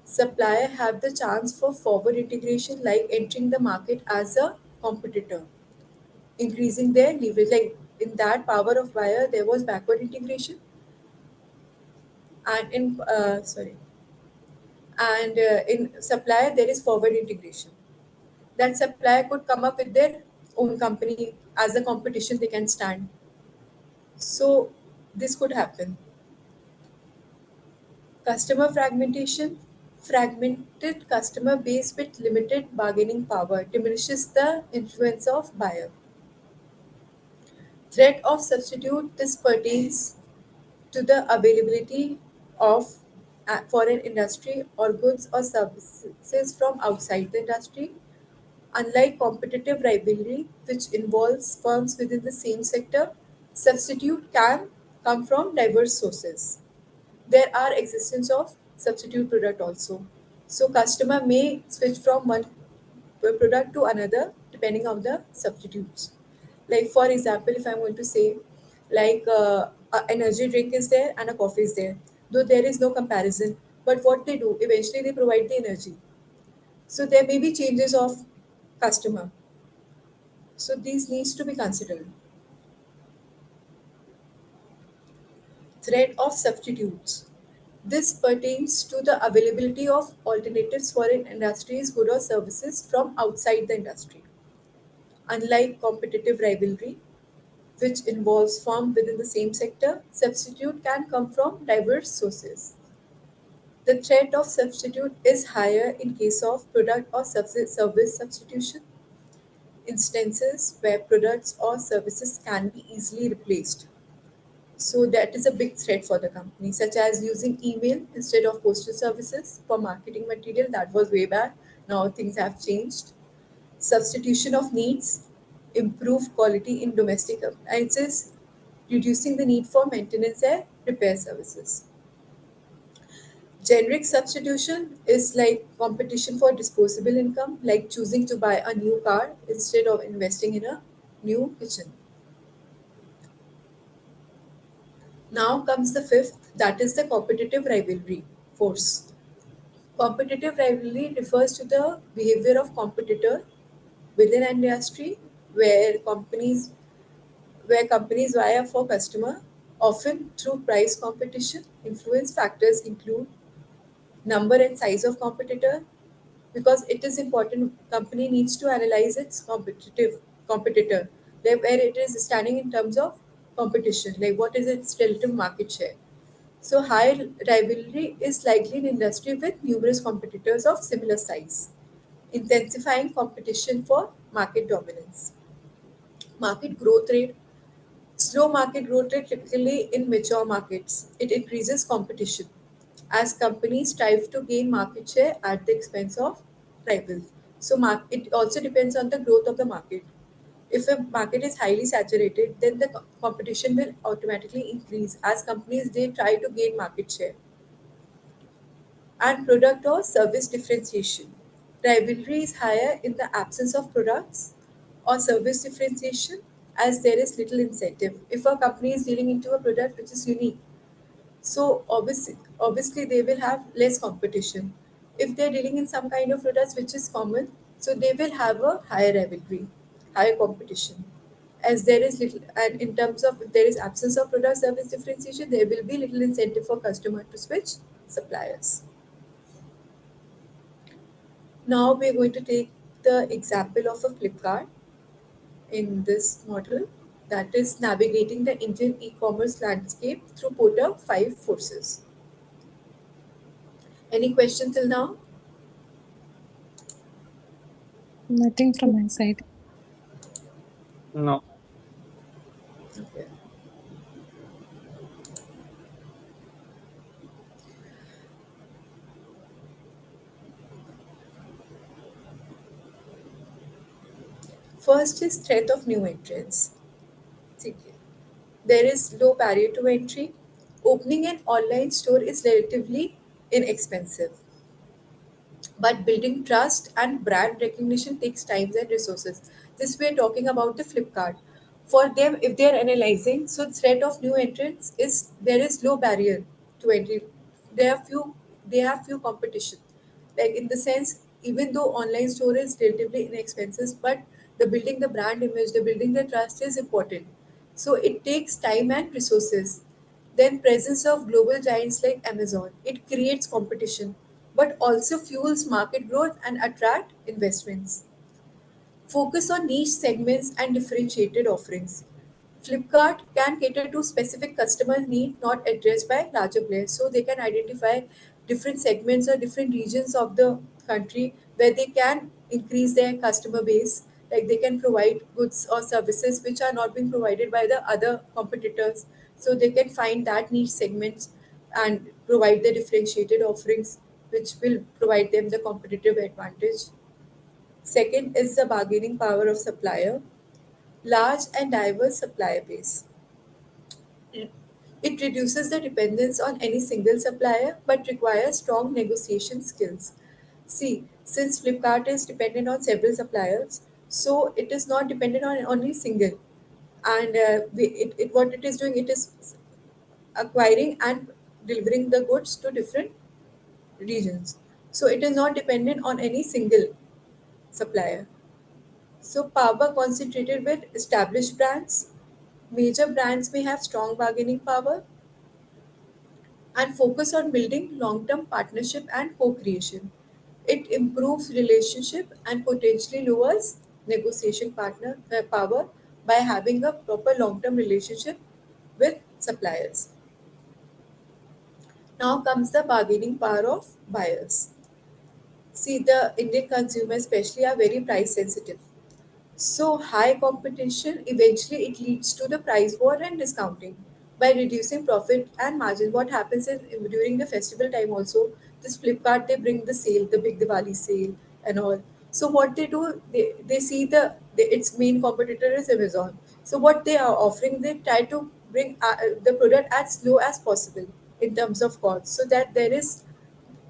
S1: Supplier have the chance for forward integration, like entering the market as a competitor, increasing their leverage. Like in that power of buyer, there was backward integration, and in supplier there is forward integration. That supplier could come up with their own company as a competition they can stand. So this could happen. Customer fragmentation. Fragmented customer base with limited bargaining power diminishes the influence of buyer. Threat of substitute. This pertains to the availability of foreign industry or goods or services from outside the industry. Unlike competitive rivalry, which involves firms within the same sector, substitute can come from diverse sources. There are existence of substitute product also. So customer may switch from one product to another depending on the substitutes. Like for example, if I'm going to say, like a energy drink is there and a coffee is there, though there is no comparison, but what they do eventually they provide the energy. So there may be changes of customer. So these needs to be considered. Threat of substitutes. This pertains to the availability of alternatives for an industry's goods or services from outside the industry. Unlike competitive rivalry, which involves firms within the same sector, substitute can come from diverse sources. The threat of substitute is higher in case of product or service substitution, instances where products or services can be easily replaced. So that is a big threat for the company, such as using email instead of postal services for marketing material. That was way back. Now things have changed. Substitution of needs, improve quality in domestic appliances, reducing the need for maintenance and repair services. Generic substitution is like competition for disposable income, like choosing to buy a new car instead of investing in a new kitchen. Now comes the fifth, that is the competitive rivalry force. Competitive rivalry refers to the behavior of competitor within an industry where companies vie for customer, often through price competition. Influence factors include number and size of competitor, because it is important. Company needs to analyze its competitor, like where it is standing in terms of competition, like what is its relative market share. So high rivalry is likely in industry with numerous competitors of similar size, intensifying competition for market dominance. Market growth rate. Slow market growth rate typically in mature markets. It increases competition as companies strive to gain market share at the expense of rivals. So it also depends on the growth of the market. If a market is highly saturated, then the competition will automatically increase as companies they try to gain market share. And product or service differentiation. Rivalry is higher in the absence of products or service differentiation, as there is little incentive. If a company is dealing into a product which is unique, so obviously they will have less competition. If they're dealing in some kind of products which is common, so they will have a higher rivalry, higher competition. As there is little, and in terms of if there is absence of product service differentiation, there will be little incentive for customer to switch suppliers. Now we're going to take the example of a Flipkart in this model, that is navigating the Indian e-commerce landscape through Porter 5 forces. Any question till now?
S4: Nothing from my side.
S2: No.
S1: Okay. First is threat of new entrants. ठीक है. There is low barrier to entry. Opening an online store is relatively inexpensive. But building trust and brand recognition takes time and resources. This we're talking about the Flipkart. For them, if they're analyzing, so threat of new entrants is there is low barrier to entry. There are few, they have few competition. Like in the sense, even though online store is relatively inexpensive, but the building the brand image, the building the trust is important. So it takes time and resources. Then presence of global giants like Amazon. It creates competition, but also fuels market growth and attract investments. Focus on niche segments and differentiated offerings. Flipkart can cater to specific customer need not addressed by larger players. So they can identify different segments or different regions of the country where they can increase their customer base. Like they can provide goods or services which are not being provided by the other competitors. So they can find that niche segments and provide the differentiated offerings which will provide them the competitive advantage. Second is the bargaining power of supplier. Large and diverse supplier base. It reduces the dependence on any single supplier but requires strong negotiation skills. See, since Flipkart is dependent on several suppliers, so it is not dependent on only single. And what it is doing, it is acquiring and delivering the goods to different regions. So it is not dependent on any single supplier. So power concentrated with established brands. Major brands may have strong bargaining power and focus on building long-term partnership and co-creation. It improves relationship and potentially lowers negotiation partner power by having a proper long-term relationship with suppliers. Now comes the bargaining power of buyers. See, the Indian consumers especially are very price sensitive. So high competition eventually it leads to the price war and discounting. By reducing profit and margin, what happens is during the festival time also, this Flipkart they bring the sale, the big Diwali sale and all. So what they do, they see its main competitor is Amazon. So what they are offering, they try to bring the product as low as possible in terms of cost, so that there is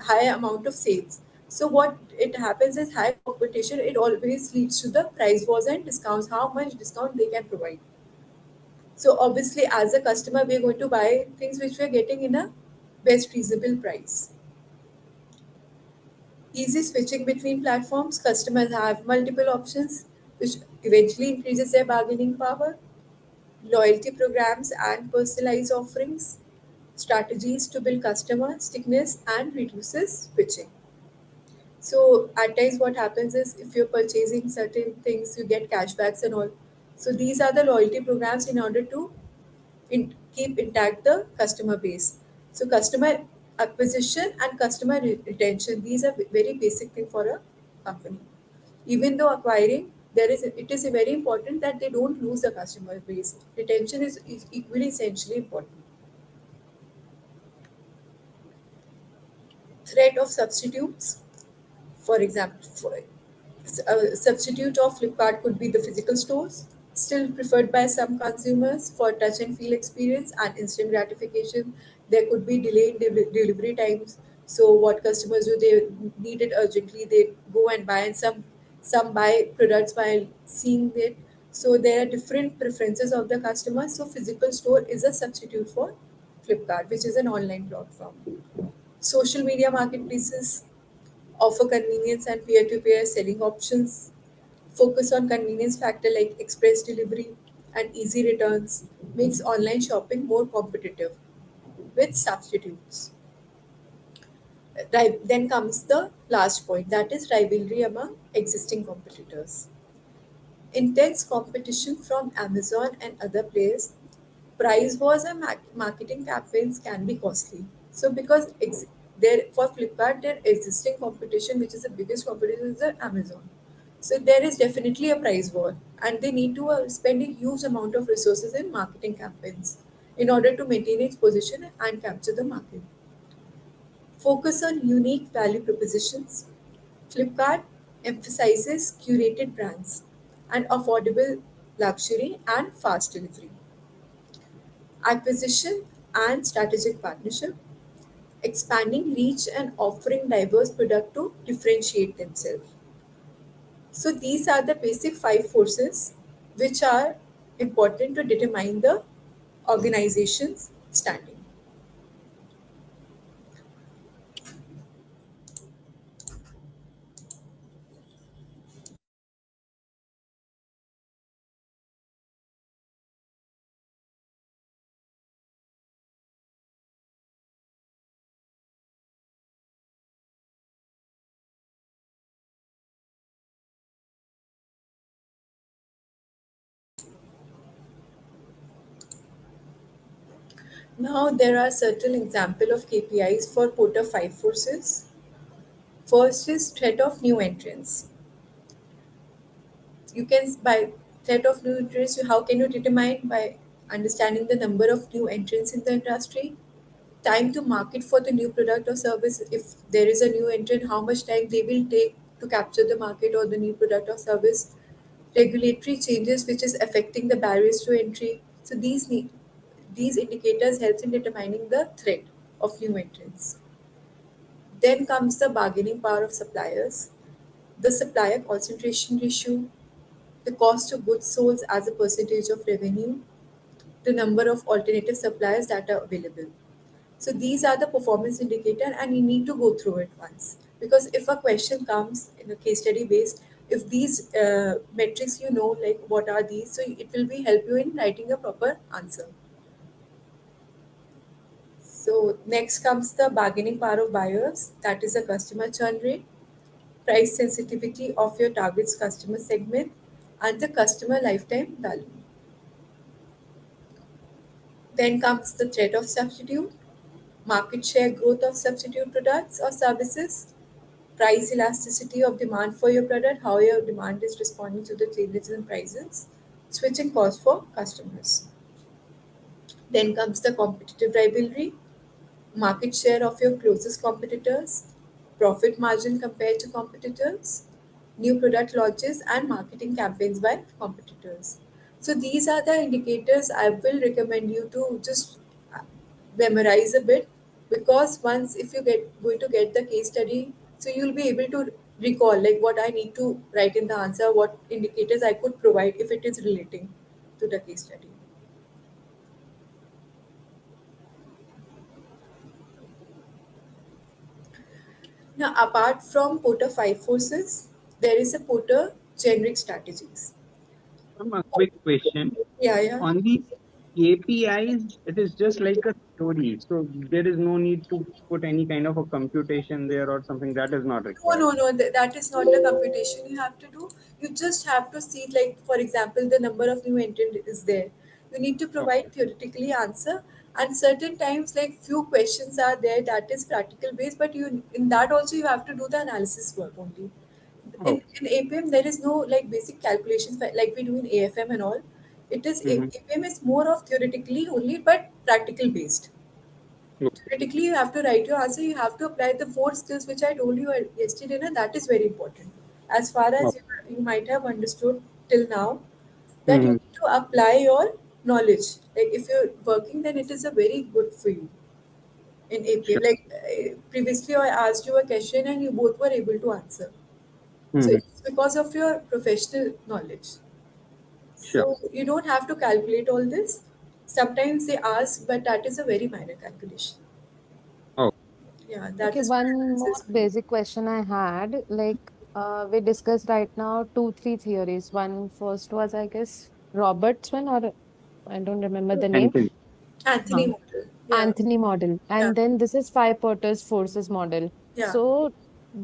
S1: high amount of sales. So what it happens is high competition. It always leads to the price wars and discounts. How much discount they can provide. So obviously, as a customer, we're going to buy things which we're getting in a best reasonable price. Easy switching between platforms. Customers have multiple options, which eventually increases their bargaining power. Loyalty programs and personalized offerings. Strategies to build customer stickiness and reduces switching. So at times what happens is if you're purchasing certain things, you get cashbacks and all. So these are the loyalty programs in order to keep intact the customer base. So customer acquisition and customer retention, these are very basic thing for a company. Even though acquiring, it is very important that they don't lose the customer base. Retention is equally essentially important. Threat of substitutes, for example, a substitute of Flipkart could be the physical stores, still preferred by some consumers for touch and feel experience and instant gratification. There could be delayed delivery times, So what customers do, they need it urgently, they go and buy, and some buy products while seeing it. So there are different preferences of the customer. So physical store is a substitute for Flipkart, which is an online platform. Social media marketplaces offer convenience and peer-to-peer selling options, focus on convenience factor like express delivery and easy returns, makes online shopping more competitive with substitutes. Then comes the last point, that is rivalry among existing competitors. Intense competition from Amazon and other players, price wars and marketing campaigns can be costly. So because there for Flipkart, their existing competition, which is the biggest competition, is the Amazon. So there is definitely a price war, and they need to spend a huge amount of resources in marketing campaigns in order to maintain its position and capture the market. Focus on unique value propositions. Flipkart emphasizes curated brands and affordable luxury and fast delivery. Acquisition and strategic partnership, expanding reach and offering diverse product to differentiate themselves. So these are the basic five forces which are important to determine the organization's standing. Now there are certain example of KPIs for Porter 5 forces. First is threat of new entrants. You can by threat of new entrants, how can you determine? By understanding the number of new entrants in the industry, time to market for the new product or service. If there is a new entrant, how much time they will take to capture the market or the new product or service. Regulatory changes which is affecting the barriers to entry. So these indicators helps in determining the threat of new entrants. Then comes the bargaining power of suppliers, the supplier concentration ratio, the cost of goods sold as a percentage of revenue, the number of alternative suppliers that are available. So these are the performance indicator, and you need to go through it once, because if a question comes in a case study based, if these metrics you know, like what are these, so it will be help you in writing a proper answer. So next comes the bargaining power of buyers, that is a customer churn rate, price sensitivity of your target's customer segment, and the customer lifetime value. Then comes the threat of substitute, market share growth of substitute products or services, price elasticity of demand for your product, how your demand is responding to the changes in prices, switching costs for customers. Then comes the competitive rivalry, market share of your closest competitors, profit margin compared to competitors, new product launches, and marketing campaigns by competitors. So these are the indicators I will recommend you to just memorize a bit, because once if you get going to get the case study, so you'll be able to recall like what I need to write in the answer, what indicators I could provide if it is relating to the case study. Now, apart from Porter 5 forces, there is a Porter generic strategies.
S2: A quick question.
S1: Yeah, yeah.
S2: On these APIs, it is just like a story. So there is no need to put any kind of a computation there or something that is not
S1: No,
S2: required.
S1: no, no. That is not the computation you have to do. You just have to see, like, for example, the number of new entrant is there. You need to
S2: Okay.
S1: provide theoretically answer, and certain times, like, few questions are there that is practical based, but you in that also you have to do the analysis work only.
S2: Okay.
S1: In APM, there is no like basic calculations like we do in AFM and all. It is
S2: Mm-hmm.
S1: APM is more of theoretically only, but practical based.
S2: Okay.
S1: Theoretically, you have to write your answer. You have to apply the four skills which I told you yesterday, and that is very important. As far as
S2: Okay.
S1: you might have understood till now, that you
S2: Mm-hmm.
S1: need to apply your knowledge. Like if you're working, then it is a very good for you. in APM.
S2: Sure.
S1: Like previously, I asked you a question and you both were able to answer. So
S2: Hmm.
S1: it's because of your professional knowledge.
S2: Sure.
S1: So you don't have to calculate all this. Sometimes they ask, but that is a very minor calculation.
S2: Oh,
S1: Yeah, that
S3: Okay,
S1: is my
S3: one more
S1: analysis for you.
S3: basic question I had. Like, we discussed right now two, three theories. One first was, I guess, Robert's one, or I don't remember the name.
S2: Anthony.
S1: Anthony
S3: Uh,
S1: model. Yeah,
S3: Anthony model.
S1: yeah,
S3: And then this is five Porter's forces model.
S1: yeah.
S3: So,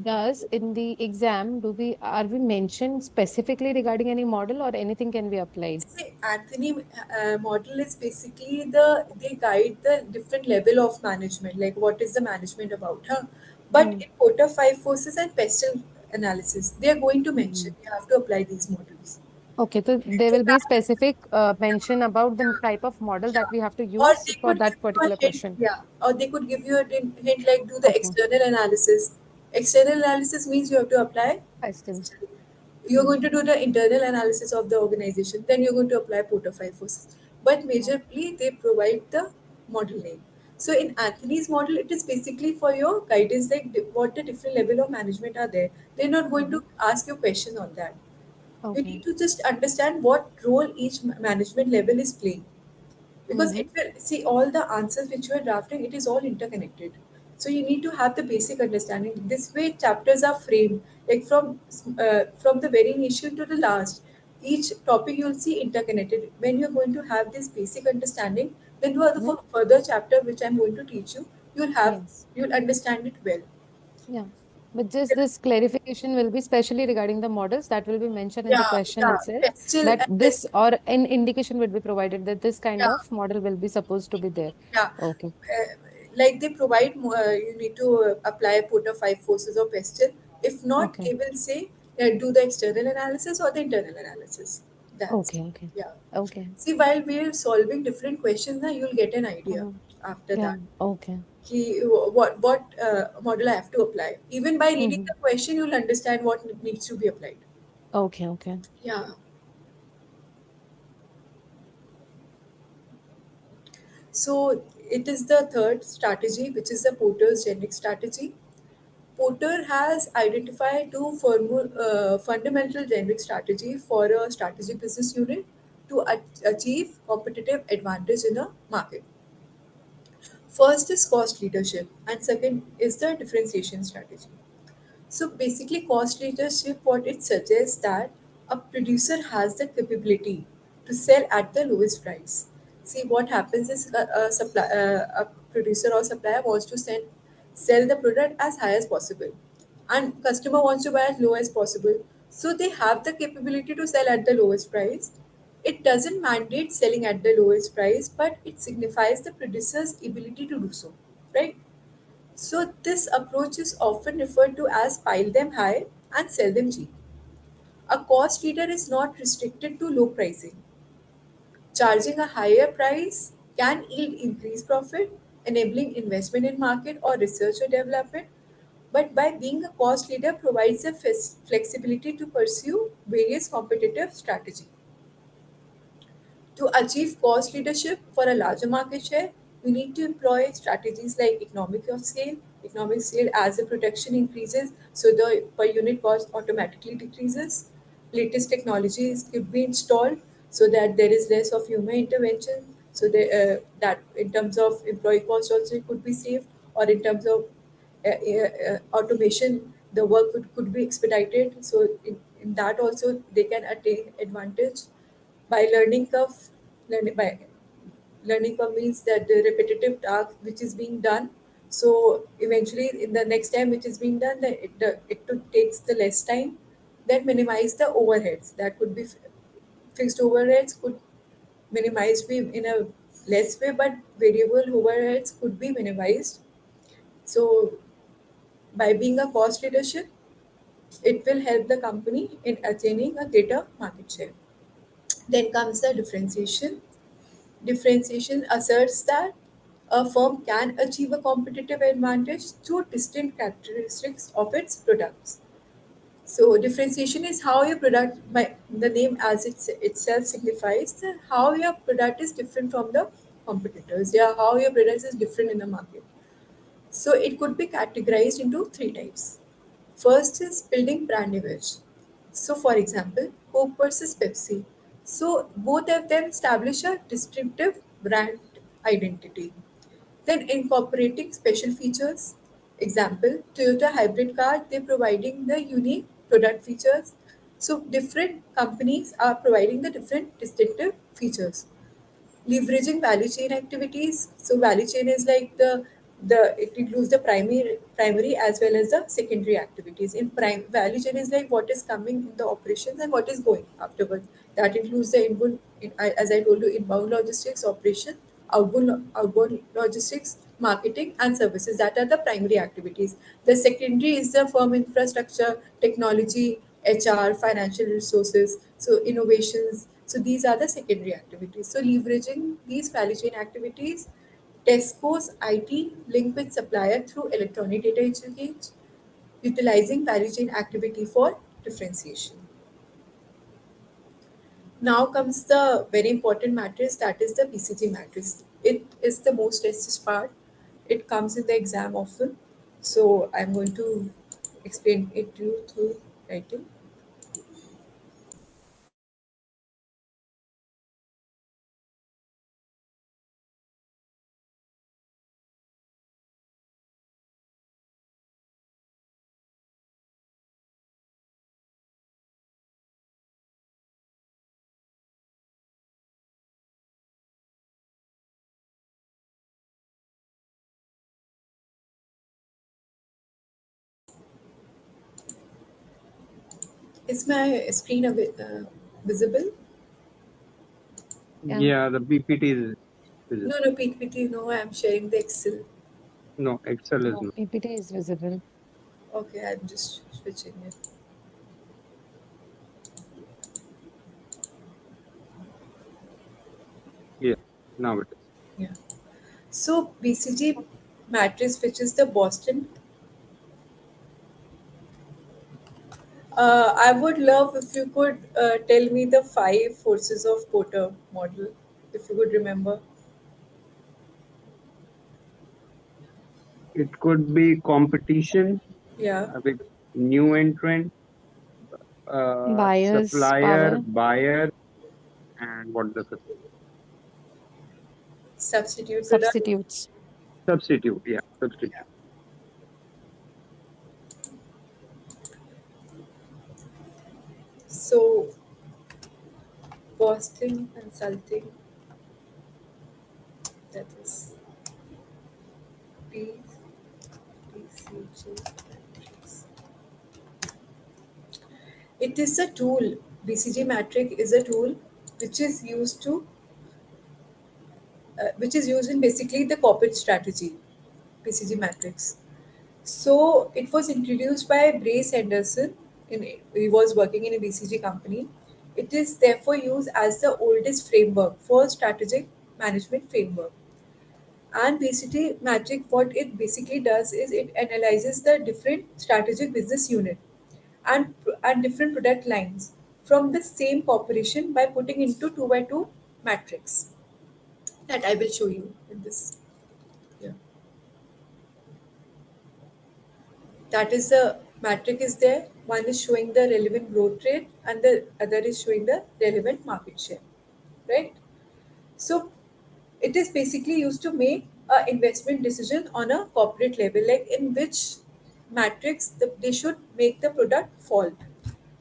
S3: does in the exam, do we are we mentioned specifically regarding any model or anything can be applied?
S1: See, Anthony model is basically they guide the different level of management, like what is the management about, huh? But
S3: Hmm.
S1: in Porter five forces and pestle analysis, they are going to mention
S3: Hmm.
S1: you have to apply these models.
S3: Okay, so there
S1: So
S3: will be
S1: that,
S3: specific mention about the type of model that
S1: yeah.
S3: we have to
S1: Or
S3: use
S1: they
S3: for
S1: could give
S3: that
S1: you a
S3: particular
S1: hint,
S3: question.
S1: yeah. Or they could give you a hint like do the
S3: Okay,
S1: external analysis. External analysis means you have to apply.
S3: Pestel.
S1: You're
S3: Hmm.
S1: going to do the internal analysis of the organization, then you're going to apply Porter 5 forces. But majorly, they provide the model name. So in Anthony's model, it is basically for your guidance, like what the different level of management are there. They're not going
S3: Hmm.
S1: to ask you questions on that. You
S3: Okay.
S1: need to just understand what role each management level is playing, because
S3: Hmm.
S1: it will see all the answers which you are drafting, it is all interconnected. So you need to have the basic understanding. This way chapters are framed, like from the very initial to the last, each topic you'll see interconnected. When you're going to have this basic understanding, then for further chapter which I'm going to teach you,
S3: Yes.
S1: you'll understand it well.
S3: Yeah. But just this clarification will be specially regarding the models that will be mentioned in the
S1: Yeah,
S3: question
S1: yeah.
S3: itself,
S1: Pestle
S3: that
S1: and
S3: this or an indication would be provided that this kind
S1: yeah.
S3: of model will be supposed to be there.
S1: Yeah,
S3: Okay.
S1: like they provide more, you need to apply Porter five forces or Pestel. If not,
S3: Okay.
S1: they will say do the external analysis or the internal analysis. That's
S3: Okay. Okay.
S1: yeah.
S3: Okay.
S1: See, while we're solving different questions, now you'll get an idea
S3: Hmm.
S1: after
S3: Yeah.
S1: that.
S3: Okay.
S1: What model I have to apply. Even by reading
S3: Hmm.
S1: the question, you'll understand what needs to be applied.
S3: Okay. Okay.
S1: Yeah. So it is the third strategy, which is the Porter's generic strategy. Porter has identified two fundamental generic strategy for a strategic business unit to achieve competitive advantage in a market. First is cost leadership, and second is the differentiation strategy. So basically, cost leadership, what it suggests that a producer has the capability to sell at the lowest price. See, what happens is a producer or supplier wants to sell the product as high as possible, and customer wants to buy as low as possible. So they have the capability to sell at the lowest price. It doesn't mandate selling at the lowest price, but it signifies the producer's ability to do so, right? So, this approach is often referred to as pile them high and sell them cheap. A cost leader is not restricted to low pricing. Charging a higher price can yield increased profit, enabling investment in market or research or development. But by being a cost leader provides the flexibility to pursue various competitive strategies. To achieve cost leadership for a larger market share, we need to employ strategies like economic of scale. Economic scale, as the production increases, so the per unit cost automatically decreases. Latest technologies could be installed so that there is less of human intervention. So that in terms of employee cost also it could be saved, or in terms of automation, the work could be expedited. So in that also they can attain advantage by by learning curve means that the repetitive task which is being done. So eventually, in the next time which is being done, takes the less time. Then minimize the overheads. That could be fixed overheads could minimized be in a less way, but variable overheads could be minimized. So by being a cost leadership, it will help the company in attaining a greater market share. Then comes the differentiation. Differentiation asserts that a firm can achieve a competitive advantage through distinct characteristics of its products. So, differentiation is how your product, by the name as itself signifies, that how your product is different from the competitors. Yeah, how your product is different in the market. So it could be categorized into three types. First is building brand image. So, for example, Coke versus Pepsi. So, both of them establish a distinctive brand identity. Then, incorporating special features. Example, Toyota hybrid car, they're providing the unique product features. So, different companies are providing the different distinctive features. Leveraging value chain activities. So value chain is like the it includes the primary as well as the secondary activities. In prime value chain is like what is coming in the operations and what is going afterwards. That includes the as I told you, inbound logistics operation, outbound logistics, marketing and services. That are the primary activities. The secondary is the firm infrastructure, technology, HR, financial resources, so innovations. So these are the secondary activities. So leveraging these value chain activities, Tesco's IT link with supplier through electronic data exchange, utilizing value chain activity for differentiation. Now comes the very important matrix, that is the BCG matrix. It is the most tested part. It comes in the exam often. So I'm going to explain it to you through writing. Is my screen a bit visible?
S3: Yeah.
S2: Yeah, the PPT is
S1: No,
S2: visible.
S1: no, PPT, no, I'm sharing the Excel.
S2: No, Excel is
S3: No,
S2: not.
S3: PPT is visible.
S1: Okay, I'm just switching it.
S2: Yeah, now it is.
S1: Yeah. So BCG matrix, which is the Boston. I would love if you could tell me the five forces of Porter model, if you could remember.
S2: It could be competition
S1: Yeah.
S2: with new entrant,
S3: Buyers
S2: supplier,
S3: power,
S2: buyer, and what the fifth?
S1: Substitute product.
S3: substitutes,
S2: Substitute. Yeah, substitute.
S1: So Boston Consulting, that is BCG matrix. It is a tool. BCG matrix is a tool which is used to which is used in basically the corporate strategy. BCG matrix. So it was introduced by Brace Anderson. He was working in a BCG company. It is therefore used as the oldest framework for strategic management framework. And BCG Magic, what it basically does is it analyzes the different strategic business unit and different product lines from the same corporation by putting into 2 by 2 matrix that I will show you in this. Yeah. That is the matrix is there. One is showing the relevant growth rate and the other is showing the relevant market share. Right? So it is basically used to make a investment decision on a corporate level, like in which matrix they should make the product fall.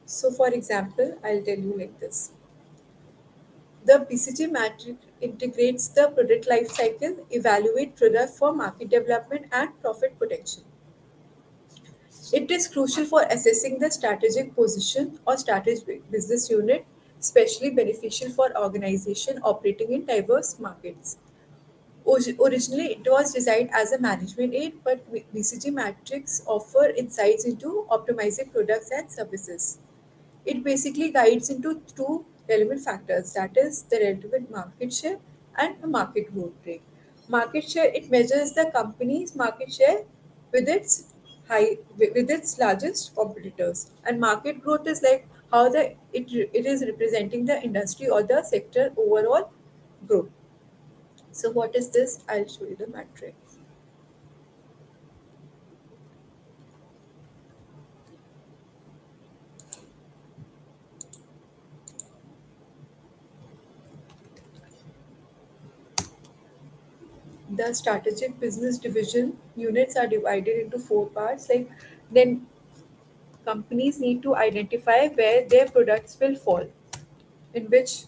S1: So for example, I'll tell you like this. The BCG matrix integrates the product life cycle, evaluate product for market development and profit potential. It is crucial for assessing the strategic position or strategic business unit, especially beneficial for organization operating in diverse markets. Originally, it was designed as a management aid, but BCG Matrix offer insights into optimizing products and services. It basically guides into two relevant factors, that is the relevant market share and the market growth rate. Market share, it measures the company's market share with its with its largest competitors, and market growth is like how it is representing the industry or the sector overall growth. So what is this? I'll show you the matrix. the strategic business division units are divided into four parts. Like then companies need to identify where their products will fall, in which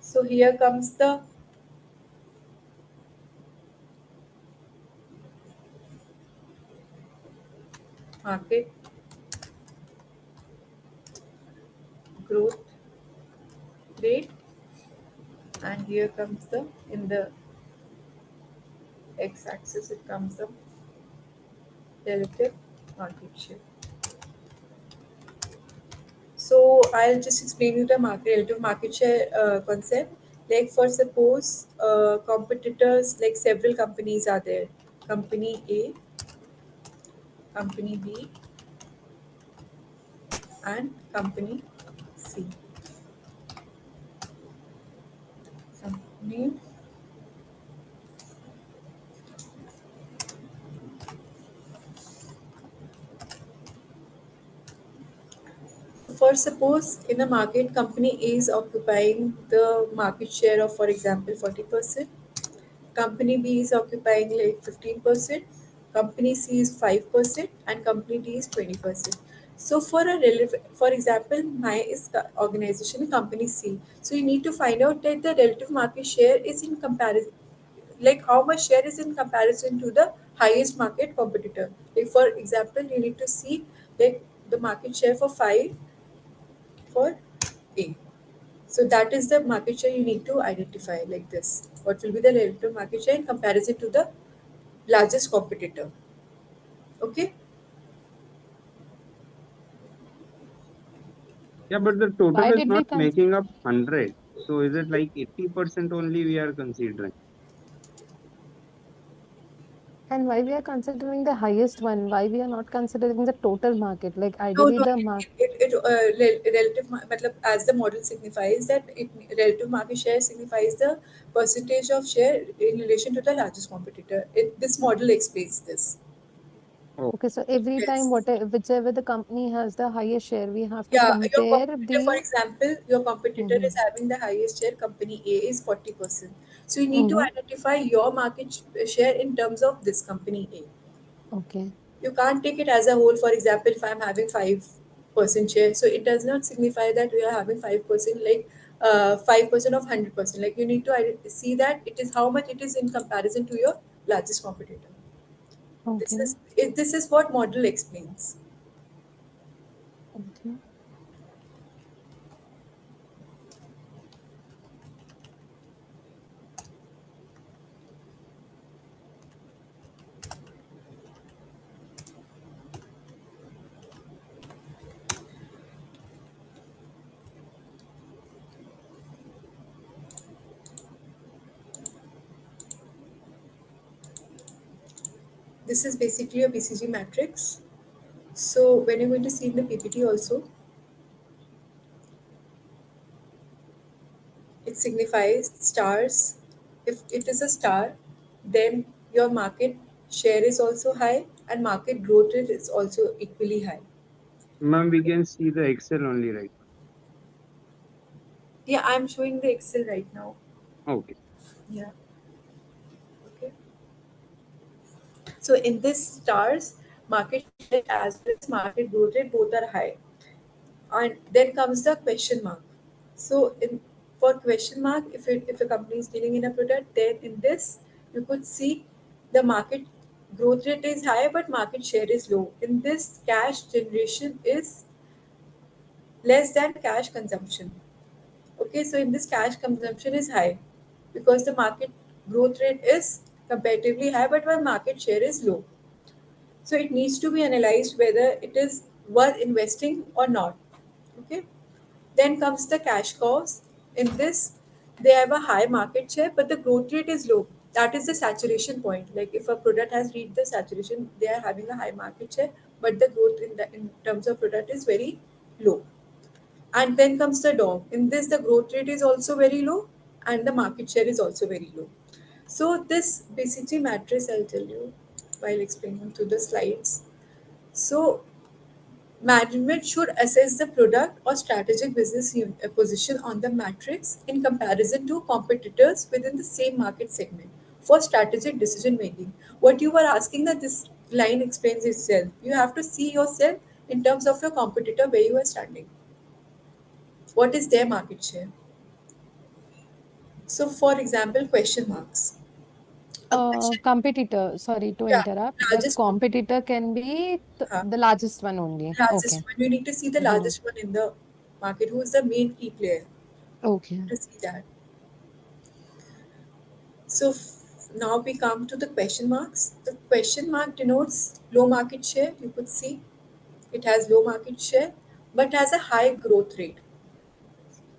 S1: so here comes the market growth rate, and here comes the in the x-axis it comes the relative market share. So I'll just explain you the relative market share concept. Like for suppose competitors, like several companies are there. Company A, company B, and company C. Company. For suppose in a market, company A is occupying the market share of, for example, 40%. Company B is occupying like 15%, company C is 5%, and company D is 20%. So for a for example, my is the organization company C. So you need to find out that the relative market share is in comparison, like how much share is in comparison to the highest market competitor. Like for example, you need to see like the market share for 5 for A. So that is the market share you need to identify like this. What will be the relative market share in comparison to the largest competitor? Okay.
S2: Yeah, but the total
S3: Why
S2: is
S3: did we
S2: not
S3: consider?
S2: making up 100. So is it like 80% only we are considering?
S3: And why we are considering the highest one? Why we are not considering the total market? Like
S1: No,
S3: ideally
S1: no.
S3: the market.
S1: Relative matlab, as the model signifies that it relative market share signifies the percentage of share in relation to the largest competitor. This model explains this.
S2: Oh,
S3: Okay, so every time
S1: Yes.
S3: whatever whichever the company has the highest share, we have to
S1: Yeah, your
S3: compare
S1: competitor, for
S3: the.
S1: example, your competitor is
S3: Mm-hmm.
S1: having the highest share, company A is 40%. So you need to
S3: Mm-hmm.
S1: identify your market share in terms of this company A.
S3: Okay.
S1: You can't take it as a whole. For example, if I'm having 5% share, so it does not signify that we are having 5%, like 5% of 100%. Like you need to see that it is how much it is in comparison to your largest competitor.
S3: Okay.
S1: This is what model explains.
S3: Okay.
S1: This is basically a BCG matrix. So when you're going to see in the PPT also, it signifies stars. If it is a star, then your market share is also high and market growth rate is also equally high.
S2: ma'am, we can see the Excel only, right?
S1: Yeah, I'm showing the Excel right now.
S2: Okay.
S1: Yeah. Okay. So in this stars, market share as well as market growth rate both are high. And then comes the question mark. So in for question mark, if a company is dealing in a product, then in this you could see the market growth rate is high but market share is low. In this, cash generation is less than cash consumption. Okay, so in this, cash consumption is high because the market growth rate is comparatively high but while market share is low. So it needs to be analyzed whether it is worth investing or not. Okay. Then comes the cash cows. In this, they have a high market share, but the growth rate is low. That is the saturation point. Like if a product has reached the saturation, they are having a high market share, but the growth in terms of product is very low. And then comes the dog. In this, the growth rate is also very low and the market share is also very low. So this BCG matrix, I'll tell you while explaining through the slides. So management should assess the product or strategic business position on the matrix in comparison to competitors within the same market segment for strategic decision making. What you were asking, that this line explains itself. You have to see yourself in terms of your competitor, where you are standing. What is their market share? So, for example, question marks. A question,
S3: Competitor, sorry to
S1: yeah,
S3: interrupt. The
S1: largest,
S3: competitor can be
S1: uh,
S3: the largest one only. Okay.
S1: largest one. You need to see the
S3: Mhm.
S1: largest one in the market. Who is the main key player?
S3: Okay.
S1: To see that. So now we come to the question marks. The question mark denotes low market share. You could see it has low market share, but has a high growth rate.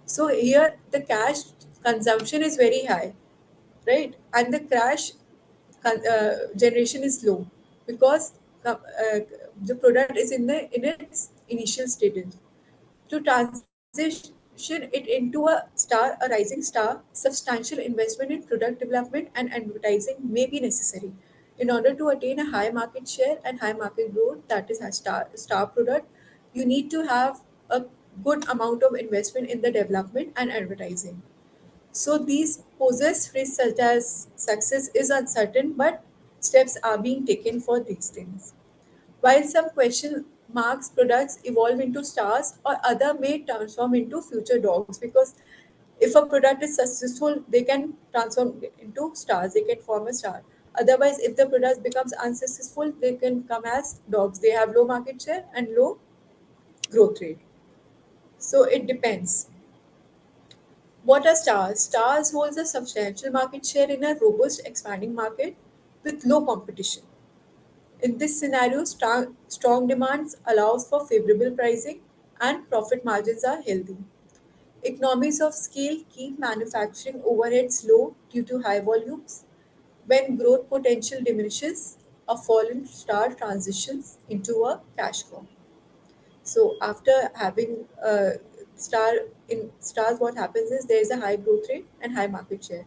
S1: So here the cash consumption is very high, right? And the cash generation is low because the product is in its initial stages. To transition it into a rising star, substantial investment in product development and advertising may be necessary. In order to attain a high market share and high market growth, that is a star product, you need to have a good amount of investment in the development and advertising. So these poses risks such as success is uncertain, but steps are being taken for these things. While some question marks products evolve into stars, or other may transform into future dogs, because if a product is successful, they can transform into stars, they can form a star. Otherwise, if the product becomes unsuccessful, they can come as dogs. They have low market share and low growth rate. So it depends. What are stars? Stars holds a substantial market share in a robust expanding market with low competition. In this scenario, strong demands allows for favorable pricing and profit margins are healthy. Economies of scale keep manufacturing overheads low due to high volumes. When growth potential diminishes, a fallen star transitions into a cash cow. So after having star in stars, what happens is there is a high growth rate and high market share.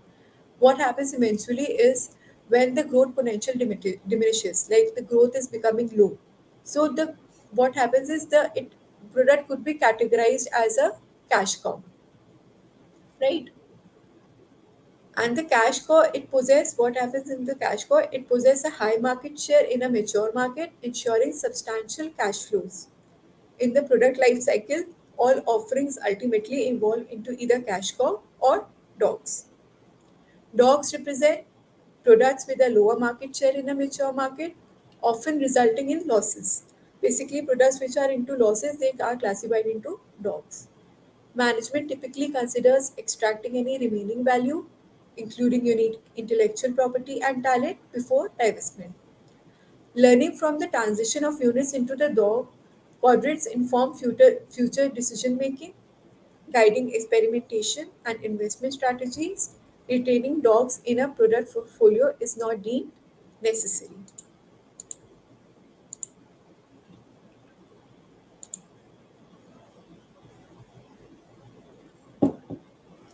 S1: What happens eventually is when the growth potential diminishes, like the growth is becoming low. So the what happens is the product could be categorized as a cash cow, right? And the cash cow, it possess what happens in the cash cow, it possesses a high market share in a mature market, ensuring substantial cash flows. In the product life cycle, all offerings ultimately evolve into either cash cow or dogs. Dogs represent products with a lower market share in a mature market, often resulting in losses. Basically, products which are into losses, they are classified into dogs. Management typically considers extracting any remaining value, including unique intellectual property and talent, before divestment. Learning from the transition of units into the dog quadrants inform future decision making, guiding experimentation and investment strategies. Retaining dogs in a product portfolio is not deemed necessary.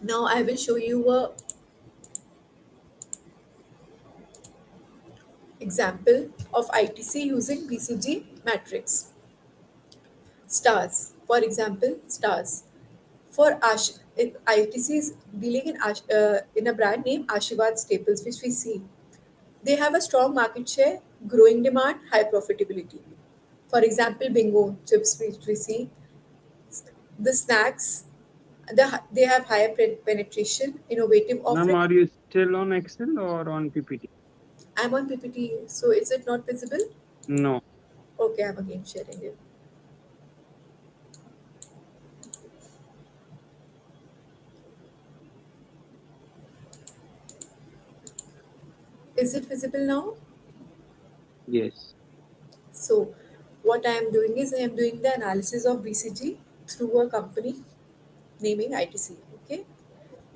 S1: Now I will show you a example of ITC using BCG matrix. Stars, for example, stars. For ITC is dealing in a brand name Ashirwad Staples, which we see. They have a strong market share, growing demand, high profitability. For example, bingo chips, which we see, the snacks, they have higher penetration, innovative
S2: Ma'am,
S1: offering.
S2: are you still on Excel or on PPT?
S1: I'm on PPT, so is it not visible?
S2: No.
S1: Okay, I'm again sharing it. Is it visible now?
S2: Yes.
S1: So, what I am doing is I am doing the analysis of BCG through a company naming ITC. Okay,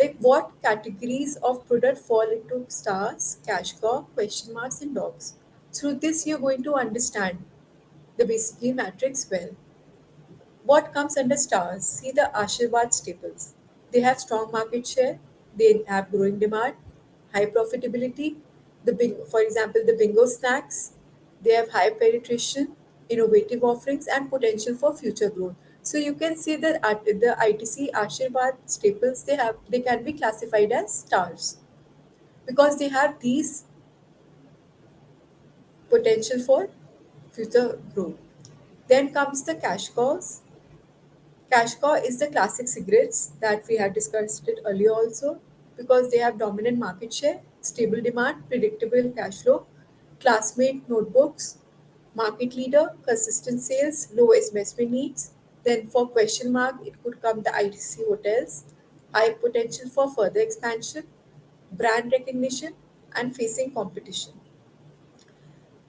S1: like what categories of product fall into stars, cash cow, question marks, and dogs. Through this, you're going to understand the BCG matrix well. What comes under stars? See the Ashirwad staples. They have strong market share, they have growing demand, high profitability. For example, the bingo snacks, they have high penetration, innovative offerings, and potential for future growth. So you can see that the ITC Ashirwad staples they can be classified as stars because they have these potential for future growth. Then comes the cash cows. Cash cow is the classic cigarettes that we had discussed it earlier also because they have dominant market share, stable demand, predictable cash flow, classmate notebooks, market leader, consistent sales, low investment needs. Then for question mark, it could come the ITC hotels, high potential for further expansion, brand recognition, and facing competition.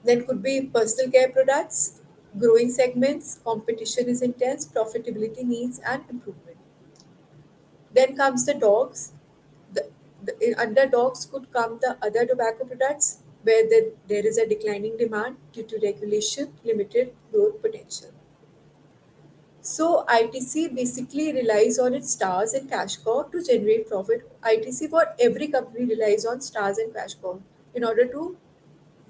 S1: Then could be personal care products, growing segments, competition is intense, profitability needs and improvement. Then comes the dogs. Under dogs could come the other tobacco products where there is a declining demand due to regulation, limited growth potential. So ITC basically relies on its stars and cash cow to generate profit. ITC for every company relies on stars and cash cow in order to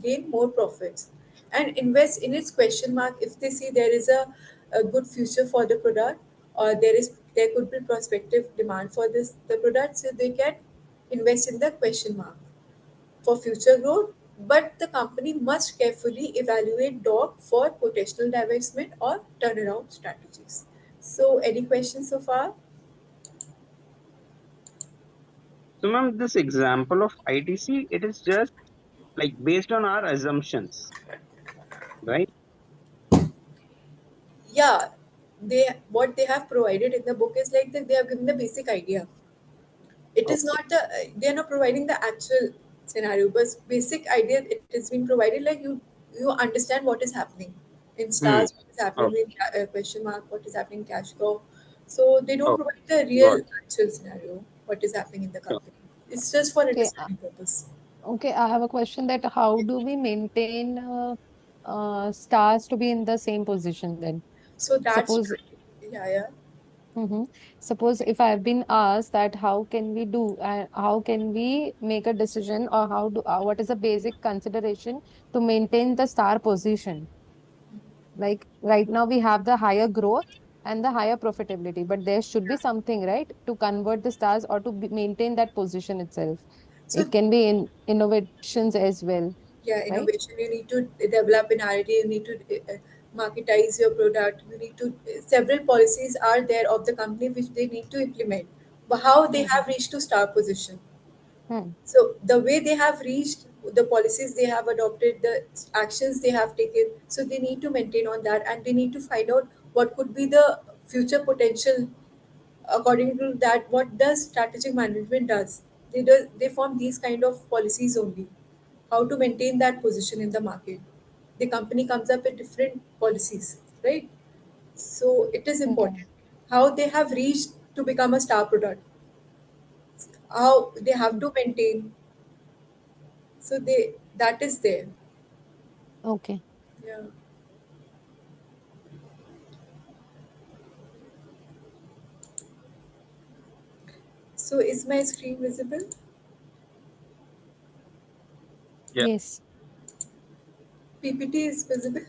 S1: gain more profits and invest in its question mark if they see there is a good future for the product or there could be prospective demand for the product, so they can invest in the question mark for future growth, but the company must carefully evaluate dog for potential divestment or turnaround strategies. So any questions so far?
S2: So, ma'am, this example of ITC, it is just like based on our assumptions, right?
S1: Yeah, they what they have provided in the book is like that they have given the basic idea. It is
S2: Okay.
S1: not they are not providing the actual scenario, but basic idea it is being provided like you understand what is happening in
S2: Hmm.
S1: stars, what is happening
S2: Okay.
S1: in question mark, what is happening in cash flow. So they don't
S2: Okay.
S1: provide the
S2: Got
S1: real
S2: it.
S1: actual scenario, what is happening in the
S2: Sure.
S1: company. It's just for
S3: Okay,
S1: understanding purpose.
S3: okay. I have a question that how do we maintain stars to be in the same position then?
S1: So that's
S3: Suppose,
S1: yeah, yeah.
S3: mhm. Suppose if I've been asked that how can we do, how can we make a decision, or what is the basic consideration to maintain the star position? Like right now we have the higher growth and the higher profitability, but there should be something, right, to convert the stars or to maintain that position itself.
S1: So
S3: It can be in innovations as well,
S1: yeah,
S3: right?
S1: innovation. You need to develop an idea. You need to marketize your product. You need to several policies are there of the company which they need to implement. But how they
S3: Mm-hmm.
S1: have reached to star position.
S3: Hmm.
S1: So the way they have reached, the policies they have adopted, the actions they have taken. So they need to maintain on that, and they need to find out what could be the future potential. According to that, what does strategic management does? They form these kind of policies only how to maintain that position in the market. The company comes up with different policies, right? So it is
S3: Yeah.
S1: important how they have reached to become a star product, how they have
S3: Mm.
S1: to maintain. So they that is there.
S3: Okay.
S1: Yeah. So is my screen visible?
S2: Yeah.
S3: Yes.
S1: PPT is visible.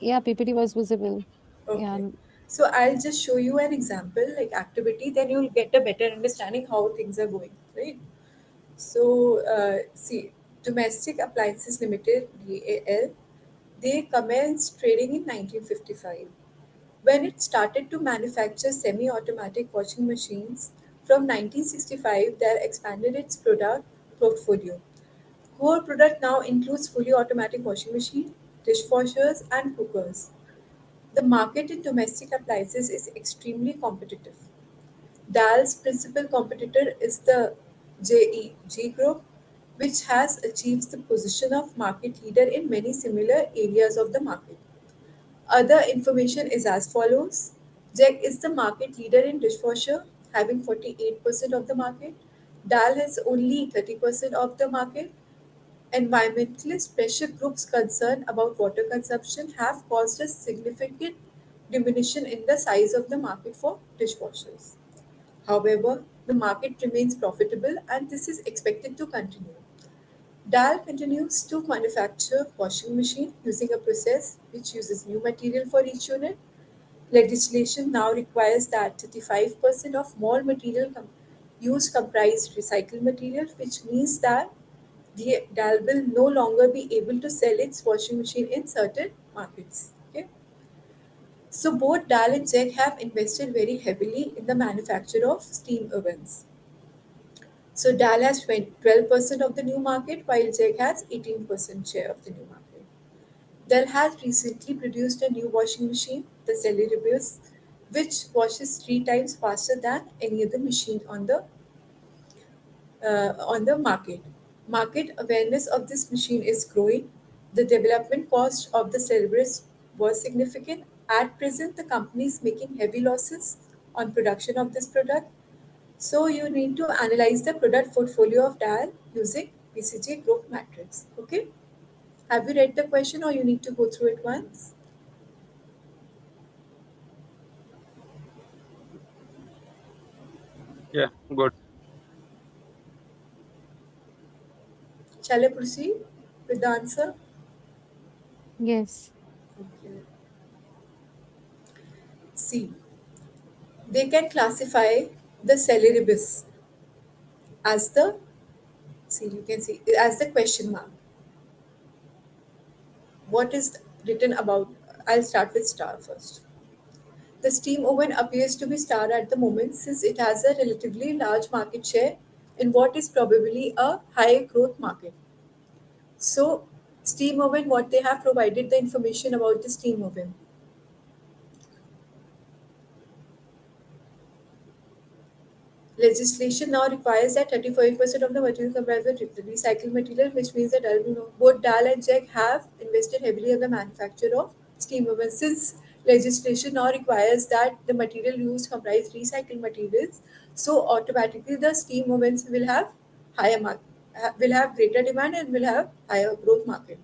S3: Yeah, PPT was visible. Yeah.
S1: Okay. So I'll just show you an example like activity, then you'll get a better understanding how things are going, right? So, see, Domestic Appliances Limited (DAL), they commenced trading in 1955. When it started to manufacture semi-automatic washing machines, from 1965, they expanded its product portfolio. Core product now includes fully automatic washing machine, dishwashers, and cookers. The market in domestic appliances is extremely competitive. Dal's principal competitor is the JEG Group, which has achieved the position of market leader in many similar areas of the market. Other information is as follows. JEG is the market leader in dishwasher, having 48% of the market. Dal has only 30% of the market. Environmentalist pressure groups concerned about water consumption have caused a significant diminution in the size of the market for dishwashers. However, the market remains profitable and this is expected to continue. Dal continues to manufacture washing machine using a process which uses new material for each unit. Legislation now requires that 35% of all material used comprise recycled material, which means that the Dal will no longer be able to sell its washing machine in certain markets. Okay? So both Dal and Jeg have invested very heavily in the manufacture of steam ovens. So Dal has 12% of the new market, while Jeg has 18% share of the new market. Dell has recently produced a new washing machine, the Celebus, which washes 3 times faster than any other machine on the market. Market awareness of this machine is growing. The development cost of the Celebus was significant. At present, the company is making heavy losses on production of this product. So you need to analyze the product portfolio of Dell using BCG growth matrix. Okay. Have you read the question or you need to go through it once?
S2: Yeah, good.
S1: Shall I proceed with the answer?
S3: Yes.
S1: Okay. See, they can classify the celeribus as the, see, you can see as the question mark. What is written about? I'll start with star first. The steam oven appears to be star at the moment since it has a relatively large market share in what is probably a high growth market. So, steam oven, what they have provided the information about the steam oven. Legislation now requires that 35% of the material comprised with recycled material, which means that both DAL and JEC have invested heavily in the manufacture of steam ovens. Since legislation now requires that the material used comprise recycled materials, so automatically the steam ovens will have will have greater demand and will have higher growth market.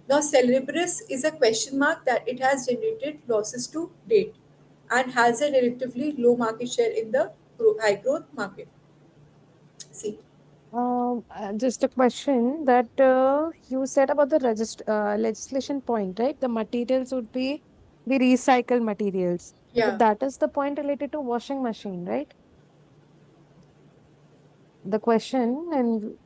S1: Now, Celebris is a question mark that it has generated losses to date and has a relatively low market share in the high growth market. See,
S3: Just a question that you said about the legislation point, right? The materials would be the recycled materials. So
S1: yeah,
S3: that is the point related to washing machine, right? The question and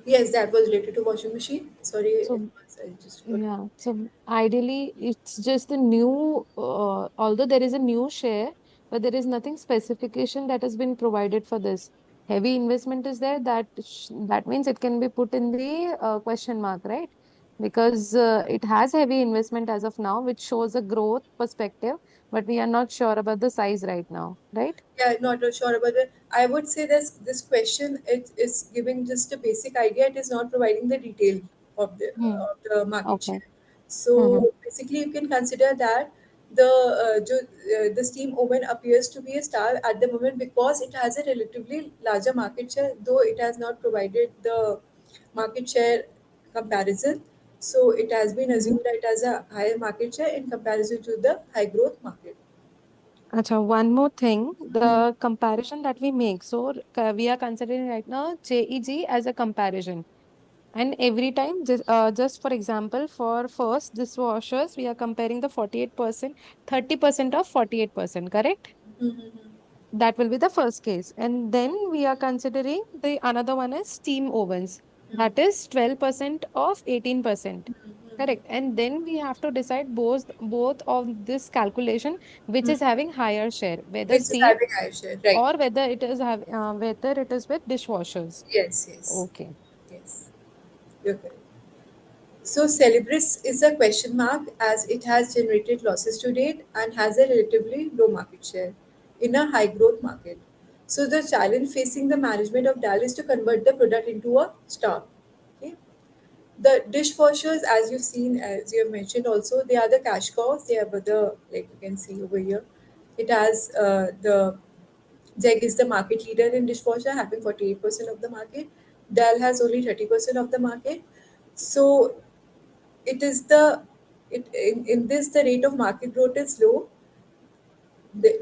S1: yes, that was related to washing machine. Sorry, it
S3: so
S1: was, I just got.
S3: yeah, so ideally it's just the new, although there is a new share, but there is nothing specification that has been provided for this. Heavy investment is there, that means it can be put in the question mark, right? Because it has heavy investment as of now, which shows a growth perspective, but we are not sure about the size right now, right?
S1: Yeah, not sure about it. I would say this question it is giving just a basic idea. It is not providing the detail
S3: Hmm.
S1: of the market
S3: Okay.
S1: share. So
S3: Mm-hmm.
S1: basically, you can consider that the steam oven appears to be a star at the moment because it has a relatively larger market share, though it has not provided the market share comparison. So it has been
S3: Mm-hmm.
S1: assumed that it has a higher market share in comparison to the high growth market.
S3: Acha, one more thing, the comparison that we make. So we are considering right now JEG as a comparison. And every time, just for example, for first dishwashers, we are comparing the 48%, 30% of 48%, correct?
S1: Mm-hmm.
S3: That will be the first case. And then we are considering the another one is steam ovens. That is 12% of 18%. Correct. And then we have to decide both of this calculation, which is having higher share, whether
S1: Which is
S3: steam
S1: having high share, right?
S3: or whether it is with dishwashers.
S1: Yes, yes,
S3: Okay.
S1: yes. You're correct. So Celebris is a question mark as it has generated losses to date and has a relatively low market share in a high growth market. So the challenge facing the management of Dal is to convert the product into a stock. Okay. The dishwashers, as you've seen, as you have mentioned also, they are the cash cows. They are the, like you can see over here. It has the Jeg is the market leader in dishwasher, having 48% of the market. Dell has only 30% of the market. So it is in this the rate of market growth is low.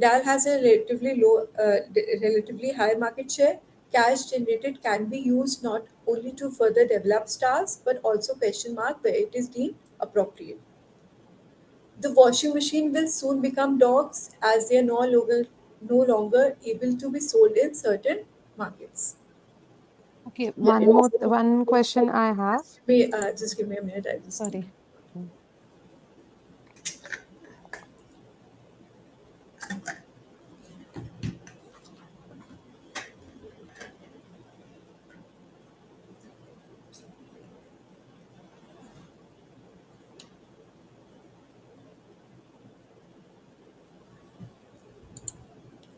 S1: DAL has a relatively high market share. Cash generated can be used not only to further develop stars but also question mark where it is deemed appropriate. The washing machine will soon become dogs as they are no longer able to be sold in certain markets.
S3: Okay,
S1: Yeah, yes.
S3: one question I have.
S1: Just give me a minute. I just
S3: Sorry. Mm.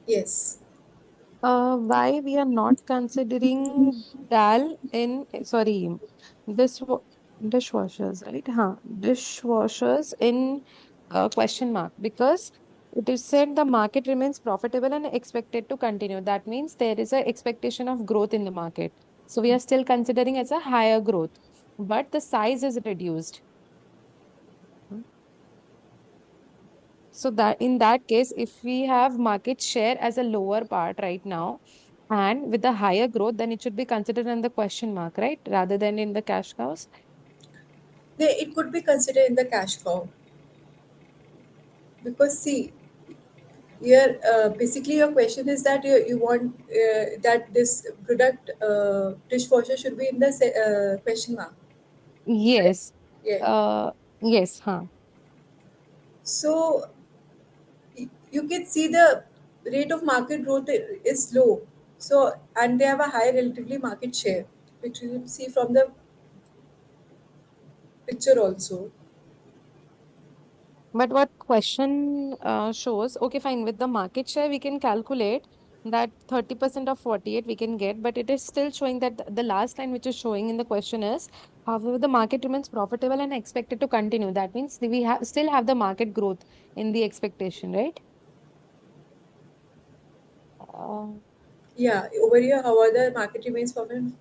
S1: yes.
S3: Why we are not considering dal in, sorry, this dishwashers, right? Huh, dishwashers in question mark, because it is said the market remains profitable and expected to continue. That means there is a expectation of growth in the market. So we are still considering as a higher growth, but the size is reduced. Hmm. So that in that case, if we have market share as a lower part right now, and with the higher growth, then it should be considered in the question mark, right? Rather than in the cash cows.
S1: It could be considered in the cash cow because see, here basically your question is that you want that this product dishwasher should be in the question mark.
S3: Yes.
S1: Yeah.
S3: Uh, yes, huh.
S1: So you can see the rate of market growth is low. So and they have a high relatively market share, which you can see from the picture also.
S3: But what question shows, okay, fine, with the market share, we can calculate that 30% of 48 we can get, but it is still showing that the last line which is showing in the question is, however, the market remains profitable and expected to continue. That means we have still have the market growth in the expectation, right? Uh,
S1: Yeah, over here however the market remains profitable.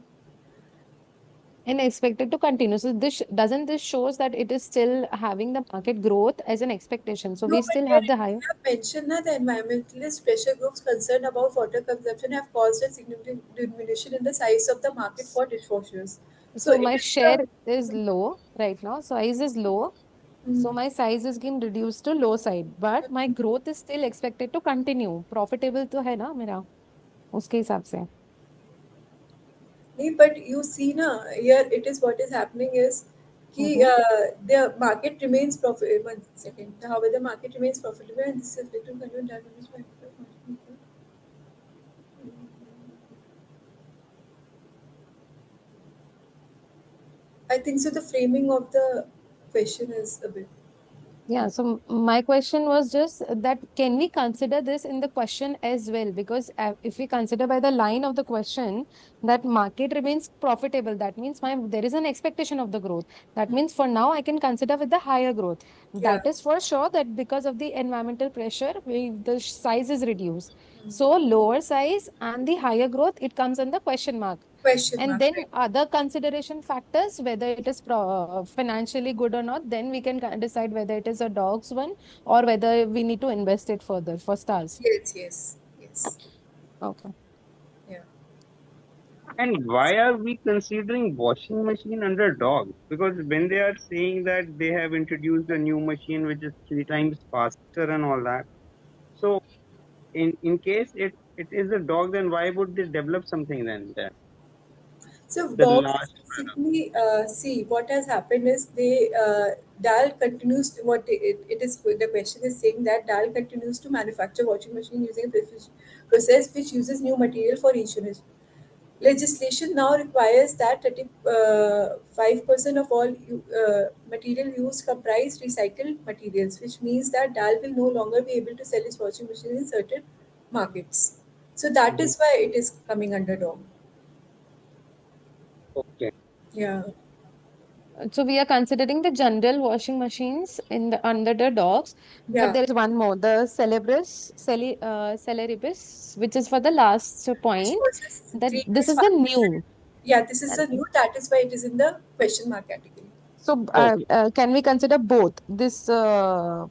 S3: and expected to continue. So doesn't this shows that it is still having the market growth as an expectation. So
S1: No,
S3: we
S1: but
S3: still
S1: here
S3: have the higher.
S1: you have mentioned that the environmentalist pressure groups concerned about water consumption have caused a significant diminution in the size of the market for dishwashers. So
S3: So
S1: it
S3: my
S1: is
S3: share
S1: the
S3: is low right now. Size is low. So
S1: mm,
S3: my size is getting reduced to low side, but my growth is still expected to continue. Profitable तो है ना मेरा उसके हिसाब से.
S1: नहीं, but you see na, here it is what is happening is कि
S3: Mm-hmm.
S1: the market remains profitable. One second. However, the market remains profitable and this is little control that. I think so. The framing of the question is a bit.
S3: Yeah, so my question was just that can we consider this in the question as well? Because if we consider by the line of the question that market remains profitable, that means there is an expectation of the growth. That means for now I can consider with the higher growth.
S1: Yeah.
S3: That is for sure that because of the environmental pressure, the size is reduced. So lower size and the higher growth, it comes in the question mark.
S1: Question
S3: And
S1: mark.
S3: then
S1: Right.
S3: other consideration factors, whether it is financially good or not, then we can decide whether it is a dog's one or whether we need to invest it further for stars.
S1: Yes. Yes. Yes.
S3: Okay.
S1: Yeah.
S2: And why are we considering washing machine under dogs? Because when they are saying that they have introduced a new machine which is 3 times faster and all that. So in case it is a dog, then why would they develop something then there?
S1: So
S2: The
S1: dogs is
S2: last
S1: basically see what has happened is they DAL continues to, what it is the question is saying that DAL continues to manufacture washing machine using a process which uses new material for each unit. Legislation now requires that 35% of all material used comprise recycled materials, which means that DAL will no longer be able to sell its washing machine in certain markets. So that
S2: Mhm.
S1: is why it is coming under DOM.
S2: Okay.
S1: Yeah.
S3: So we are considering the general washing machines in the under the dogs, but
S1: Yeah.
S3: there is one more, the celeribus, which is for the last
S1: Which
S3: point,
S1: was just
S3: that
S1: three
S3: this
S1: times
S3: is the
S1: faster.
S3: new.
S1: Yeah, this is the new, that is why it is in the question mark category.
S3: So,
S2: Okay.
S3: can we consider both this uh,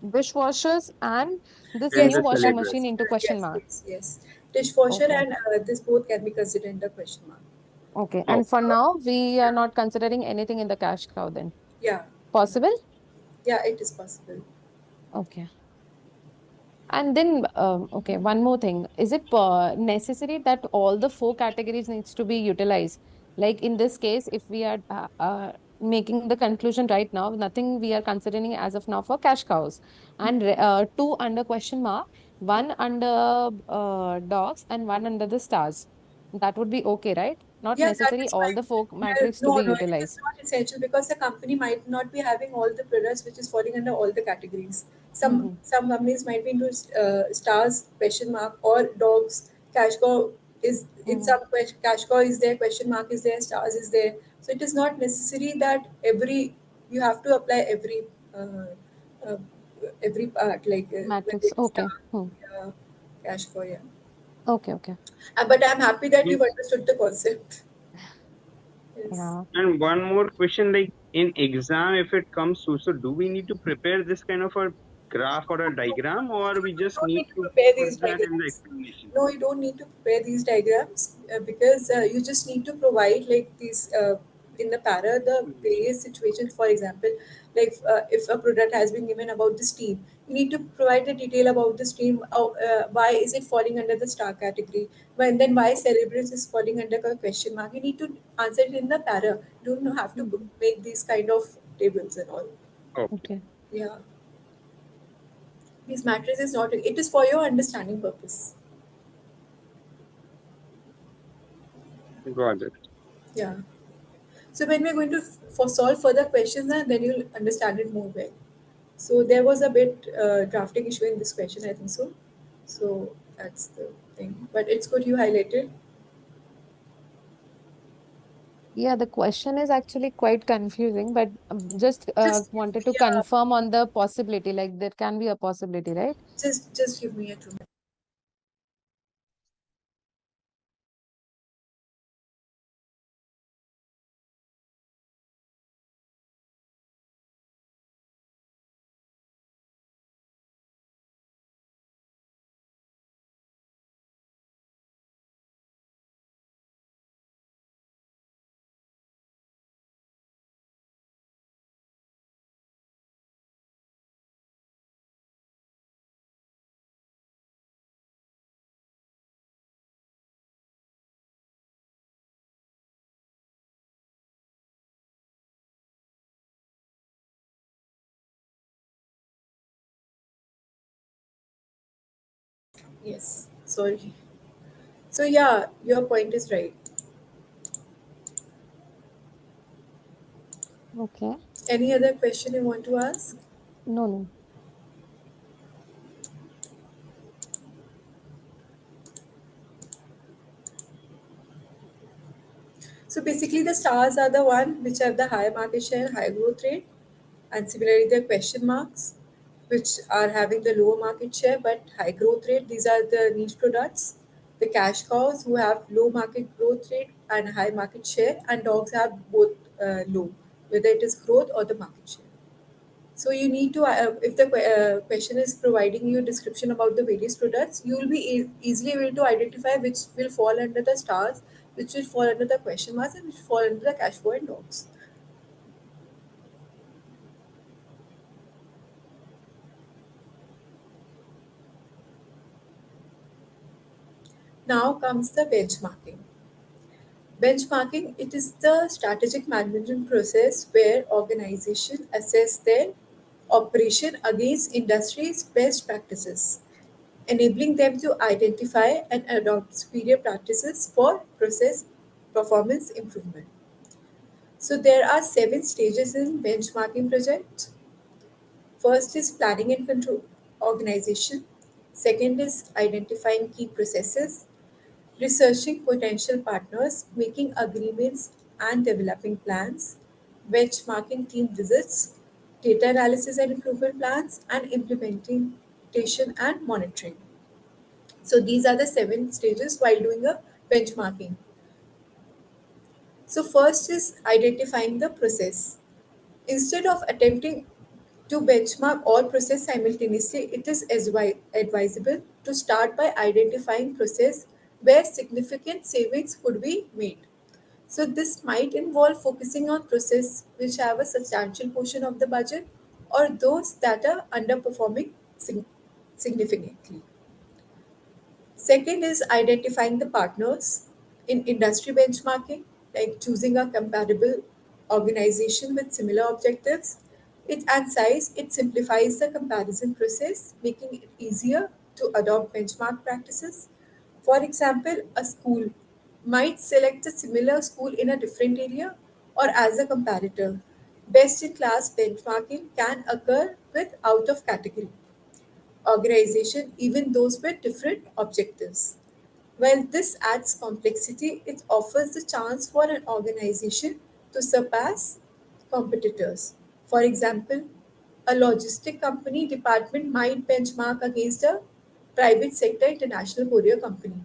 S3: dishwashers and this
S2: And
S1: Yes,
S3: new
S2: the
S3: washing
S1: yes,
S3: machine
S2: celebrants.
S3: into question
S1: yes,
S3: mark?
S1: yes, yes. Dishwasher
S3: Okay,
S1: and this both can be considered in the question mark.
S3: okay.
S2: Oh,
S3: And for now, we are not considering anything in the cash cow then.
S1: Yeah,
S3: Possible?
S1: yeah, it is possible.
S3: Okay. And then, okay, one more thing. Is it necessary that all the four categories needs to be utilized? Like in this case, if we are making the conclusion right now, nothing we are considering as of now for cash cows, and two under question mark, one under dogs, and one under the stars. That would be okay, right? Not
S1: Yeah, that
S3: necessary
S1: is
S3: all
S1: fine.
S3: the four
S1: Yeah,
S3: matrix to
S1: no,
S3: be
S1: no, it is
S3: utilized.
S1: not essential because the company might not be having all the products which is falling under all the categories.
S3: Mm-hmm.
S1: Some companies might be into stars question mark or dogs. Cash cow is in
S3: Mm-hmm.
S1: some cash cow is there, question mark is there, stars is there. So it is not necessary that every you have to apply uh, uh, every part like whether
S3: Matrix.
S1: it's
S3: Okay.
S1: star,
S3: Hmm.
S1: yeah, cash cow, yeah.
S3: Okay. Okay.
S1: But I'm happy that you've
S2: yes.
S1: understood the concept. Yes.
S3: Yeah.
S2: And one more question, like in exam, if it comes to, so do we need to prepare this kind of a graph or a diagram, or we
S1: You
S2: just
S1: don't
S2: need
S1: need to
S2: to
S1: prepare
S2: put
S1: these
S2: that in the
S1: diagrams.
S2: explanation?
S1: No, you don't need to prepare these diagrams because you just need to provide like these in the para the
S2: Explanation.
S1: various situations. For example, like if a product has been given about the steam, you need to provide the detail about the steam. Why is it falling under the star category? When then why celebrants is falling under a question mark? You need to answer it in the para. You don't have to
S3: Mhm.
S1: make these kind of tables and all.
S2: Okay,
S3: Okay.
S1: Yeah, these matrices is not. It is for your understanding purpose.
S2: got it.
S1: Yeah. So when we're going to for solve further questions, then you'll understand it more well. So there was a bit drafting issue in this question, I think so. So that's the thing. But it's good you highlighted.
S3: Yeah, the question is actually quite confusing, but just
S1: Just give
S3: wanted
S1: me
S3: to
S1: a
S3: confirm on the possibility, like there can be a possibility, right?
S1: just give me a 2 minutes. Yes. Sorry. So yeah, your point is right.
S3: Okay.
S1: Any other question you want to ask?
S3: No, no.
S1: So basically the stars are the one which have the high market share, high growth rate, and similarly the question marks which are having the lower market share but high growth rate. These are the niche products. The cash cows who have low market growth rate and high market share, and dogs have both low, whether it is growth or the market share. So you need to, if the question is providing you a description about the various products, you will be easily able to identify which will fall under the stars, which will fall under the question marks, and which fall under the cash cow and dogs. Now comes the benchmarking. Benchmarking, it is the strategic management process where organizations assess their operation against industry's best practices, enabling them to identify and adopt superior practices for process performance improvement. So there are 7 stages in benchmarking project. First is planning and control organization. Second is identifying key processes, researching potential partners, making agreements and developing plans, benchmarking team visits, data analysis and improvement plans, and implementation and monitoring. So these are the 7 stages while doing a benchmarking. So first is identifying the process. Instead of attempting to benchmark all process simultaneously, it is advisable to start by identifying process where significant savings could be made. So this might involve focusing on process which have a substantial portion of the budget or those that are underperforming significantly. Second is identifying the partners in industry benchmarking, like choosing a comparable organization with similar objectives. And size, it simplifies the comparison process, making it easier to adopt benchmark practices. For example, a school might select a similar school in a different area or as a comparator. Best in class benchmarking can occur with out of category organization, even those with different objectives. While this adds complexity, it offers the chance for an organization to surpass competitors. For example, a logistic company department might benchmark against a private sector international courier company.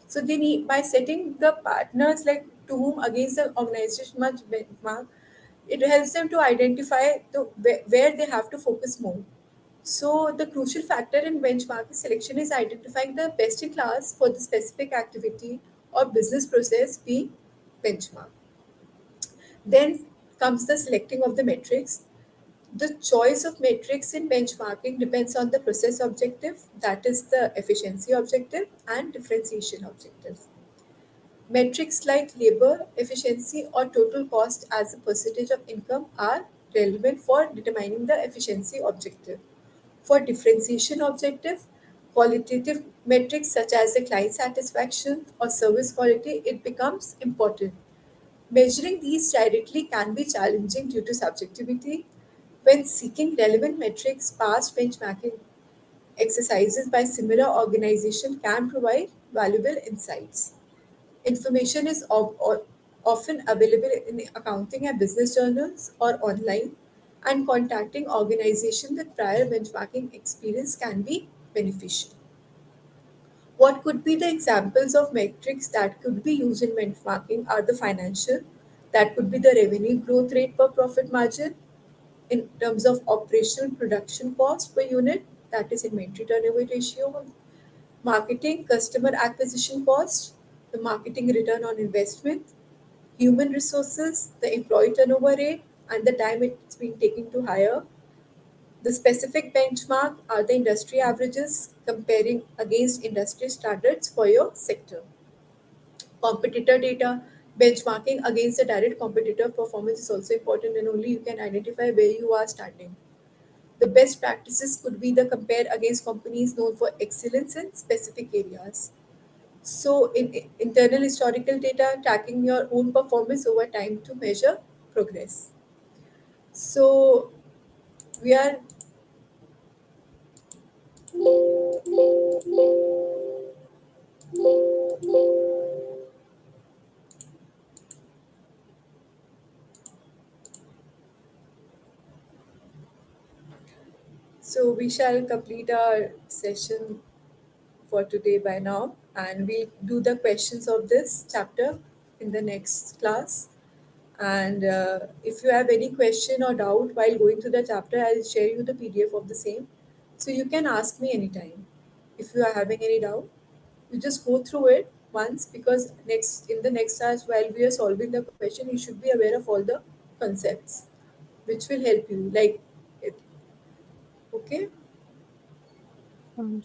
S1: So they need by setting the partners like to whom against the organization must benchmark, it helps them to identify where they have to focus more. So the crucial factor in benchmarking selection is identifying the best in class for the specific activity or business process being benchmarked. Then comes the selecting of the metrics. The choice of metrics in benchmarking depends on the process objective, that is the efficiency objective and differentiation objective. Metrics like labor efficiency or total cost as a percentage of income are relevant for determining the efficiency objective. For differentiation objective, qualitative metrics such as the client satisfaction or service quality, it becomes important. Measuring these directly can be challenging due to subjectivity. When seeking relevant metrics, past benchmarking exercises by similar organizations can provide valuable insights. Information is often available in accounting and business journals or online, and contacting organizations with prior benchmarking experience can be beneficial. What could be the examples of metrics that could be used in benchmarking are the financial, that could be the revenue growth rate per profit margin, in terms of operational production cost per unit, that is inventory turnover ratio, marketing customer acquisition cost, the marketing return on investment, human resources, the employee turnover rate, and the time it's been taking to hire. The specific benchmark are the industry averages comparing against industry standards for your sector. Competitor data, benchmarking against the direct competitor performance is also important, and only you can identify where you are standing. The best practices could be the compare against companies known for excellence in specific areas. So, in internal historical data, tracking your own performance over time to measure progress. So, we are we shall complete our session for today by now, and we'll do the questions of this chapter in the next class. And if you have any question or doubt while going through the chapter, I'll share you the PDF of the same. So you can ask me anytime if you are having any doubt. You just go through it once, because next in the next class while we are solving the question, you should be aware of all the concepts which will help you. Like it, okay?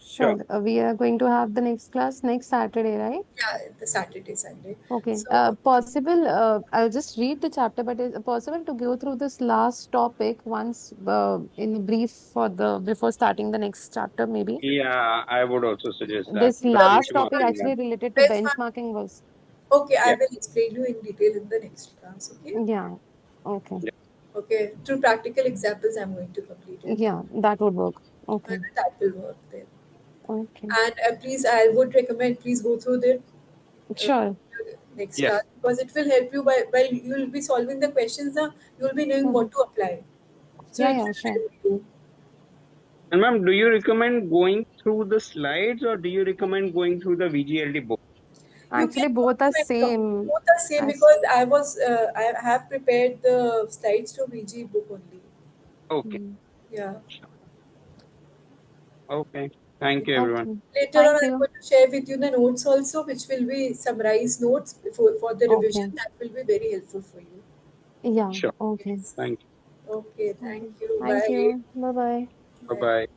S3: Sure. We are going to have the next class next Saturday, right?
S1: Yeah, the Saturday, Sunday.
S3: Okay.
S1: So
S3: Possible, I'll just read the chapter, but is it possible to go through this last topic once in brief for the before starting the next chapter, maybe?
S2: Yeah, I would also suggest that.
S3: This
S2: The
S1: the
S3: last topic
S2: benchmarking
S3: actually
S2: one.
S3: related to
S1: benchmark.
S3: benchmarking was,
S1: Okay, I
S2: Yeah,
S1: will explain you in detail in the next class. Okay.
S3: yeah. Okay.
S2: yeah,
S1: Okay. Through practical examples, I'm going to complete it.
S3: Yeah, that would work.
S1: And
S3: Okay.
S1: that will work then.
S3: Okay.
S1: And please, I would recommend please go through the uh,
S3: Sure.
S1: next
S2: yes.
S1: class, because it will help you by while you will be solving the questions. You will be knowing
S3: Mhm.
S1: what to apply. So
S3: Yeah,
S1: it
S3: yeah,
S1: will
S3: sure.
S1: help you.
S2: And ma'am, do you recommend going through the slides or do you recommend going through the VGLD book?
S1: You
S3: Actually,
S1: can go
S3: both are
S1: through and
S3: same.
S1: both are same
S3: As
S1: because I have prepared the slides to VG book only.
S2: Okay.
S3: mm,
S1: Yeah.
S2: Okay. Thank you, everyone.
S3: okay.
S1: Later on,
S3: Thank
S1: I'm
S3: you.
S1: going to share with you the notes also, which will be summarized notes for the revision.
S3: Okay.
S1: That will be very helpful for you.
S3: Yeah.
S2: Sure.
S3: Okay.
S1: Yes.
S2: Thank
S1: Okay. Thank
S3: Okay.
S1: you.
S3: Thank
S1: Bye.
S3: you. Bye bye.
S2: you. Bye
S1: Bye.
S2: bye.